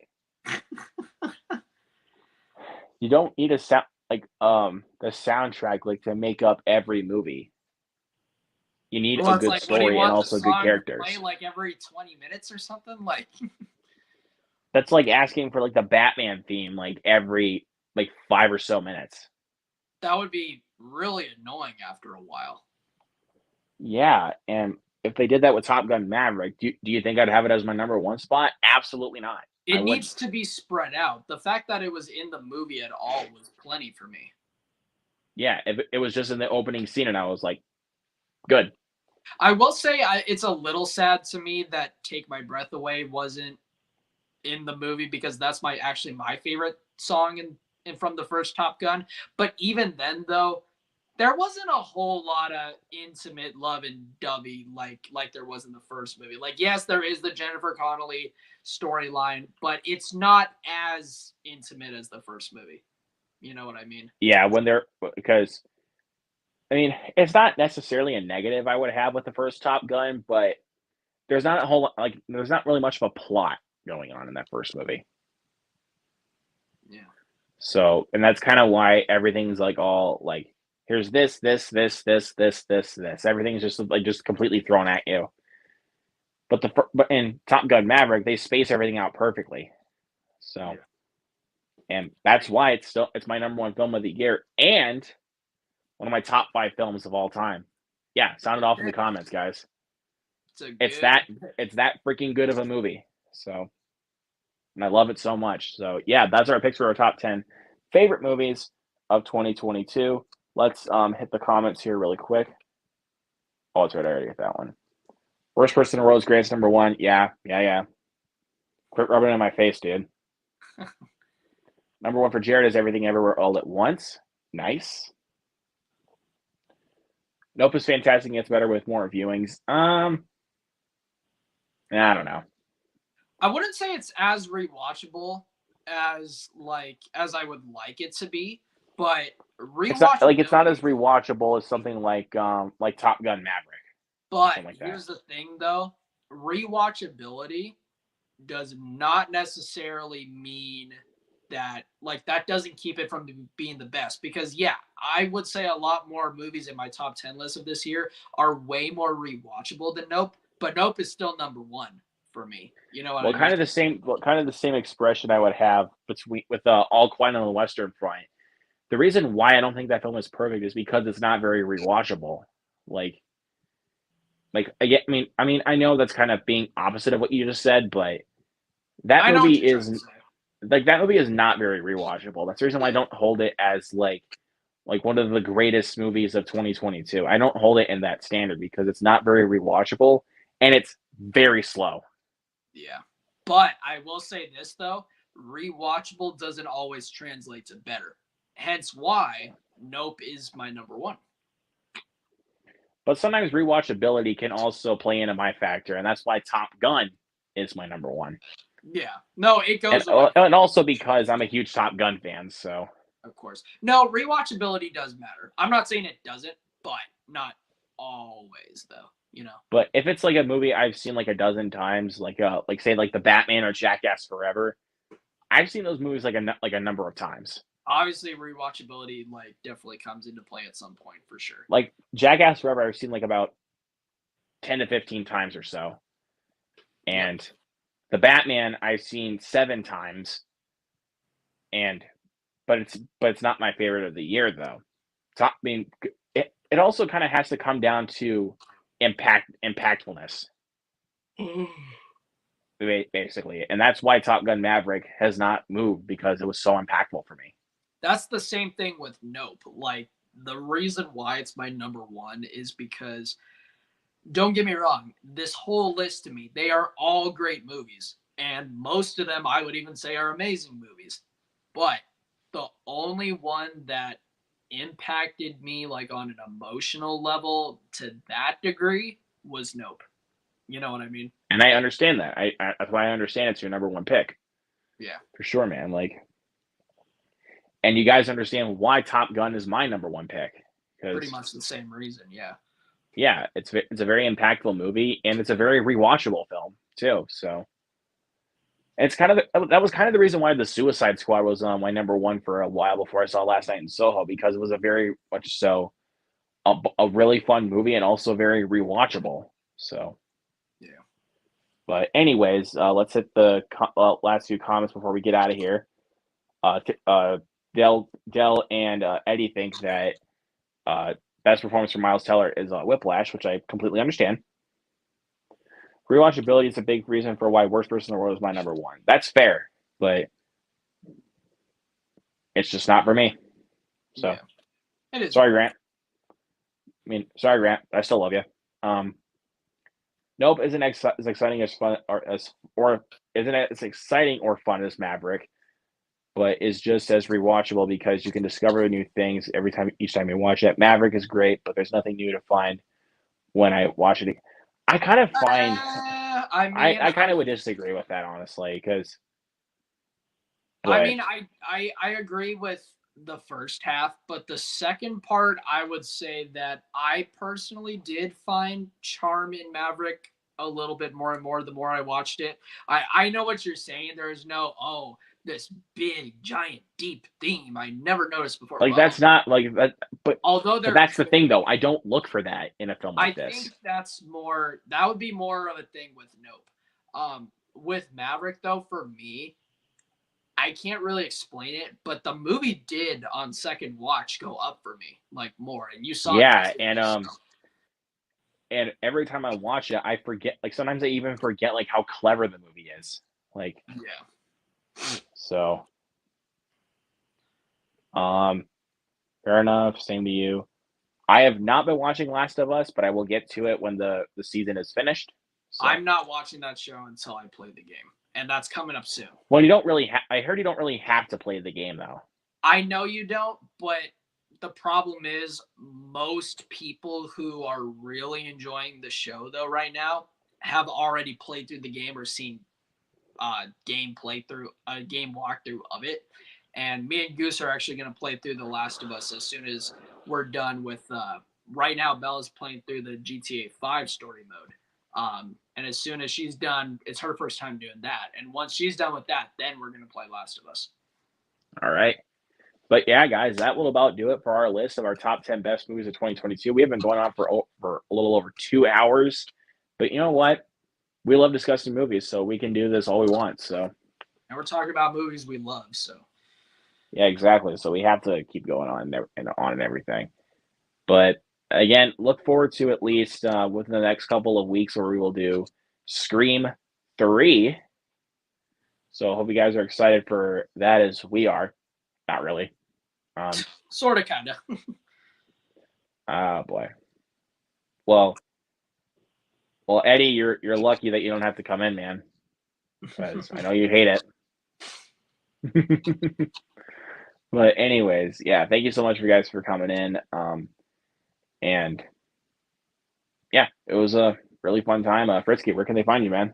You don't need a sound the soundtrack to make up every movie. You need a good story and also good characters. Play every 20 minutes or something. That's like asking for the Batman theme every 5 or so minutes. That would be really annoying after a while. Yeah, and if they did that with Top Gun Maverick, do you think I'd have it as my number one spot? Absolutely not. It needs to be spread out. The fact that it was in the movie at all was plenty for me. Yeah, if it was just in the opening scene and I was like, good. I will say it's a little sad to me that Take My Breath Away wasn't in the movie, because that's my favorite song in from the first Top Gun. But even then, though, there wasn't a whole lot of intimate love and dovey like there was in the first movie. Yes, there is the Jennifer Connelly storyline, but it's not as intimate as the first movie. You know what I mean? Yeah, because I mean, it's not necessarily a negative I would have with the first Top Gun, but there's not a whole there's not really much of a plot going on in that first movie. Yeah. So, and that's kind of why everything's all here's this. Everything's just completely thrown at you. But in Top Gun Maverick, they space everything out perfectly. So, and that's why it's my number one film of the year and one of my top 5 films of all time. Yeah, sound it off in the comments, guys. It's that freaking good of a movie. So, and I love it so much. So, yeah, that's our picks for our top 10 favorite movies of 2022. Let's hit the comments here really quick. Oh, it's right. I already hit that one. Worst person in the world is Grant's number 1. Yeah. Quit rubbing it in my face, dude. Number 1 for Jared is Everything Everywhere All at Once. Nice. Nope is fantastic. Gets better with more viewings. I don't know. I wouldn't say it's as rewatchable as I would like it to be, but rewatchability. It's not as rewatchable as something like Top Gun Maverick. But here's the thing, though: rewatchability does not necessarily mean that that doesn't keep it from being the best. Because I would say a lot more movies in my top 10 list of this year are way more rewatchable than Nope. But Nope is still number 1 for me. You know what I mean? Kind of the same expression I would have with All Quiet on the Western Front. The reason why I don't think that film is perfect is because it's not very rewatchable. I know that's kind of being opposite of what you just said, but that movie is not very rewatchable. That's the reason why I don't hold it as like one of the greatest movies of 2022. I don't hold it in that standard because it's not very rewatchable and it's very slow. Yeah. But I will say this, though. Rewatchable doesn't always translate to better. Hence why Nope is my number 1. But sometimes rewatchability can also play into my factor, and that's why Top Gun is my number 1. Yeah. No, it goes and also because I'm a huge Top Gun fan, so. Of course. No, rewatchability does matter. I'm not saying it doesn't, but not always, though. You know. But if it's like a movie I've seen like a dozen times, say the Batman or Jackass Forever, I've seen those movies like a number of times. Obviously, rewatchability definitely comes into play at some point for sure. Like Jackass Forever, I've seen about 10 to 15 times or so, and the Batman I've seen 7 times, but it's not my favorite of the year though. It also kind of has to come down to impactfulness. Basically, and that's why Top Gun Maverick has not moved because it was so impactful for me. That's the same thing with Nope. The reason why it's my number 1 is because, don't get me wrong, this whole list to me, they are all great movies. And most of them I would even say are amazing movies. But the only one that impacted me on an emotional level to that degree was Nope. You know what I mean? And I understand that. That's why I understand it's your number 1 pick. Yeah. For sure, man. And you guys understand why Top Gun is my number 1 pick. Pretty much the same reason, yeah. Yeah, it's a very impactful movie, and it's a very rewatchable film too. So it's that was kind of the reason why the Suicide Squad was my number 1 for a while before I saw Last Night in Soho, because it was a very much so a really fun movie and also very rewatchable. So yeah. But anyways, let's hit the last few comments before we get out of here. Dell and Eddie think that best performance from Miles Teller is Whiplash, which I completely understand. Rewatchability is a big reason for why Worst Person in the World is my number 1. That's fair, but it's just not for me. So, it is. Sorry, Grant. Sorry, Grant. I still love you. Nope isn't as exciting as fun or isn't as exciting or fun as Maverick, but is just as rewatchable because you can discover new things each time you watch it. Maverick is great, but there's nothing new to find when I watch it. I kind of find I kind of would disagree with that, honestly, because I agree with the first half, but the second part, I would say that I personally did find charm in Maverick a little bit more and more the more I watched it. I know what you're saying. There's no, this big, giant, deep theme I never noticed before. Like that's not like that, but that's the thing though. I don't look for that in a film like this. I think that would be more of a thing with Nope. With Maverick though, for me, I can't really explain it, but the movie did on second watch go up for me like more, and you saw. Yeah, and every time I watch it, I forget. Like sometimes I even forget like how clever the movie is. Like yeah. So, fair enough. Same to you. I have not been watching Last of Us, but I will get to it when the season is finished. So. I'm not watching that show until I play the game, and that's coming up soon. Well, you don't really. I heard you don't really have to play the game though. I know you don't, but the problem is most people who are really enjoying the show though right now have already played through the game or seen game walkthrough of it. And me and Goose are actually going to play through The Last of Us as soon as we're done with. Right now, Bella's playing through the GTA 5 story mode. And as soon as she's done, it's her first time doing that. And once she's done with that, then we're going to play Last of Us. All right. But yeah, guys, that will about do it for our list of our top 10 best movies of 2022. We have been going on for a little over 2 hours. But you know what? We love discussing movies, so we can do this all we want. So, and we're talking about movies we love. So, yeah, exactly. So we have to keep going on and everything. But again, look forward to at least within the next couple of weeks where we will do Scream 3. So I hope you guys are excited for that as we are. Not really. Sort of, kind of. Oh, boy. Well, Eddie, you're lucky that you don't have to come in, man. Because I know you hate it. But anyways, yeah, thank you so much for you guys for coming in. And yeah, it was a really fun time. Fritski, where can they find you, man?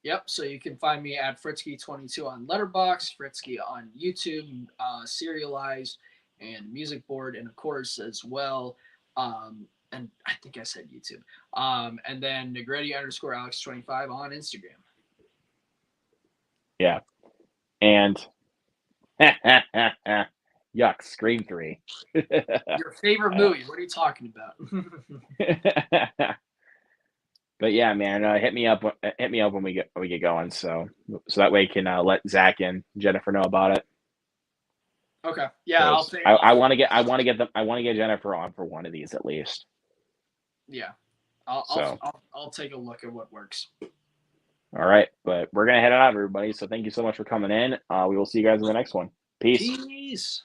Yep, so you can find me at Fritski22 on Letterboxd, Fritski on YouTube, Serialized, and Music Board, and of course as well. And I think I said YouTube. And then Negretti_Alex25 on Instagram. Yeah. And yuck, Scream 3. Your favorite movie. What are you talking about? But yeah, man, hit me up when we get going, so that way you can let Zach and Jennifer know about it. Okay. Yeah, I want to get Jennifer on for one of these at least. Yeah. I'll take a look at what works. All right, but we're gonna head out, everybody. So thank you so much for coming in. We will see you guys in the next one. Peace. Peace.